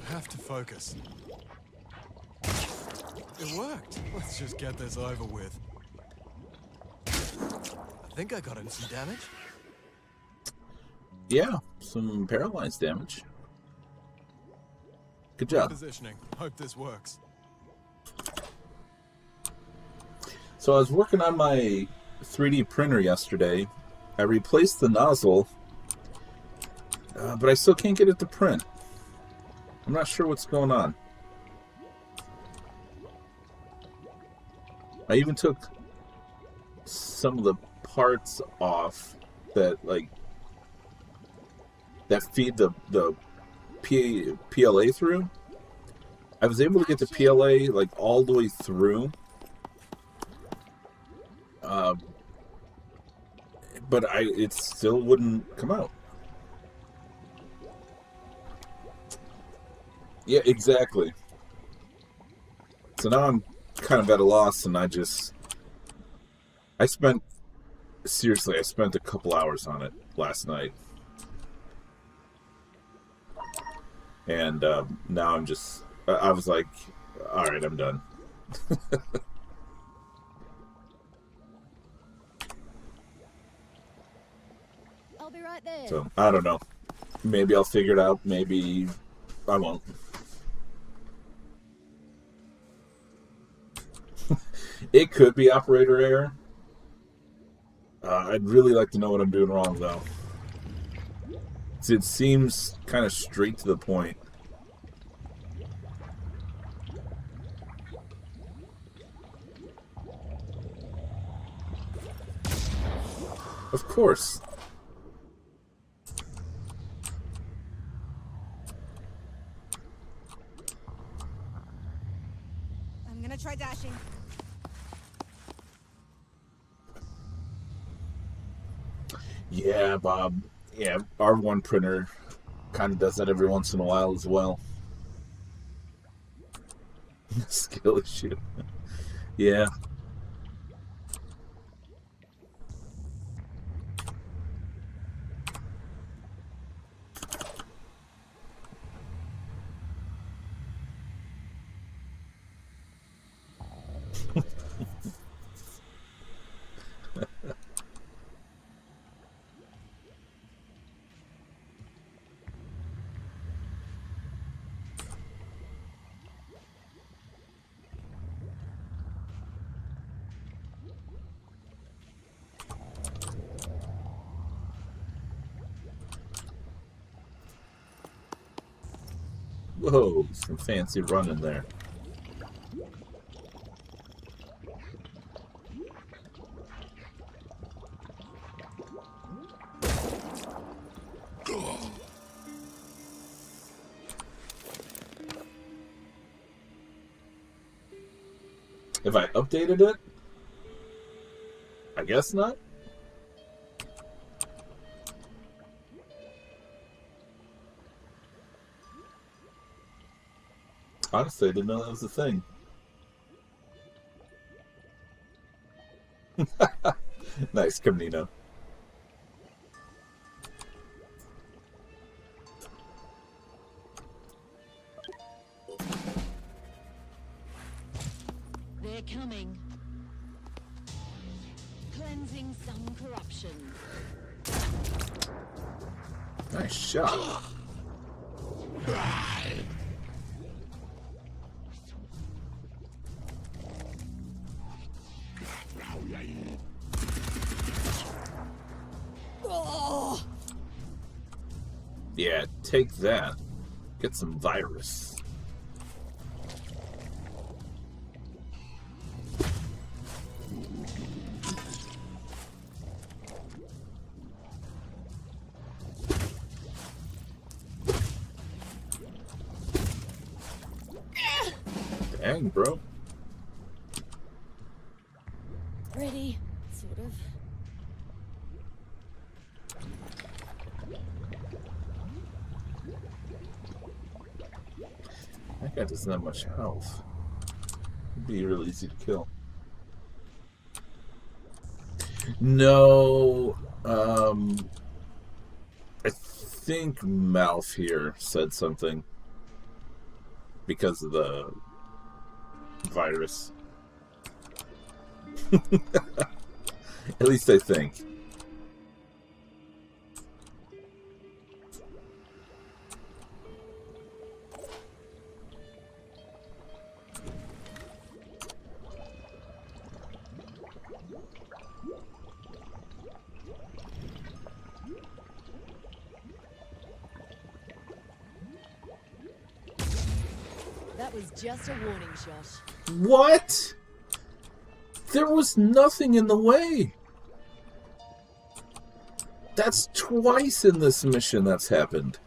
Speaker 6: I have to focus. It worked. Let's just get this over with. I think I got in some damage.
Speaker 1: Yeah, some paralyzed damage. Good job.
Speaker 6: Positioning. Hope this works.
Speaker 1: So I was working on my 3D printer yesterday. I replaced the nozzle, but I still can't get it to print. I'm not sure what's going on. I even took some of the parts off that feed the PLA through. I was able to get the PLA like all the way through, but it still wouldn't come out. Yeah, exactly. So now I'm kind of at a loss, and I spent a couple hours on it last night. And now I was like, all right, I'm done.
Speaker 8: I'll be right there.
Speaker 1: So, I don't know. Maybe I'll figure it out. Maybe I won't. It could be operator error. I'd really like to know what I'm doing wrong, though. It seems kind of straight to the point. Of course.
Speaker 9: I'm gonna try dashing.
Speaker 1: Yeah, Bob. Yeah, our one printer kind of does that every once in a while as well. Skill issue. Yeah. Whoa, some fancy running there. Have I updated it? I guess not. Honestly, I didn't know that was a thing. Nice, Camino.
Speaker 8: They're coming. Cleansing some corruption.
Speaker 1: Nice shot. Yeah, take that. Get some virus. Dang, bro.
Speaker 8: Ready, sort of.
Speaker 1: That guy doesn't have much health. It'd be really easy to kill. No, I think Malf here said something because of the virus. At least I think.
Speaker 8: That was just a warning shot.
Speaker 1: What? There was nothing in the way. That's twice in this mission that's happened.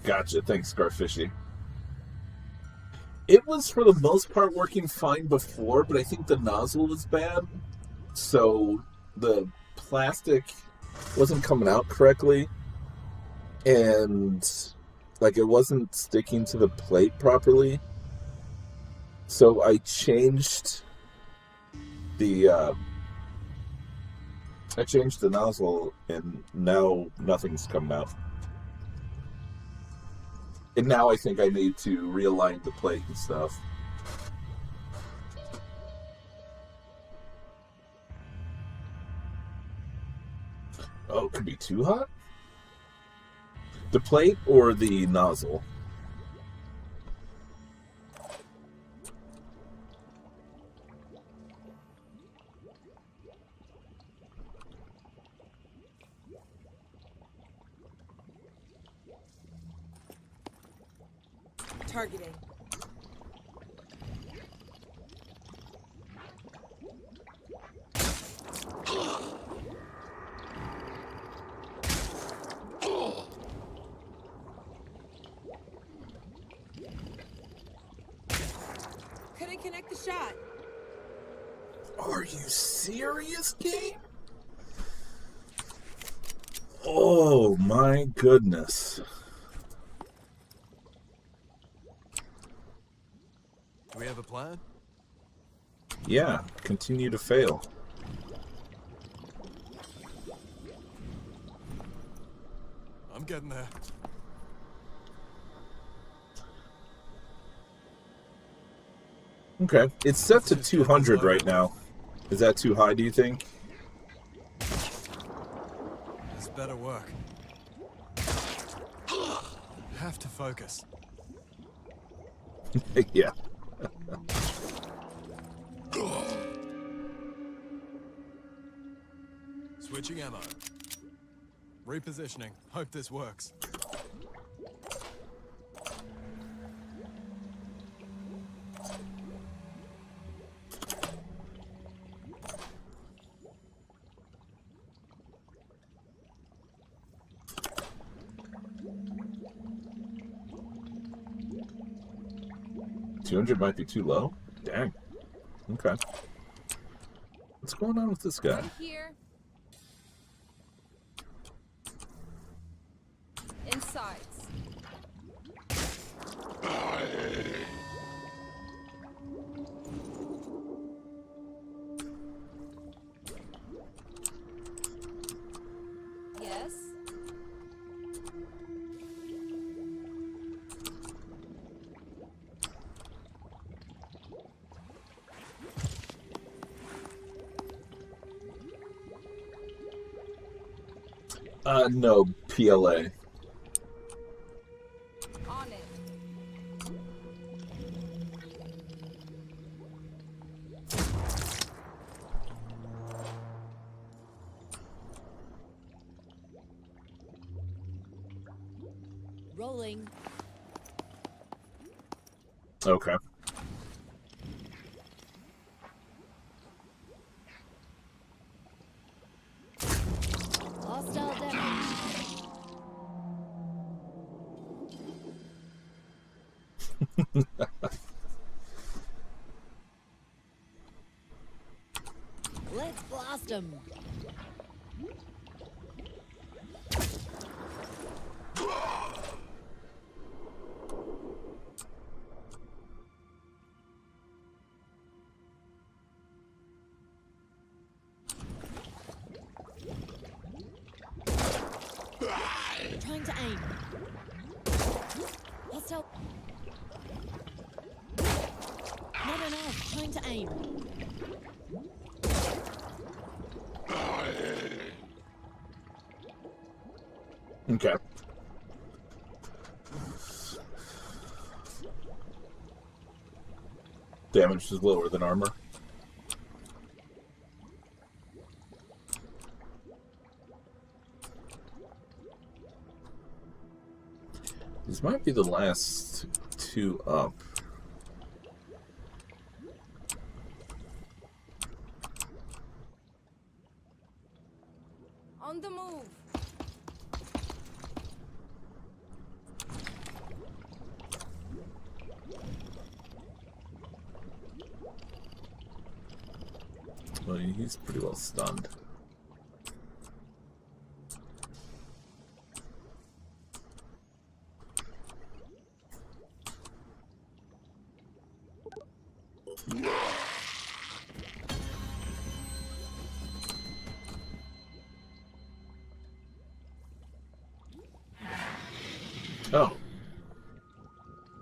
Speaker 1: Gotcha. Thanks, Scarfishy. It was, for the most part, working fine before, but I think the nozzle was bad. So the plastic wasn't coming out correctly. And, like, it wasn't sticking to the plate properly. So I changed the nozzle, and now nothing's coming out. And now I think I need to realign the plate and stuff. Oh, it could be too hot? The plate or the nozzle?
Speaker 4: Targeting. Couldn't connect the shot.
Speaker 1: Are you serious, game? Oh my goodness.
Speaker 6: Do we have a plan?
Speaker 1: Yeah, continue to fail.
Speaker 6: I'm getting there.
Speaker 1: Okay, it's set to 200 right now. Is that too high, do you think?
Speaker 6: This better work. Have to focus.
Speaker 1: Yeah.
Speaker 6: Switching ammo. Repositioning. Hope this works.
Speaker 1: $200 might be too low. Dang. Okay. What's going on with this guy?
Speaker 9: Right here. Insides. Yes.
Speaker 1: No, PLA.
Speaker 9: On it.
Speaker 8: Rolling.
Speaker 1: Okay.
Speaker 8: Hostile damage. Let's blast him. Trying to aim. Hostile. Not enough. Trying to aim.
Speaker 1: Okay. Damage is lower than armor. These might be the last two up.
Speaker 9: On the move.
Speaker 1: Well, he's pretty well stunned. Oh.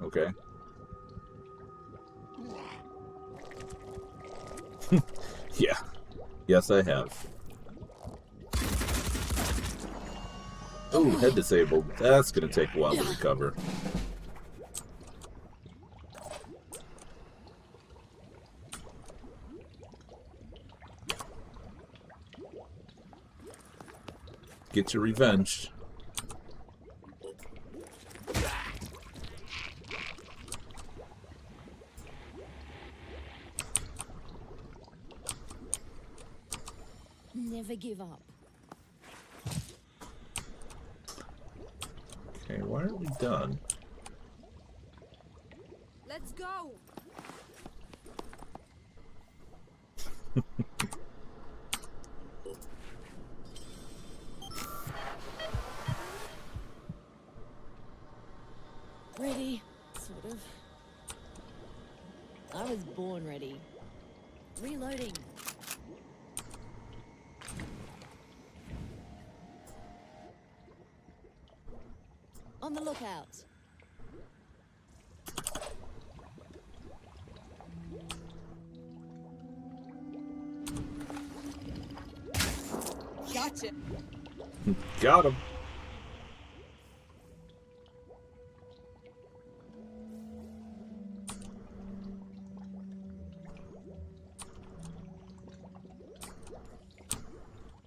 Speaker 1: Okay. Yeah. Yes, I have. Oh, head disabled. That's gonna take a while to recover. Get your revenge.
Speaker 8: Never give up.
Speaker 1: Okay, why aren't we done?
Speaker 9: Let's go.
Speaker 8: Ready, sort of. I was born ready. Reloading. On the lookout.
Speaker 4: Gotcha.
Speaker 1: Got him.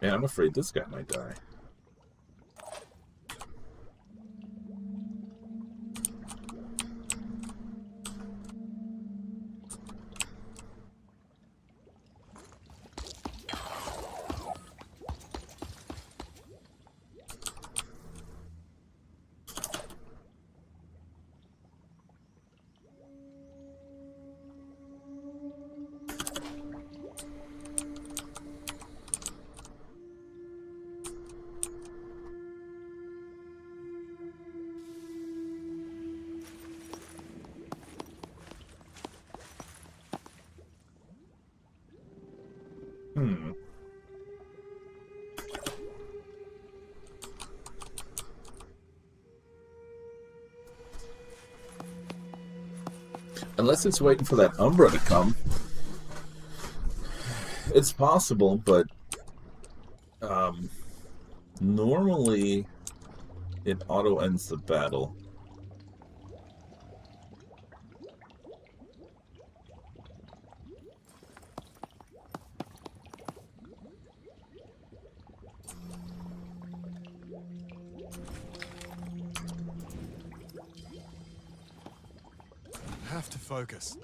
Speaker 1: Man, I'm afraid this guy might die. Unless it's waiting for that Umbra to come. It's possible, but Normally, it auto ends the battle.
Speaker 6: Have to focus.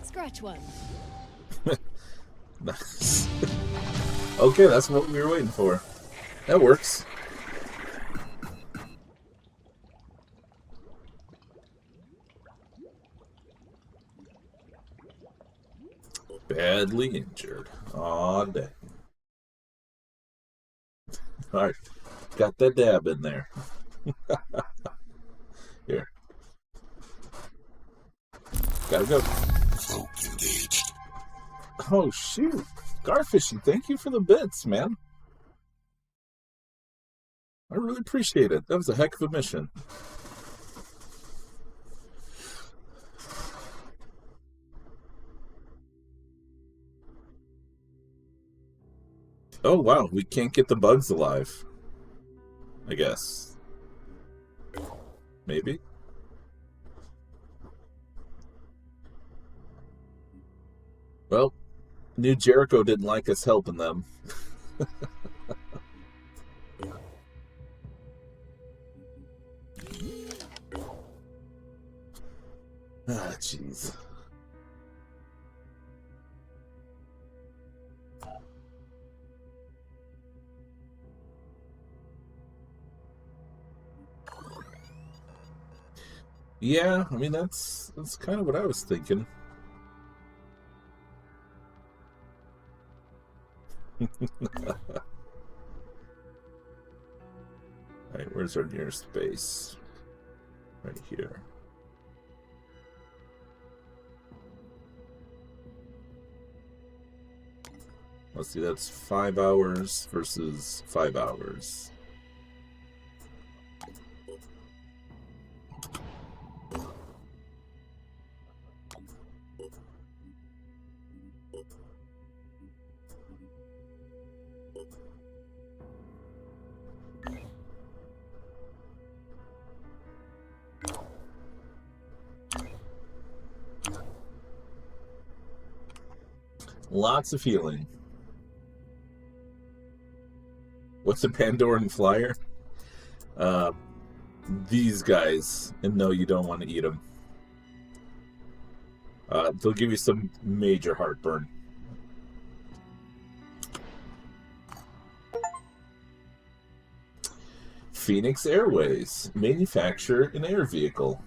Speaker 8: Scratch one.
Speaker 1: Nice. Okay, that's what we were waiting for. That works. Badly injured. Aw, dang. Alright. Got that dab in there. Here. Gotta go.
Speaker 7: Folk engaged.
Speaker 1: Oh, shoot. Garfishy, thank you for the bits, man. I really appreciate it. That was a heck of a mission. Oh, wow. We can't get the bugs alive. I guess. Maybe? Well, New Jericho didn't like us helping them. Ah, jeez. Yeah, I mean that's kind of what I was thinking. Alright, where's our nearest base? Right here. Let's see, that's 5 hours versus 5 hours. Lots of healing. What's a Pandoran flyer? These guys, and no, you don't want to eat them. They'll give you some major heartburn. Phoenix Airways manufacture an air vehicle.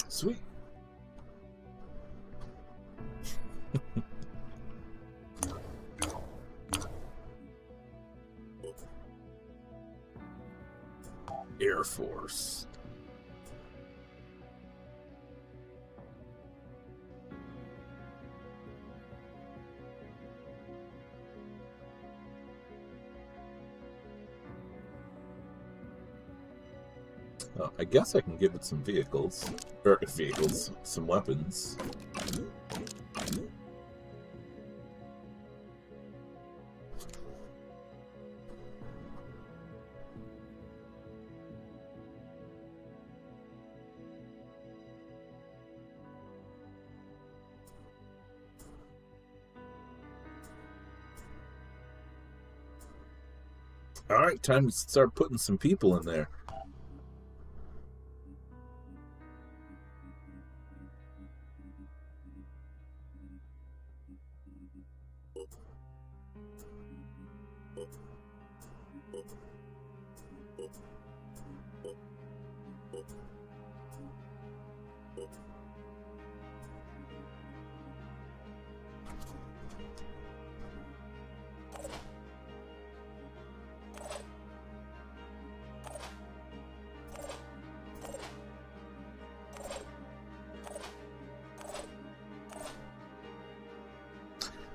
Speaker 1: Sweet. Air Force. I guess I can give it some vehicles. Or vehicles, some weapons. Alright, time to start putting some people in there.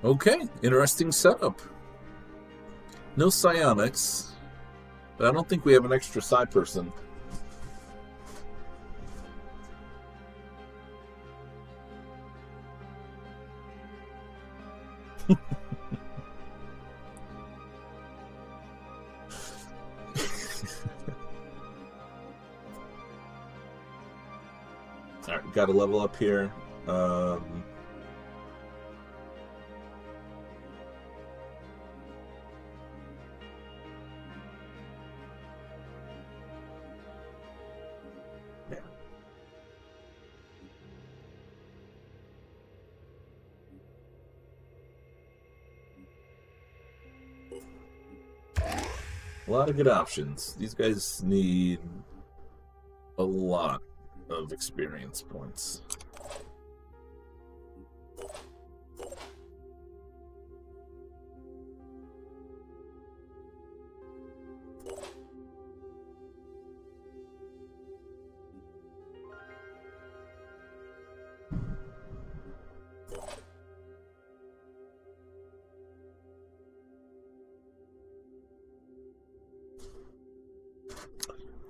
Speaker 1: Okay, interesting setup. No psionics, but I don't think we have an extra psi person. Alright, got to level up here. A lot of good options. These guys need a lot of experience points.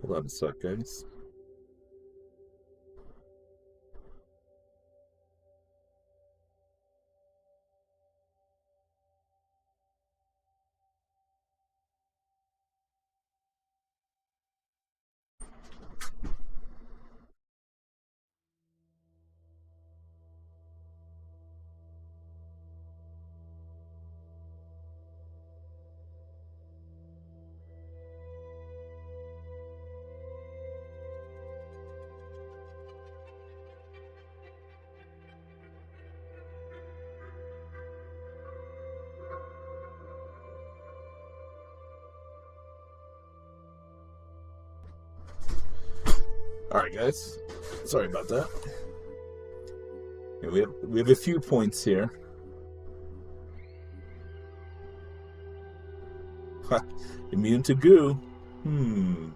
Speaker 1: Hold on a sec, guys. Alright, guys. Sorry about that. Yeah, we have a few points here. Immune to goo. Man,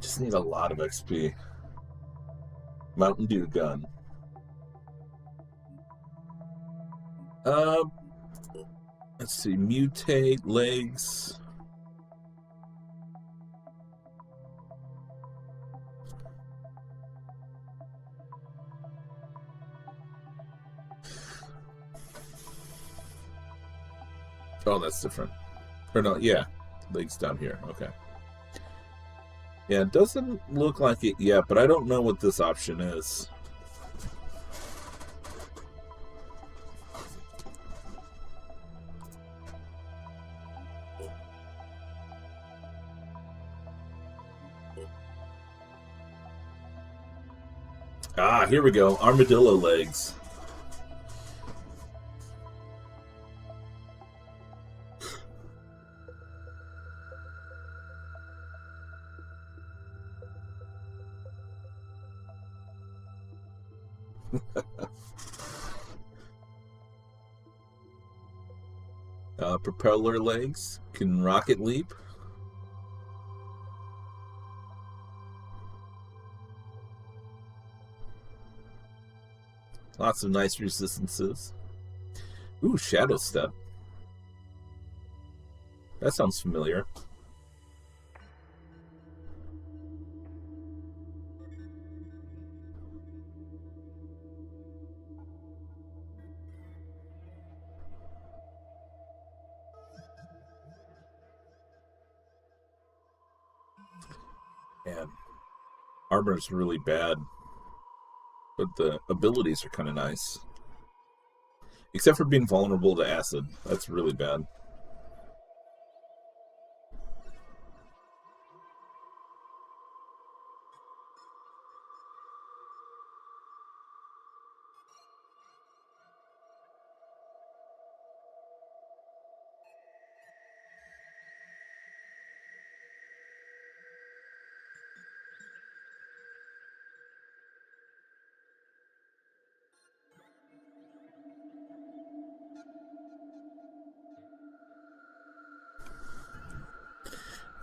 Speaker 1: just need a lot of XP. Mountain Dew gun. Let's see. Mutate legs. Oh, that's different. Or no, yeah. Legs down here. Okay. Yeah, it doesn't look like it yet, but I don't know what this option is. Ah, here we go. Armadillo legs. Propeller legs. Can rocket leap. Lots of nice resistances. Ooh, Shadow Step. That sounds familiar. Man, armor's really bad, but the abilities are kind of nice. Except for being vulnerable to acid. That's really bad.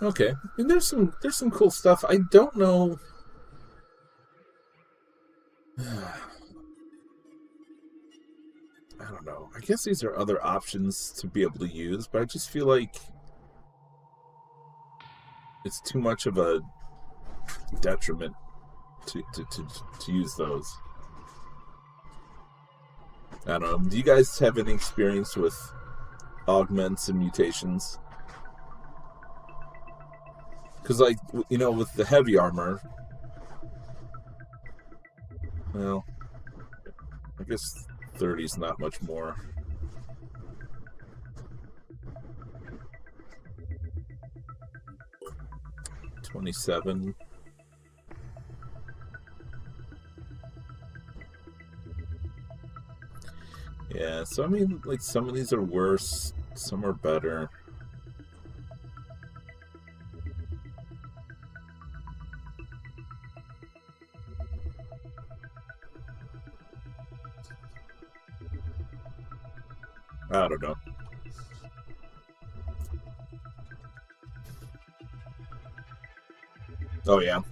Speaker 1: Okay. I mean, there's some cool stuff. I don't know. I don't know. I guess these are other options to be able to use, but I just feel like it's too much of a detriment to use those. I don't know. Do you guys have any experience with augments and mutations? Because, like, with the heavy armor, well, I guess 30 is not much more. 27. Yeah, so I mean, like, some of these are worse, some are better. I don't know. Oh, yeah.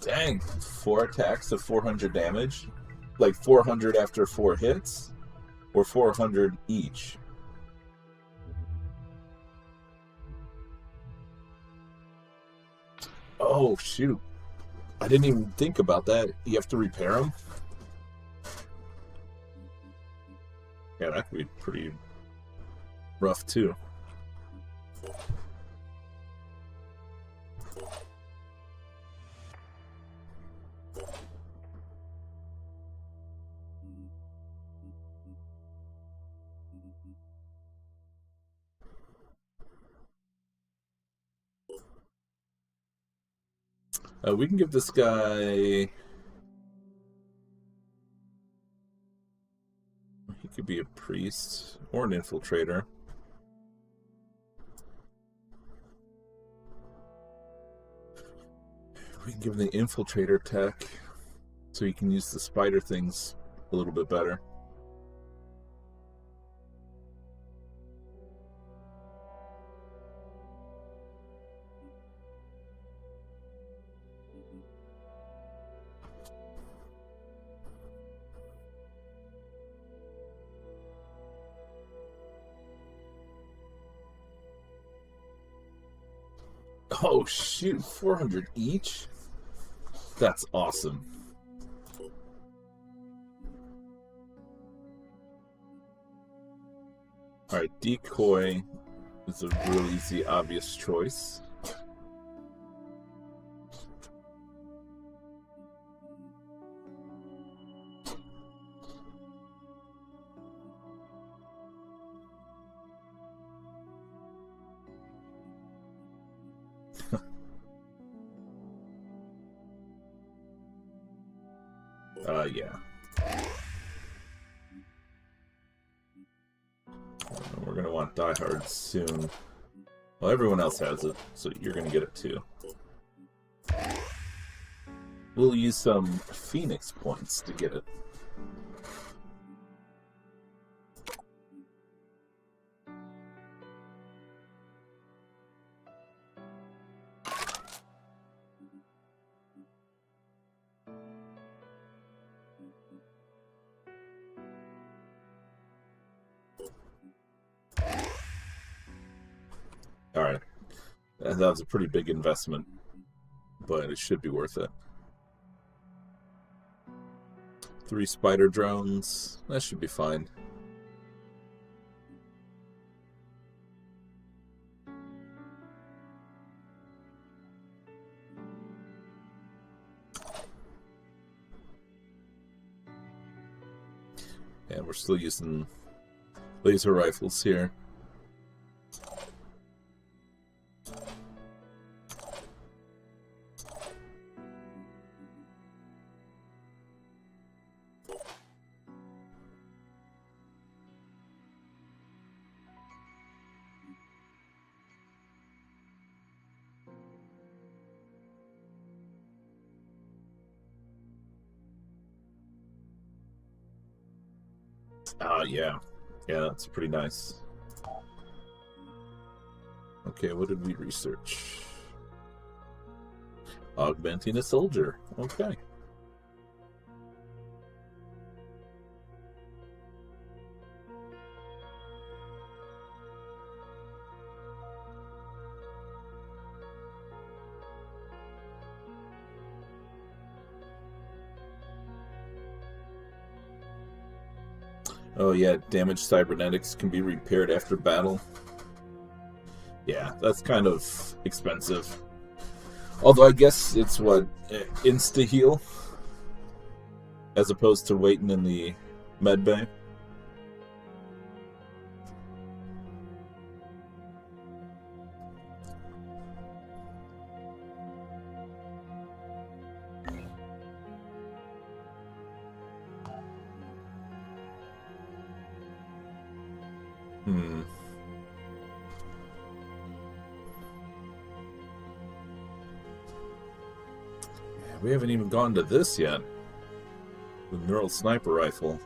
Speaker 1: Dang, 4 attacks of 400 damage? Like 400 after 4 hits? Or 400 each? Oh, shoot. I didn't even think about that. You have to repair them? Yeah, that could be pretty rough, too. We can give this guy... He could be a priest or an infiltrator. We can give him the infiltrator tech so he can use the spider things a little bit better. Oh shoot, 400 each? That's awesome. Alright, decoy is a real easy, obvious choice. Yeah. We're gonna want Die Hard soon. Well, everyone else has it, so you're gonna get it too. We'll use some Phoenix points to get it. Alright. That was a pretty big investment, but it should be worth it. 3 spider drones. That should be fine. And we're still using laser rifles here. Yeah. Yeah, that's pretty nice. Okay, what did we research? Augmenting a soldier. Okay. Oh yeah, damaged cybernetics can be repaired after battle. Yeah, that's kind of expensive. Although I guess it's what, insta-heal? As opposed to waiting in the med bay. We haven't even gone to this yet. The neural sniper rifle.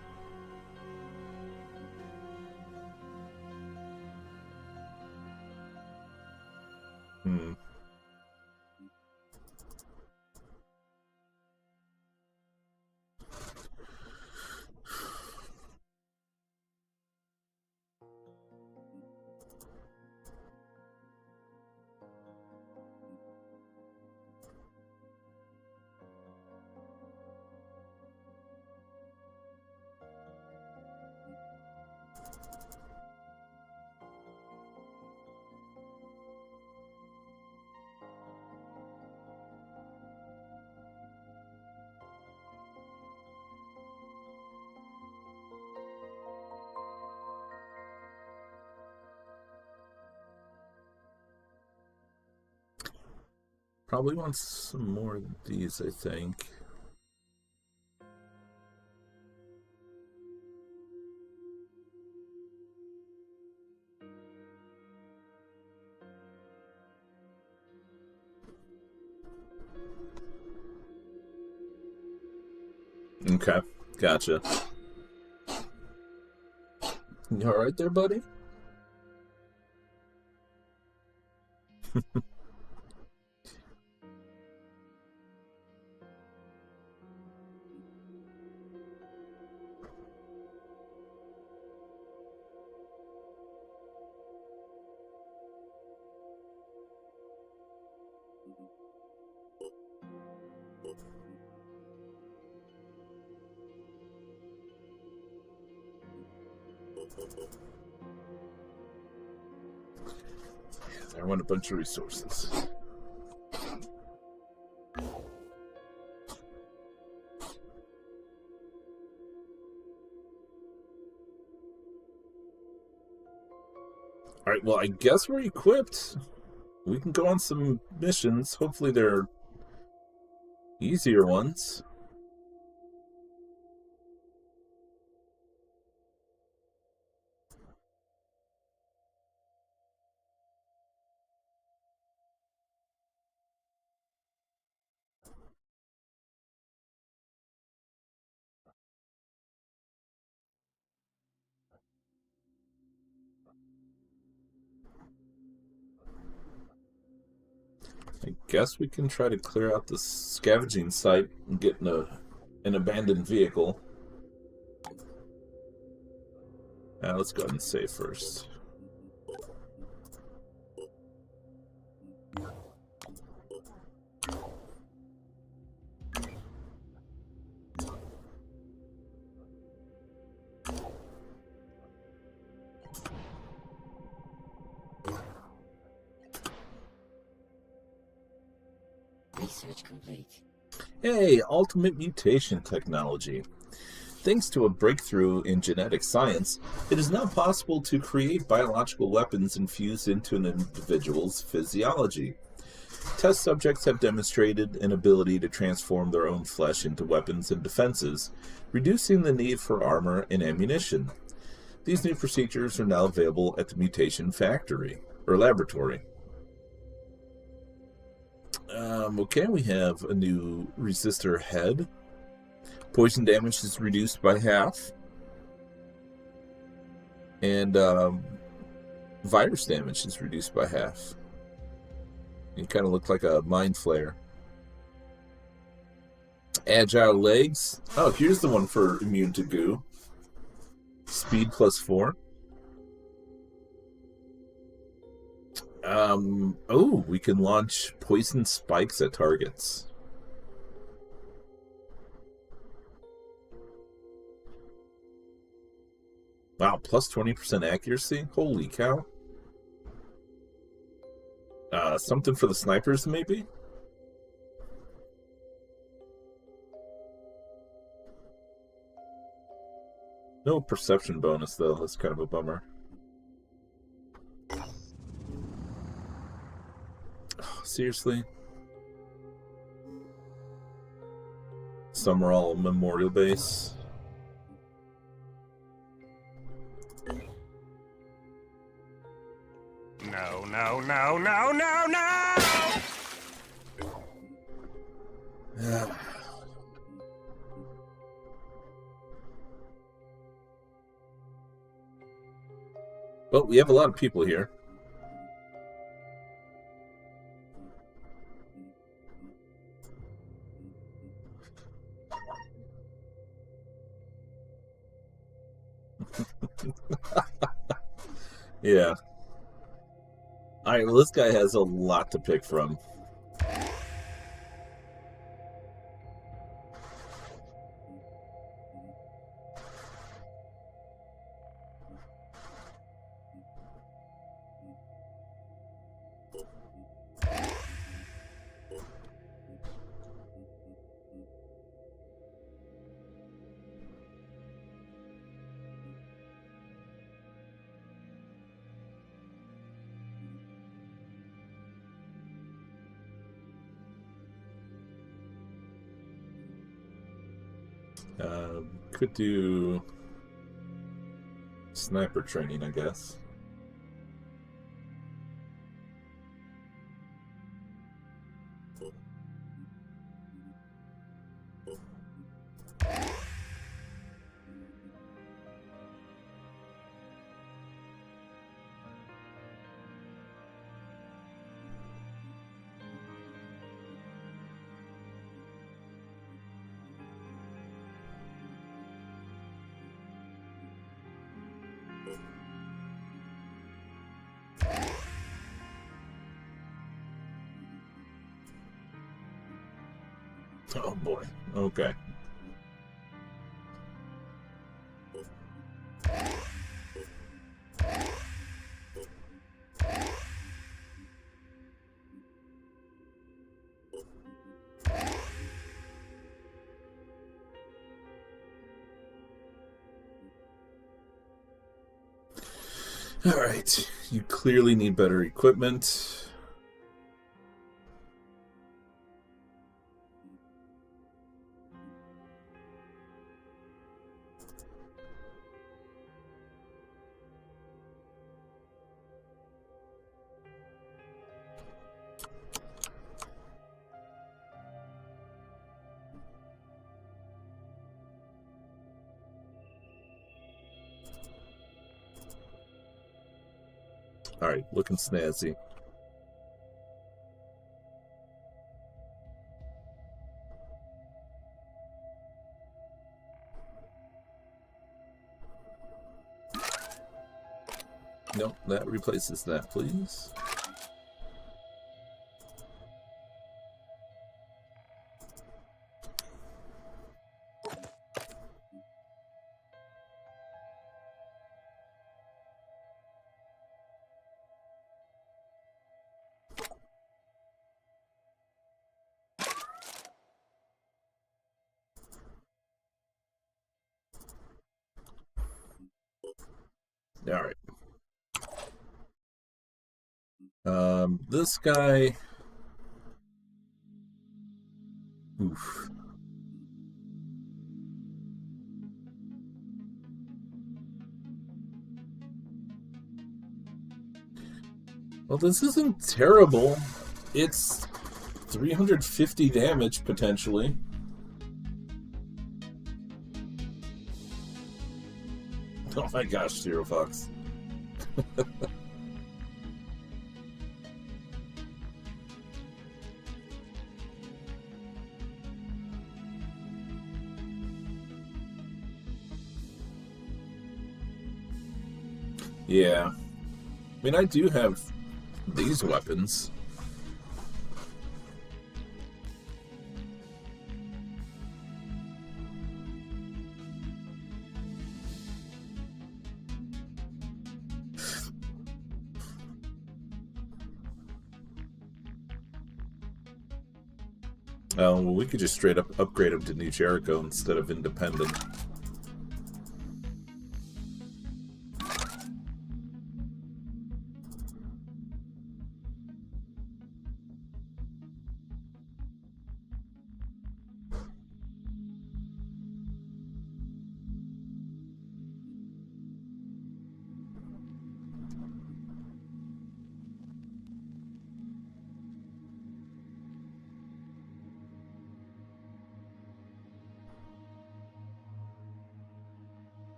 Speaker 1: Probably wants some more of these, I think. Okay, gotcha. You alright there, buddy? I want a bunch of resources. Alright, well, I guess we're equipped. We can go on some missions. Hopefully they're easier ones. I guess we can try to clear out the scavenging site and get in an abandoned vehicle. Let's go ahead and save first.
Speaker 3: Research complete.
Speaker 1: Hey, ultimate mutation technology. Thanks to a breakthrough in genetic science, it is now possible to create biological weapons infused into an individual's physiology. Test subjects have demonstrated an ability to transform their own flesh into weapons and defenses, reducing the need for armor and ammunition. These new procedures are now available at the mutation factory, or laboratory. Okay, we have a new resistor head. Poison damage is reduced by half. And virus damage is reduced by half. You kind of look like a mind flare. Agile legs. Oh, here's the one for immune to goo. Speed +4. Oh, we can launch poison spikes at targets. Wow, plus 20% accuracy? Holy cow. Something for the snipers, maybe? No perception bonus, though. That's kind of a bummer. Oh, seriously? Summerall Memorial Base.
Speaker 5: No, no, no, no, no, no!
Speaker 1: Well, we have a lot of people here. Yeah. Alright, well, this guy has a lot to pick from. Could do sniper training, I guess. Oh boy. Okay. All right. You clearly need better equipment. All right, looking snazzy. Nope, that replaces that, please. All right. This guy. Oof. Well, this isn't terrible. It's 350 damage potentially. Oh my gosh, Zero Fox. Yeah. I mean, I do have these weapons. Oh, well, we could just straight up upgrade him to New Jericho instead of Independent.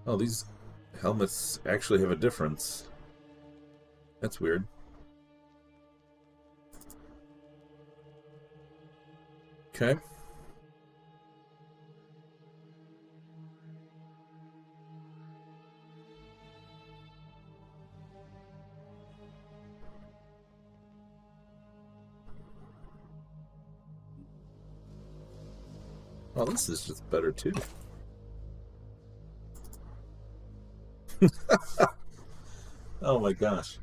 Speaker 1: Oh, these helmets actually have a difference. That's weird. Okay. Oh, this is just better too. Oh my gosh.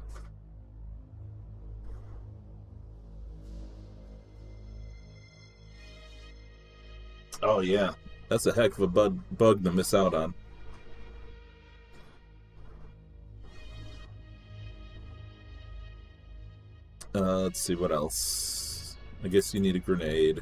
Speaker 1: Oh yeah. That's a heck of a bug to miss out on. Let's see what else. I guess you need a grenade.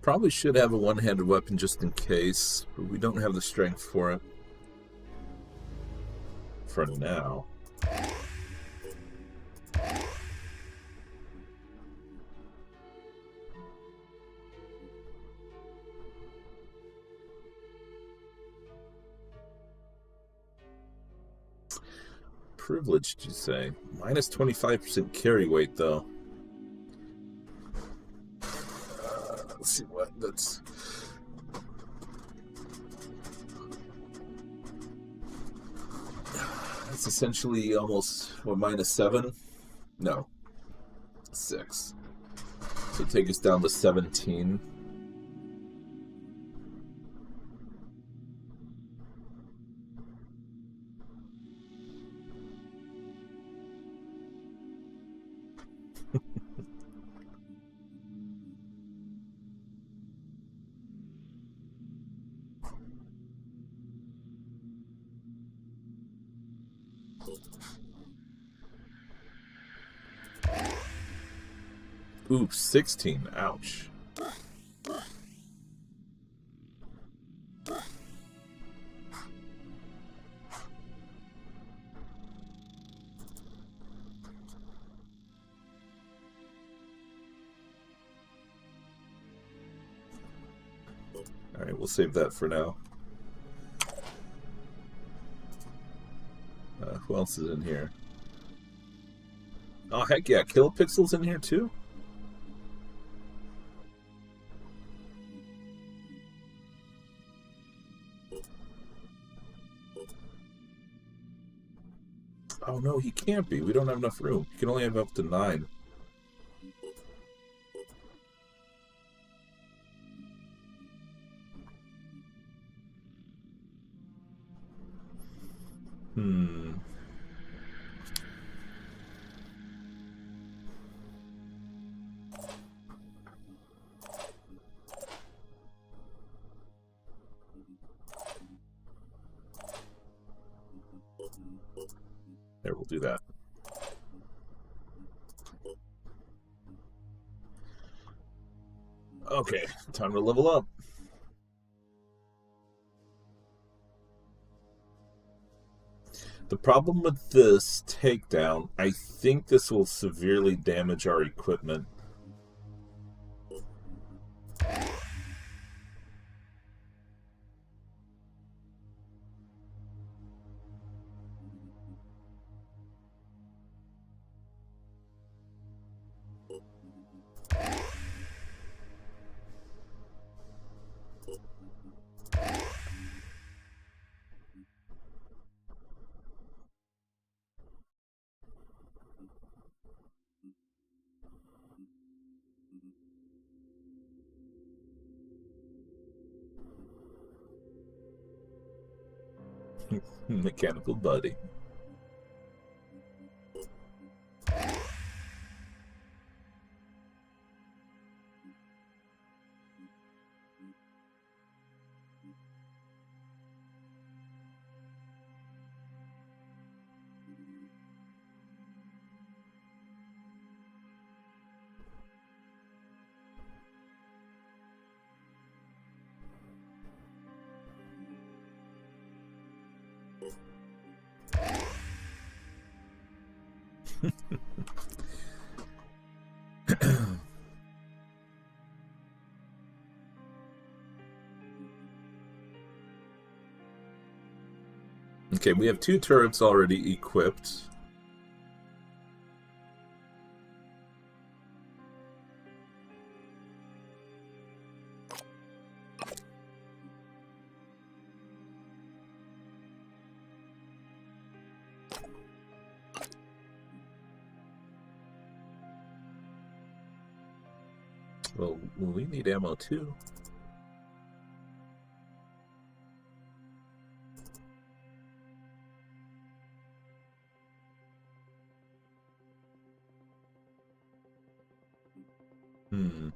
Speaker 1: Probably should have a one-handed weapon just in case, but we don't have the strength for it. For now. Privileged, you say? Minus 25% carry weight, though. Let's see what that's. That's essentially almost what, -7? No, 6. So take us down to 17. Ooh, 16. Ouch. Alright, we'll save that for now. Who else is in here? Oh, heck yeah. Kill Pixel's in here too? Oh no, he can't be. We don't have enough room. You can only have up to 9. There, we'll do that. Okay, time to level up. The problem with this takedown, I think this will severely damage our equipment. Mechanical buddy. Okay, we have 2 turrets already equipped. Well, we need ammo too. Hmm.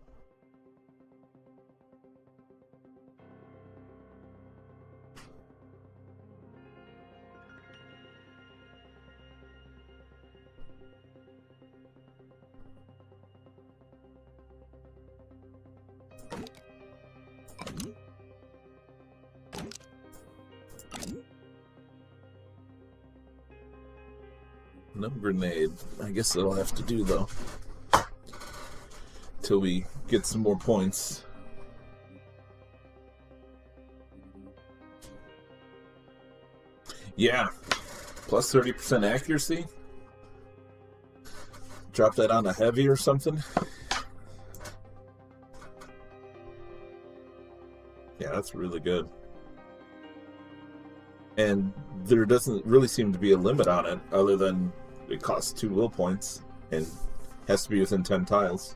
Speaker 1: No grenade. I guess that'll have to do though. Till we get some more points. Yeah. Plus 30% accuracy. Drop that on a heavy or something. Yeah, that's really good. And there doesn't really seem to be a limit on it, other than it costs 2 will points and has to be within 10 tiles.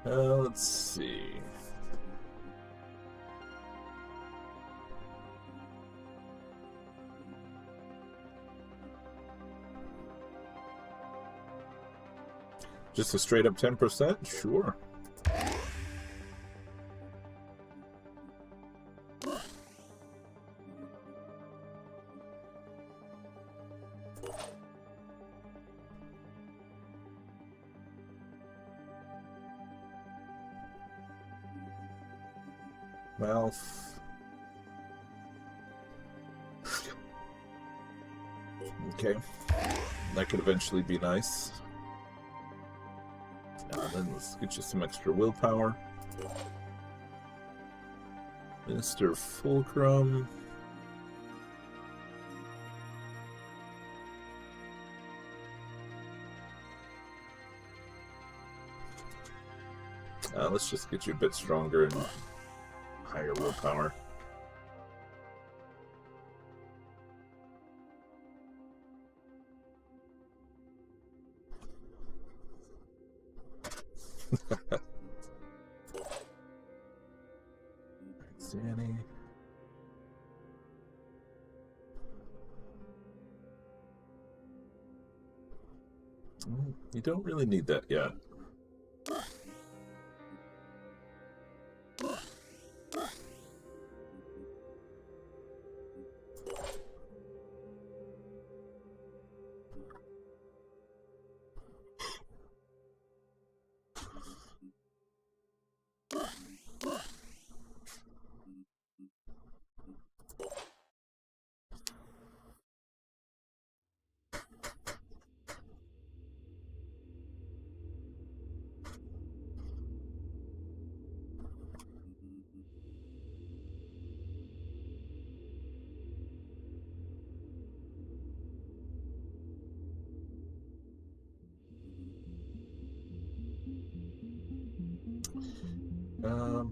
Speaker 1: Let's see. Just a straight up 10%? Sure. Mouth. Okay. That could eventually be nice. Then let's get you some extra willpower. Mr. Fulcrum. Let's just get you a bit stronger and higher willpower. Zanny. You don't really need that yet.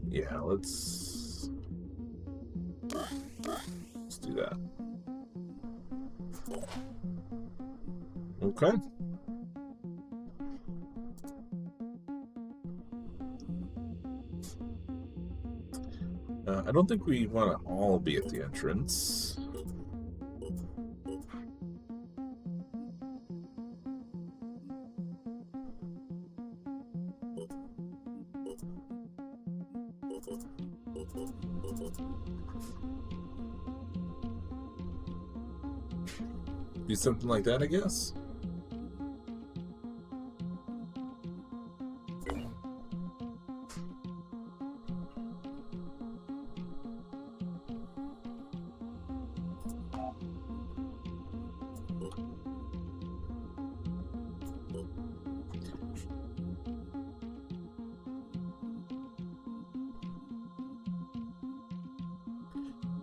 Speaker 1: Yeah, let's do that. Okay. I don't think we want to all be at the entrance. Do something like that, I guess.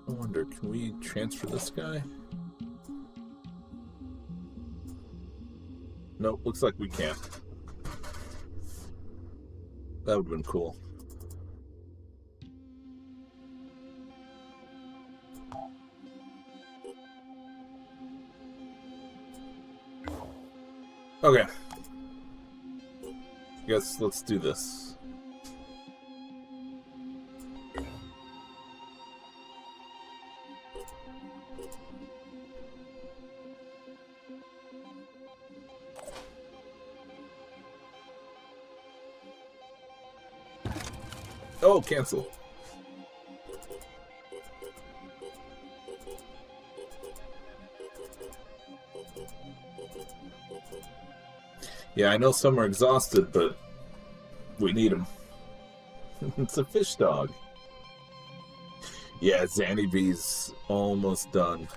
Speaker 1: I wonder, can we transfer this guy? Nope, looks like we can't. That would have been cool. Okay. Guess let's do this. Oh, cancel. Yeah, I know some are exhausted, but we need them. It's a fish dog. Yeah, Zanny B's almost done.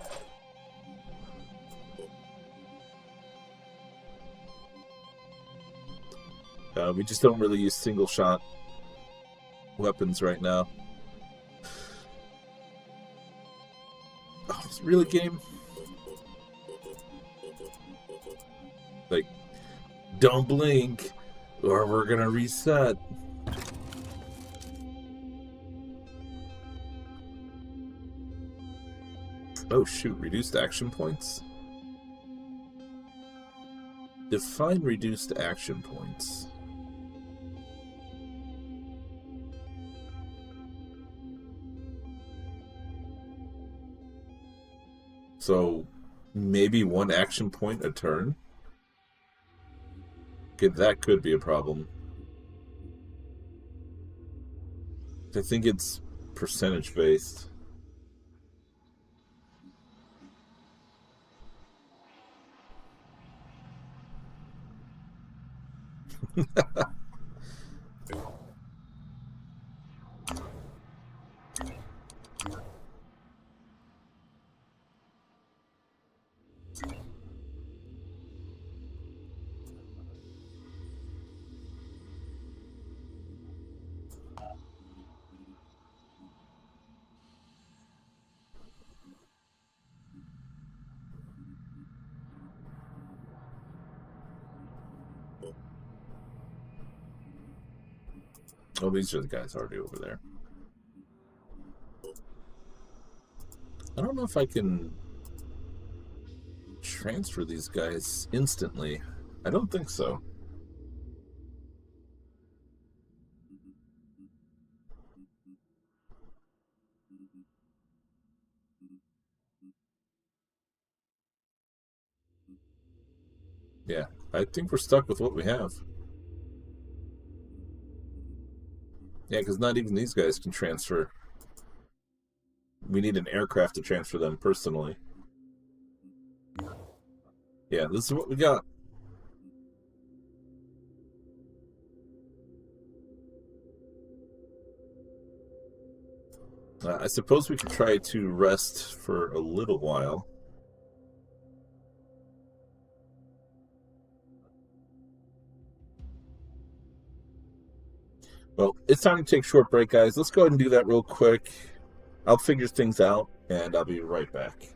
Speaker 1: We just don't really use single shot weapons right now. Oh, it's really game. Like, don't blink or we're gonna reset. Oh shoot, reduced action points? Define reduced action points. So, maybe one action point a turn? Okay, that could be a problem. I think it's percentage based. Oh, these are the guys already over there. I don't know if I can transfer these guys instantly. I don't think so. Yeah, I think we're stuck with what we have. Yeah, because not even these guys can transfer. We need an aircraft to transfer them personally. Yeah, this is what we got. I suppose we could try to rest for a little while. Well, it's time to take a short break, guys. Let's go ahead and do that real quick. I'll figure things out, and I'll be right back.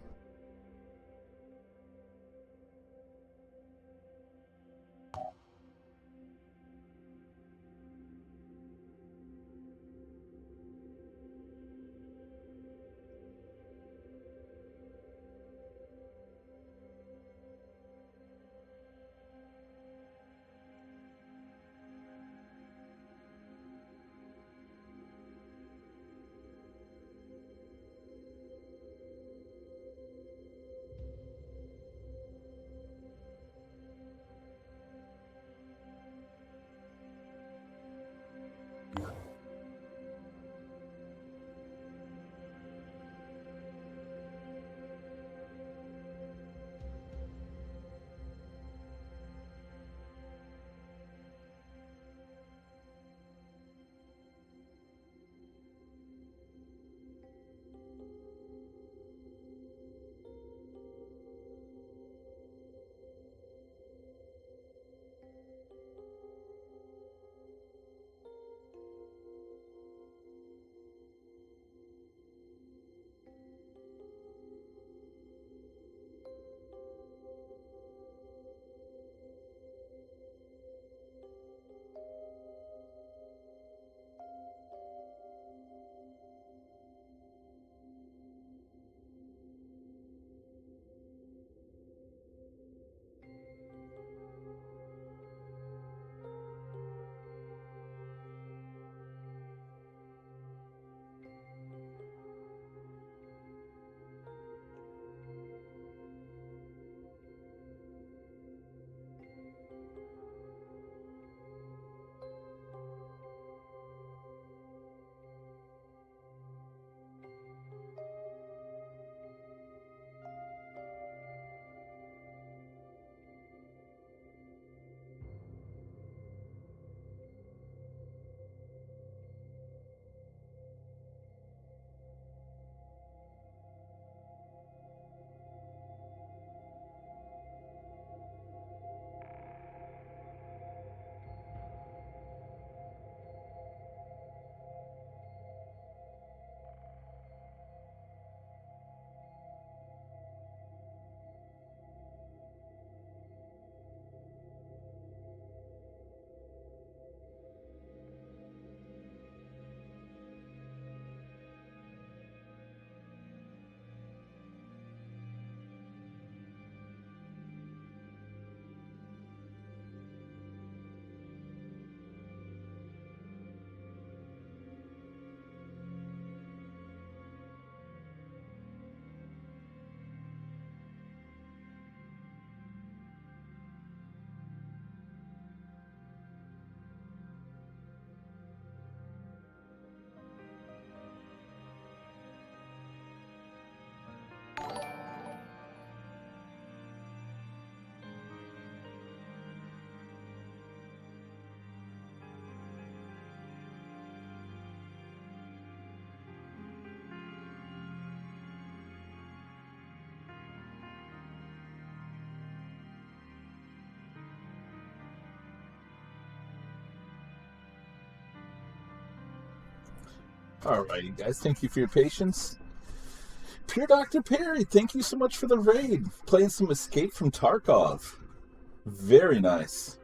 Speaker 1: Alrighty, guys. Thank you for your patience. Pure Dr. Perry, thank you so much for the raid. Playing some Escape from Tarkov. Very nice.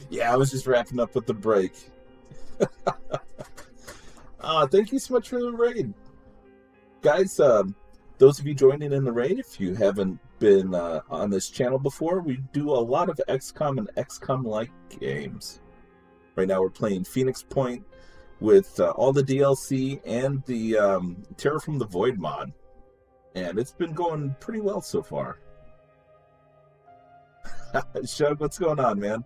Speaker 1: Yeah, I was just wrapping up with the break. Thank you so much for the raid. Guys, those of you joining in the raid, if you haven't been on this channel before, we do a lot of XCOM and XCOM-like games. Right now we're playing Phoenix Point with all the DLC and the Terror from the Void mod. And it's been going pretty well so far. Shug, what's going on, man?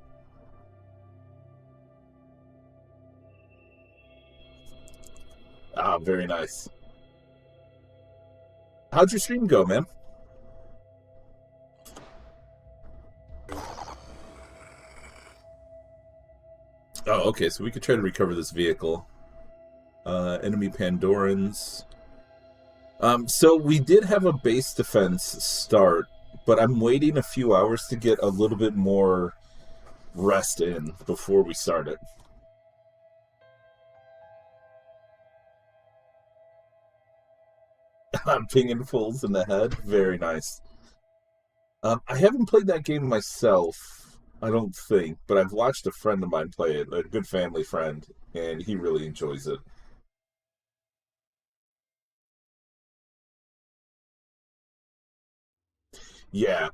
Speaker 1: Ah, very nice. How'd your stream go, man? Oh, okay, so we could try to recover this vehicle. Enemy Pandorans. So we did have a base defense start, but I'm waiting a few hours to get a little bit more rest in before we start it. I'm pinging fools in the head. Very nice. I haven't played that game myself, I don't think, but I've watched a friend of mine play it, a good family friend, and he really enjoys it. Yeah.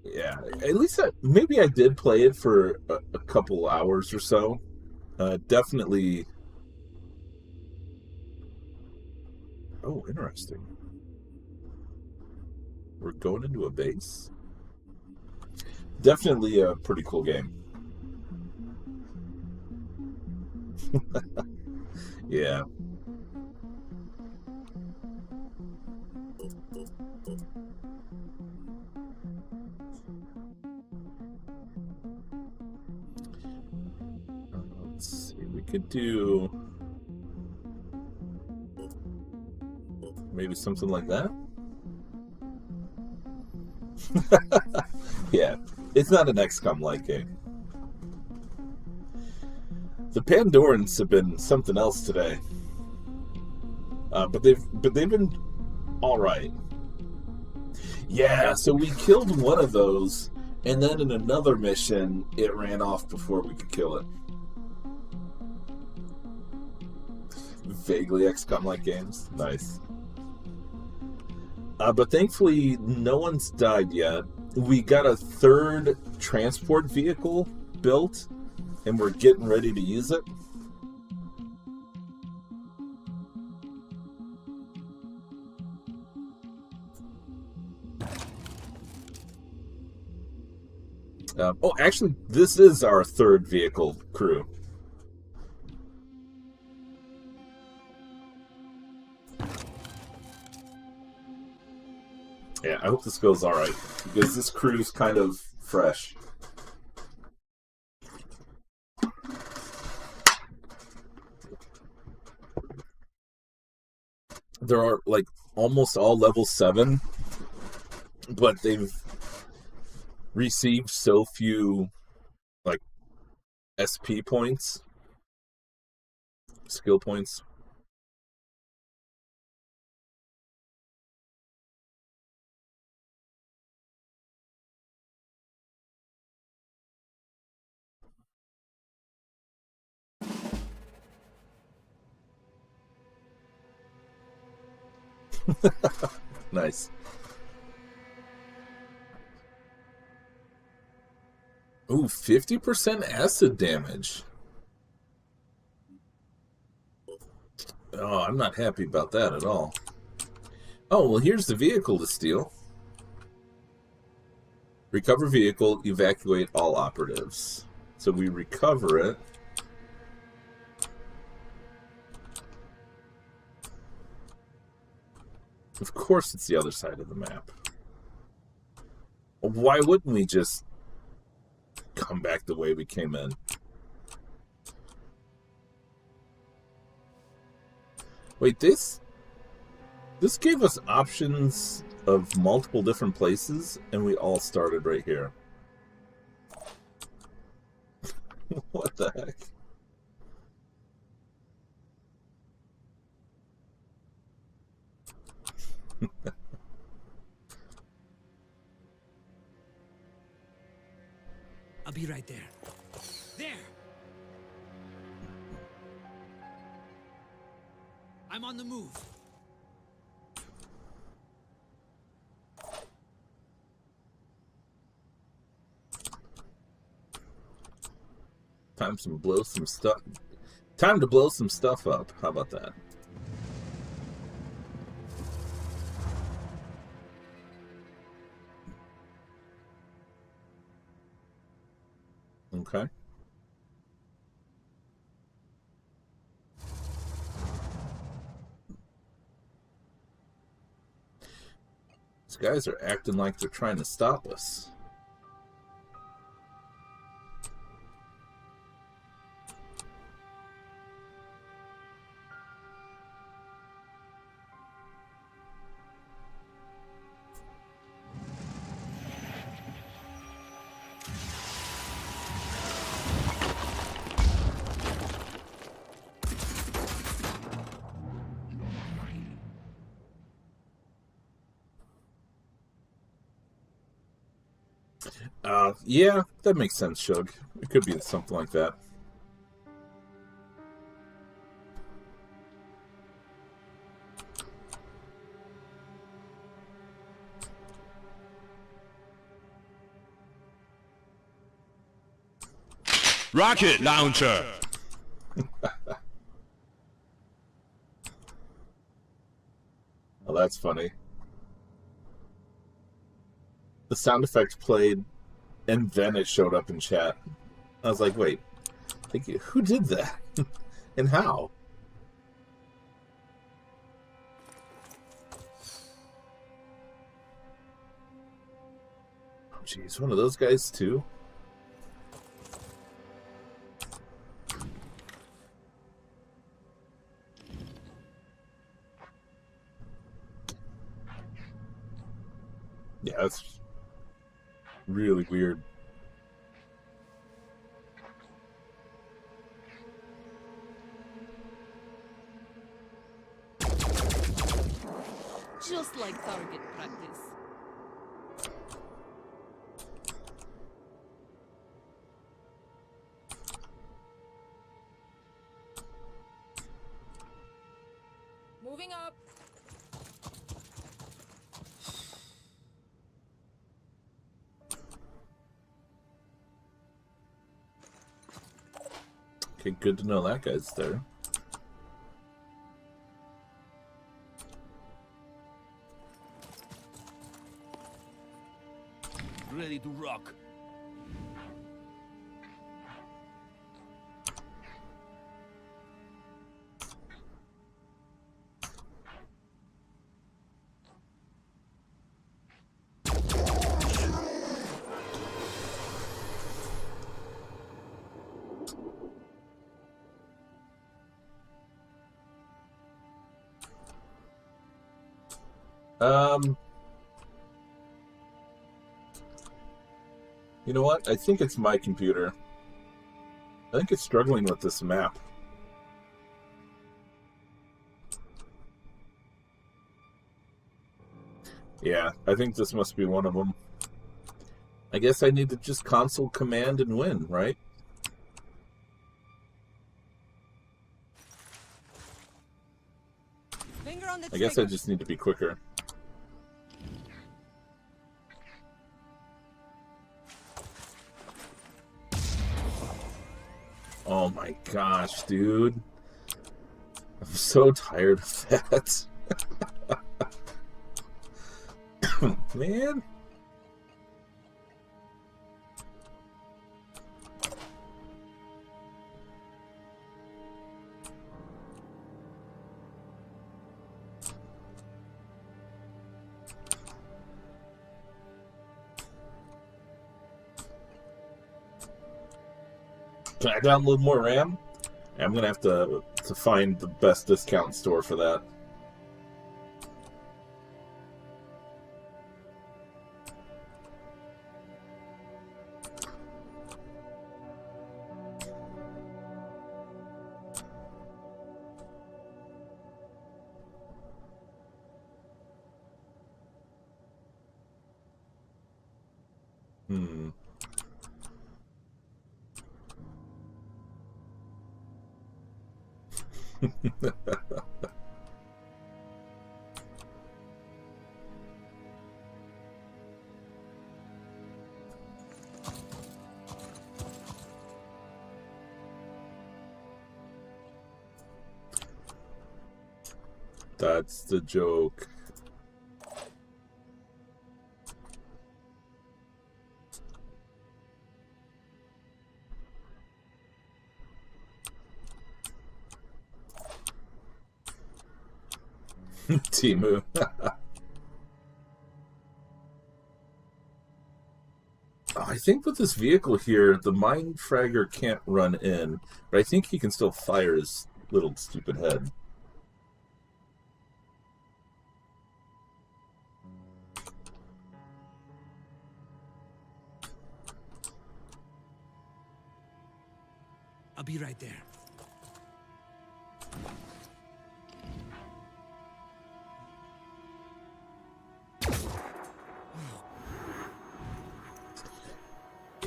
Speaker 1: Yeah. At least maybe I did play it for a couple hours or so. Definitely. Oh, interesting. We're going into a base? Definitely a pretty cool game. Yeah. Let's see. We could do maybe something like that. Yeah, it's not an XCOM-like game. The Pandorans have been something else today, but they've been all right. Yeah, so we killed one of those, and then in another mission, it ran off before we could kill it. Vaguely XCOM-like games, nice. But thankfully, no one's died yet. We got a third transport vehicle built, and we're getting ready to use it. Oh, actually, this is our third vehicle crew. Yeah, I hope this goes alright, because this crew's kind of fresh. There are, like, almost all level 7, but they've received so few, like, SP points, skill points. Nice. Ooh, 50% acid damage. Oh, I'm not happy about that at all. Oh, well, here's the vehicle to steal. Recover vehicle, evacuate all operatives. So we recover it. Of course it's the other side of the map. Why wouldn't we just come back the way we came in? Wait, this gave us options of multiple different places, and we all started right here. What the heck?
Speaker 2: I'll be right there. There! I'm on the move.
Speaker 1: Time to blow some stuff. Time to blow some stuff up. How about that? Okay. These guys are acting like they're trying to stop us. Yeah, that makes sense, Shug. It could be something like that.
Speaker 5: Rocket launcher!
Speaker 1: Oh, that's funny. The sound effect played, and then it showed up in chat. I was like, wait, who did that? And how? Oh, jeez, one of those guys, too? Yeah, that's really weird.
Speaker 4: Just like target practice. Moving up.
Speaker 1: Okay, good to know that guy's there.
Speaker 5: Ready to rock.
Speaker 1: You know what? I think it's my computer. I think it's struggling with this map. Yeah, I think this must be one of them. I guess I need to just console command and win, right?
Speaker 4: Finger on the
Speaker 1: I guess I just need to be quicker. Oh my gosh, dude. I'm so tired of that. Man. Can I download more RAM? I'm gonna have to find the best discount store for that. Hmm. That's the joke. Timu. I think with this vehicle here, the Mind Fragger can't run in, but I think he can still fire his little stupid head.
Speaker 5: I'll be right there.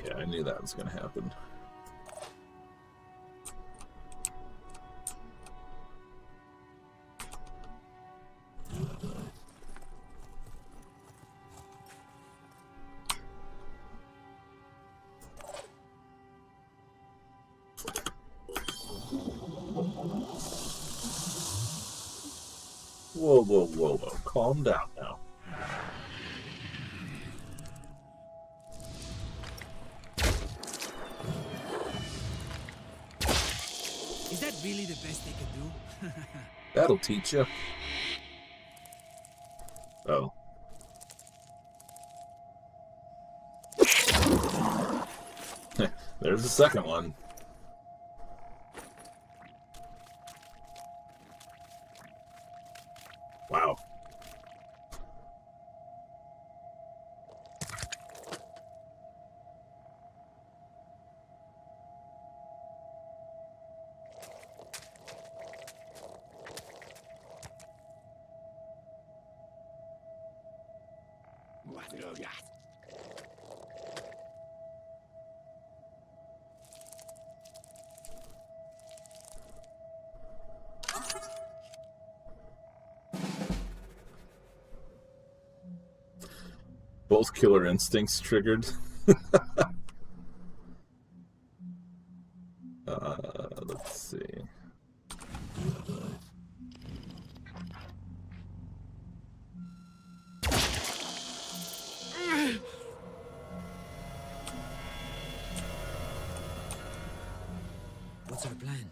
Speaker 1: Yeah, I knew that was going to happen. Whoa, whoa, whoa, whoa. Calm down now.
Speaker 5: Is that really the best they could do?
Speaker 1: That'll teach you. Oh. There's the second one. Wow. Both killer instincts triggered. Let's see.
Speaker 5: What's our plan?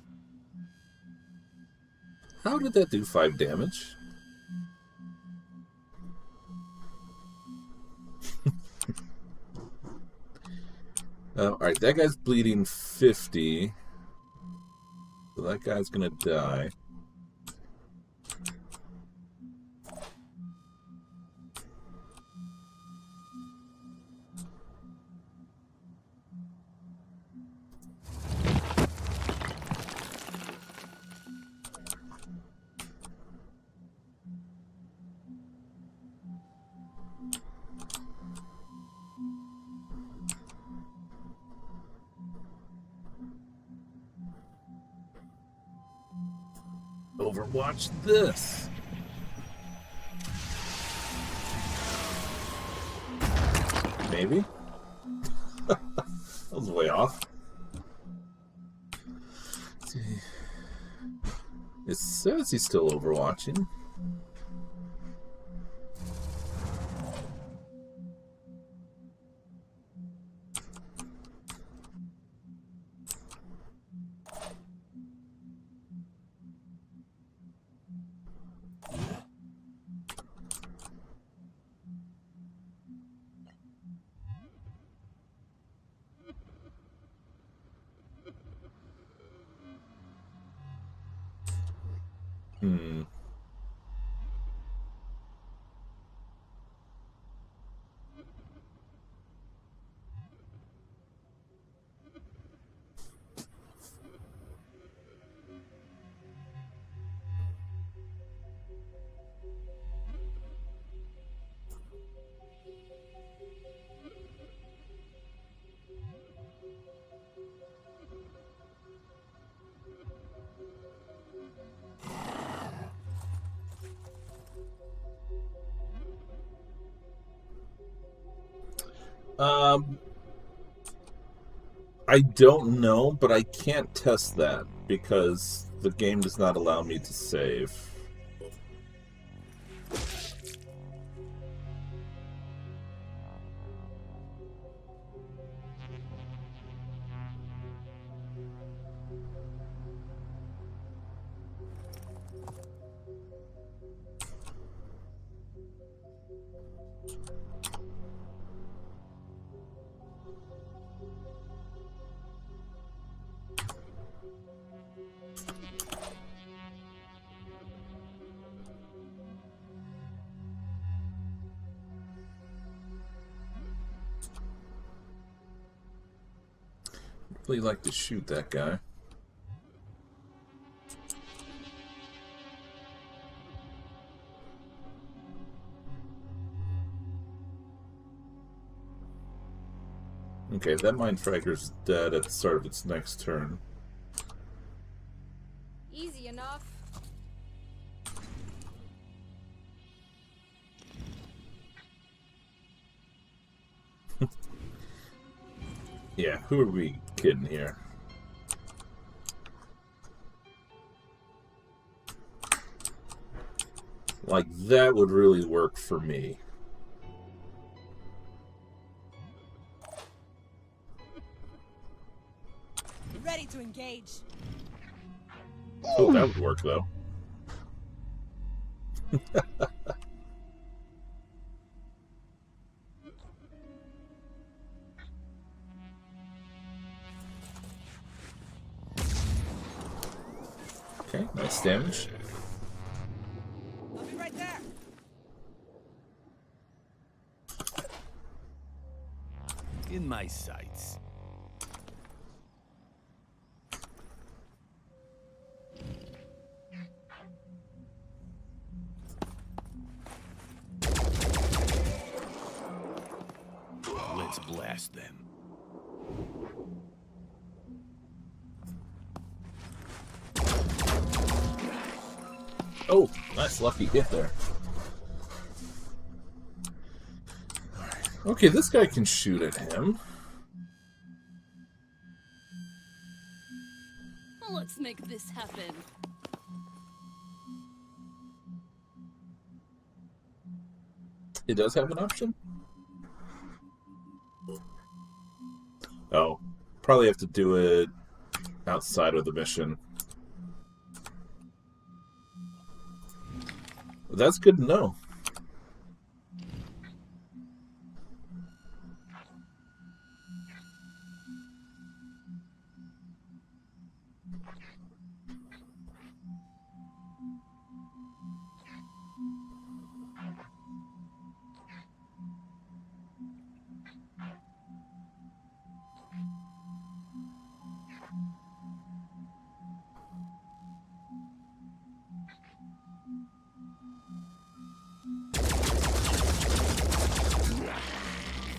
Speaker 1: How did that do 5 damage? Alright, that guy's bleeding 50. So that guy's gonna die. Overwatch this. Maybe? That was way off. Let's see. It says he's still overwatching. Hmm. I don't know, but I can't test that because the game does not allow me to save. Really like to shoot that guy. Okay, that mind fragger's dead at the start of its next turn.
Speaker 9: Easy enough.
Speaker 1: Yeah, who are we kidding here? Like, that would really work for me.
Speaker 4: Ready to engage.
Speaker 1: Oh, that would work, though. Okay, nice damage.
Speaker 4: I'll be right there.
Speaker 5: In my sights. Let's blast them.
Speaker 1: Oh, nice lucky hit there. Okay, this guy can shoot at him.
Speaker 8: Let's make this happen.
Speaker 1: It does have an option? Oh, probably have to do it outside of the mission. That's good to know.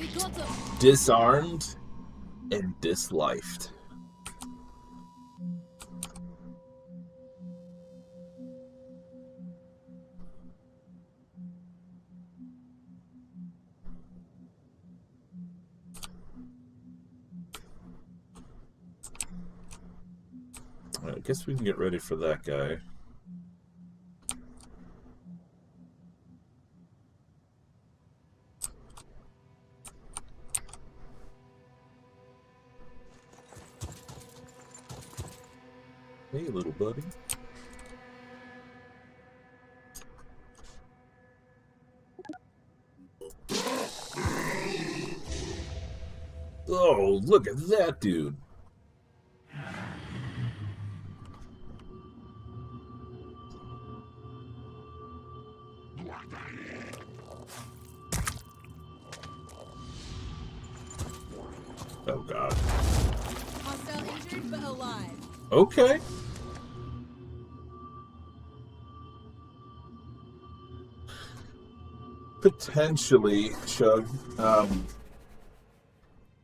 Speaker 8: We got them.
Speaker 1: Disarmed and dislifed. I guess we can get ready for that guy. Hey, little buddy. Oh, look at that dude. Oh, God.
Speaker 4: Hostile injured but alive.
Speaker 1: Okay. Potentially, Chug.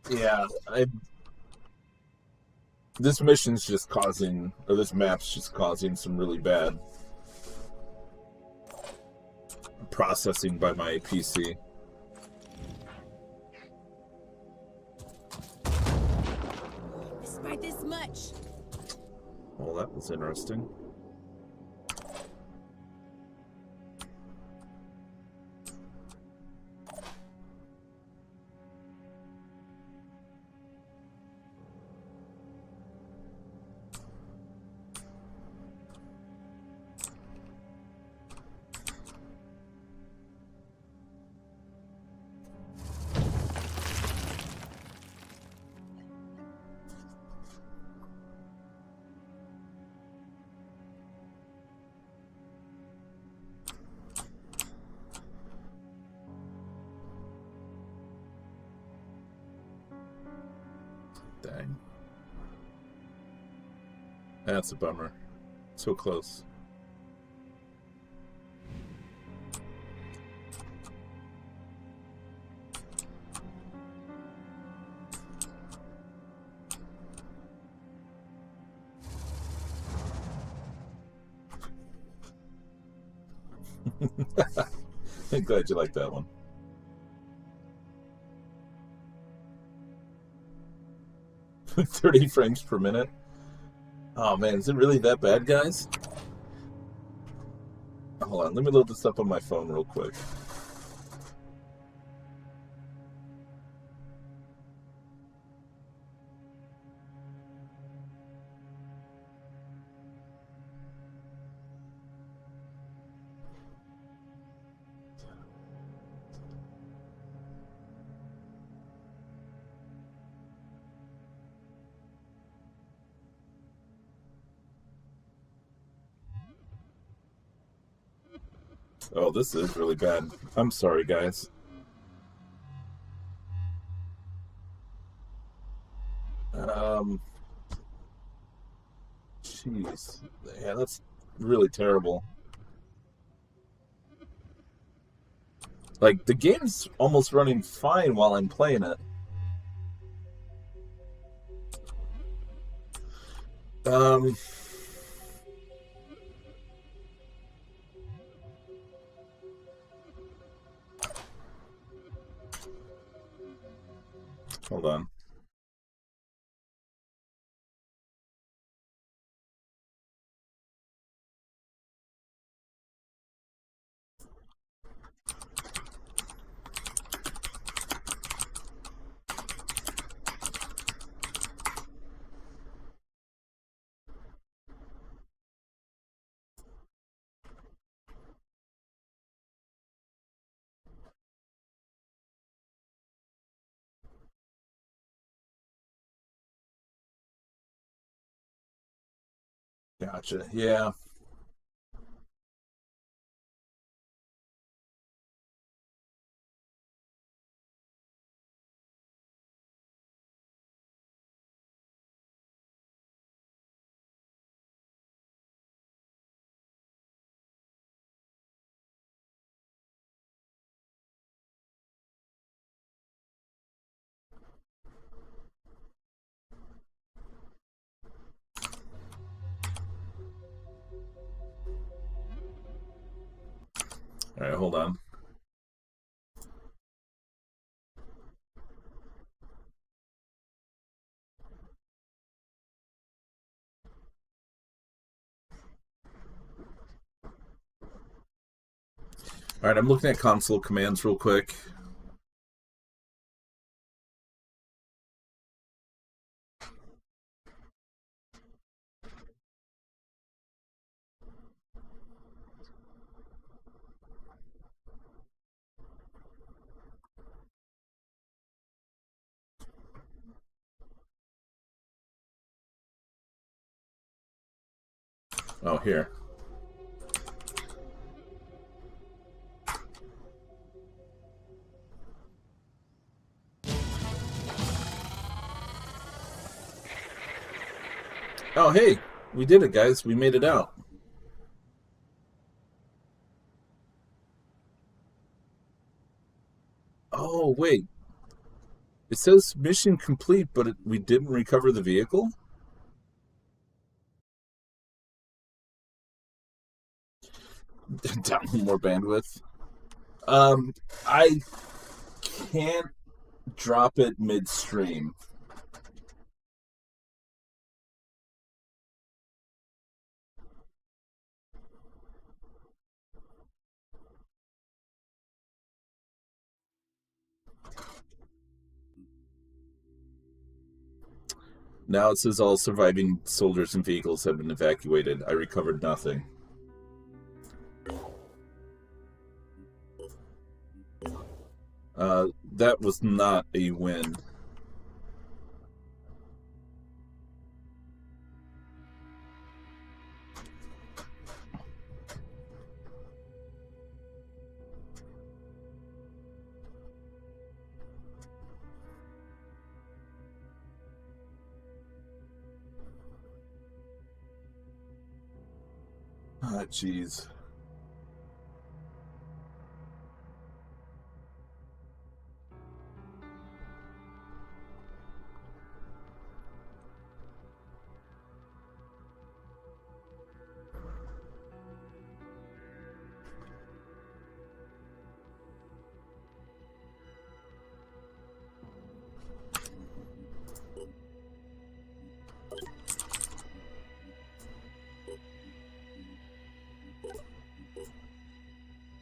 Speaker 1: Yeah, this mission's just causing, or this map's just causing some really bad processing by my PC.
Speaker 4: Despite this much.
Speaker 1: Well, that was interesting. That's a bummer. So close. I'm glad you like that one. $30 frames per minute. Oh man, is it really that bad, guys? Hold on, let me load this up on my phone real quick. Oh, this is really bad. I'm sorry, guys. Jeez. Yeah, that's really terrible. Like, the game's almost running fine while I'm playing it. Um... Hold on. Gotcha. Yeah. All right, hold on. All right, I'm looking at console commands real quick. Oh, here. Oh, hey, we did it, guys. We made it out. Oh, wait. It says mission complete, but we didn't recover the vehicle? Down more bandwidth. I can't drop it midstream. Now it says all surviving soldiers and vehicles have been evacuated. I recovered nothing. That was not a win. Ah, jeez.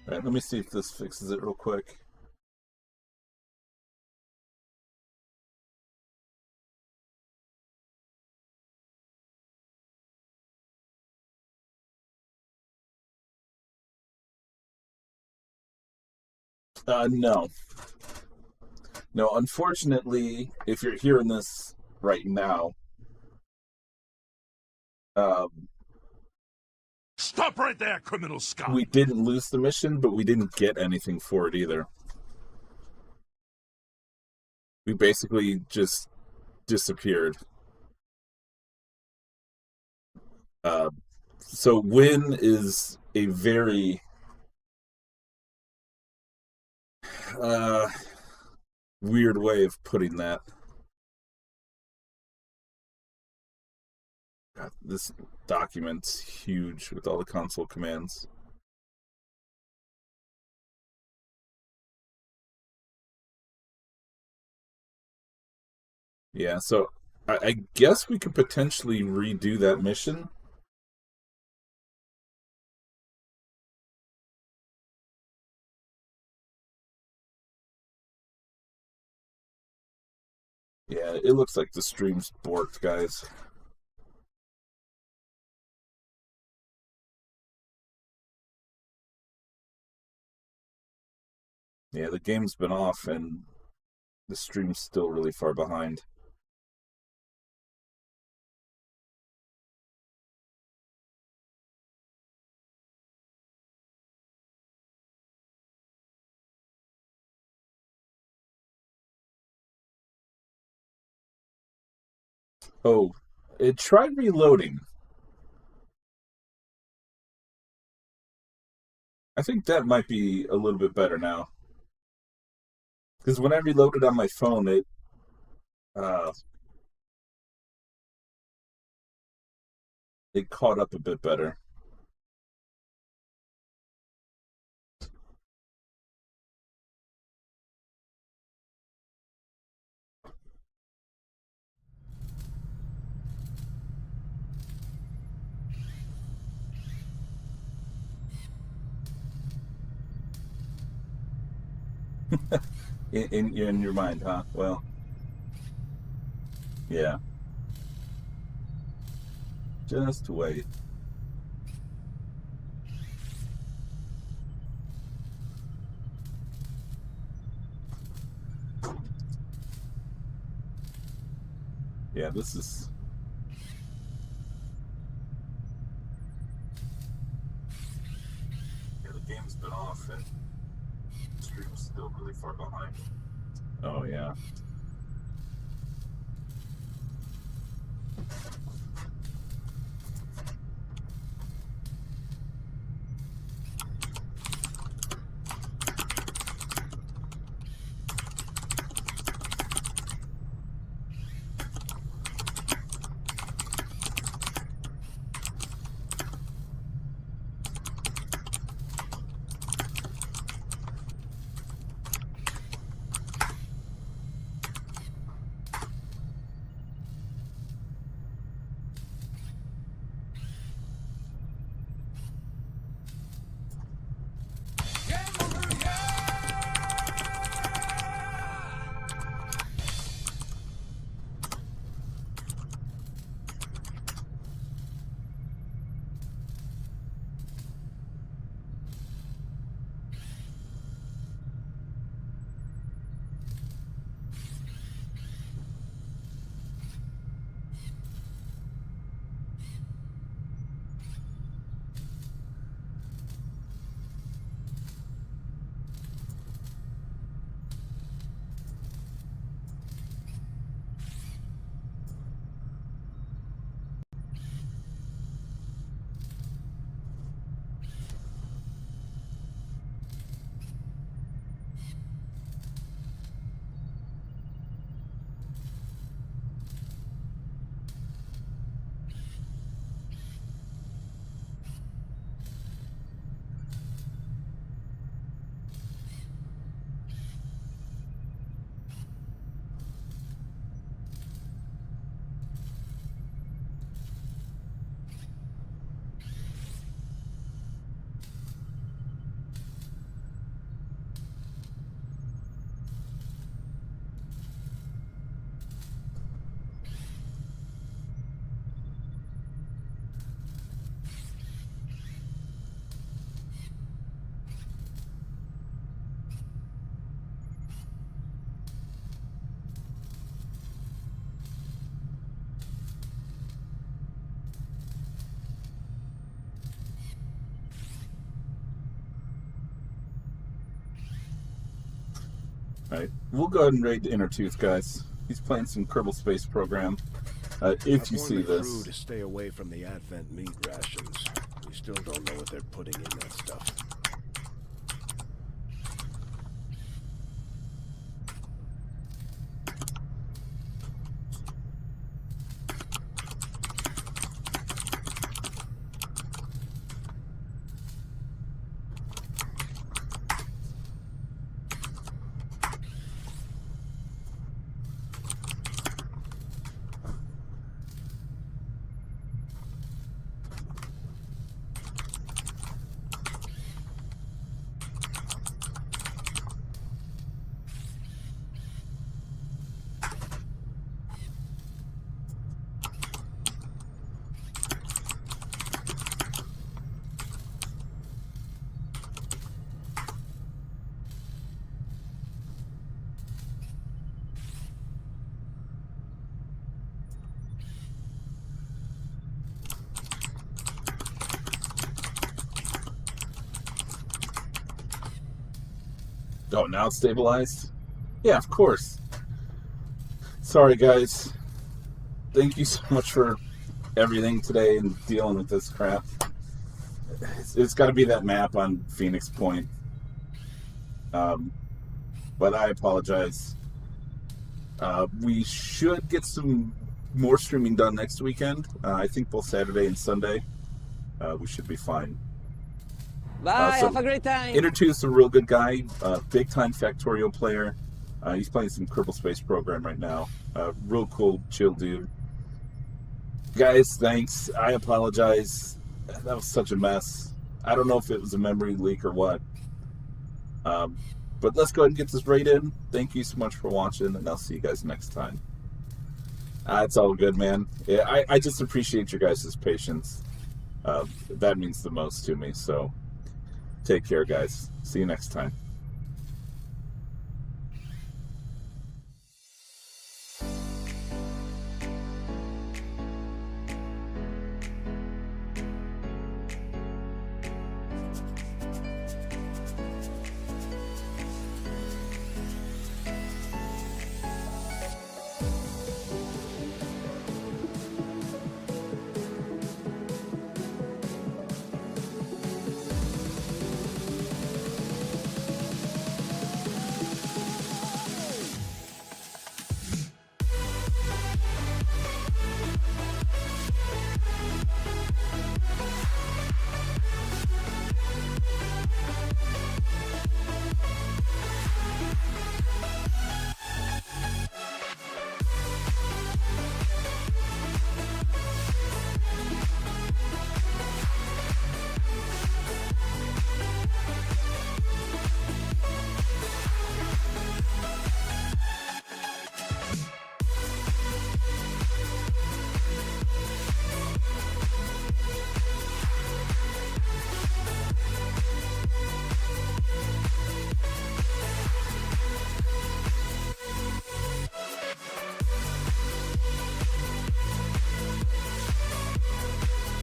Speaker 1: All right, let me see if this fixes it real quick. No. No, unfortunately, if you're hearing this right now,
Speaker 7: Stop right there, criminal scum!
Speaker 1: we didn't lose the mission, but we didn't get anything for it either. We basically just disappeared. So win is a very weird way of putting that. God, this document's huge with all the console commands. Yeah, so I guess we could potentially redo that mission. Yeah, it looks like the stream's borked, guys. Yeah, the game's been off and the stream's still really far behind. Oh, it tried reloading. I think that might be a little bit better now. Because when I reloaded on my phone, it caught up a bit better. In your mind, huh? Well, yeah. Just wait. Yeah, this is... Yeah, the game's been off and the stream's still really far behind. Oh, yeah. Alright, we'll go ahead and raid the Inner Tooth, guys. He's playing some Kerbal Space Program. If you see
Speaker 10: the crew
Speaker 1: this.
Speaker 10: to stay away from the Advent meat rations. We still don't know what they're putting in that stuff.
Speaker 1: Oh, now it's stabilized? Yeah, of course. Sorry, guys. Thank you so much for everything today and dealing with this crap. It's got to be that map on Phoenix Point. But I apologize. We should get some more streaming done next weekend. I think both Saturday and Sunday. We should be fine.
Speaker 2: Bye, have a great time.
Speaker 1: Inner2's a real good guy, big time Factorio player. He's playing some Kerbal Space Program right now. Real cool, chill dude. Guys, thanks. I apologize. That was such a mess. I don't know if it was a memory leak or what. But let's go ahead and get this raid in. Thank you so much for watching, and I'll see you guys next time. It's all good, man. Yeah, I just appreciate your guys' patience. That means the most to me, so take care, guys. See you next time.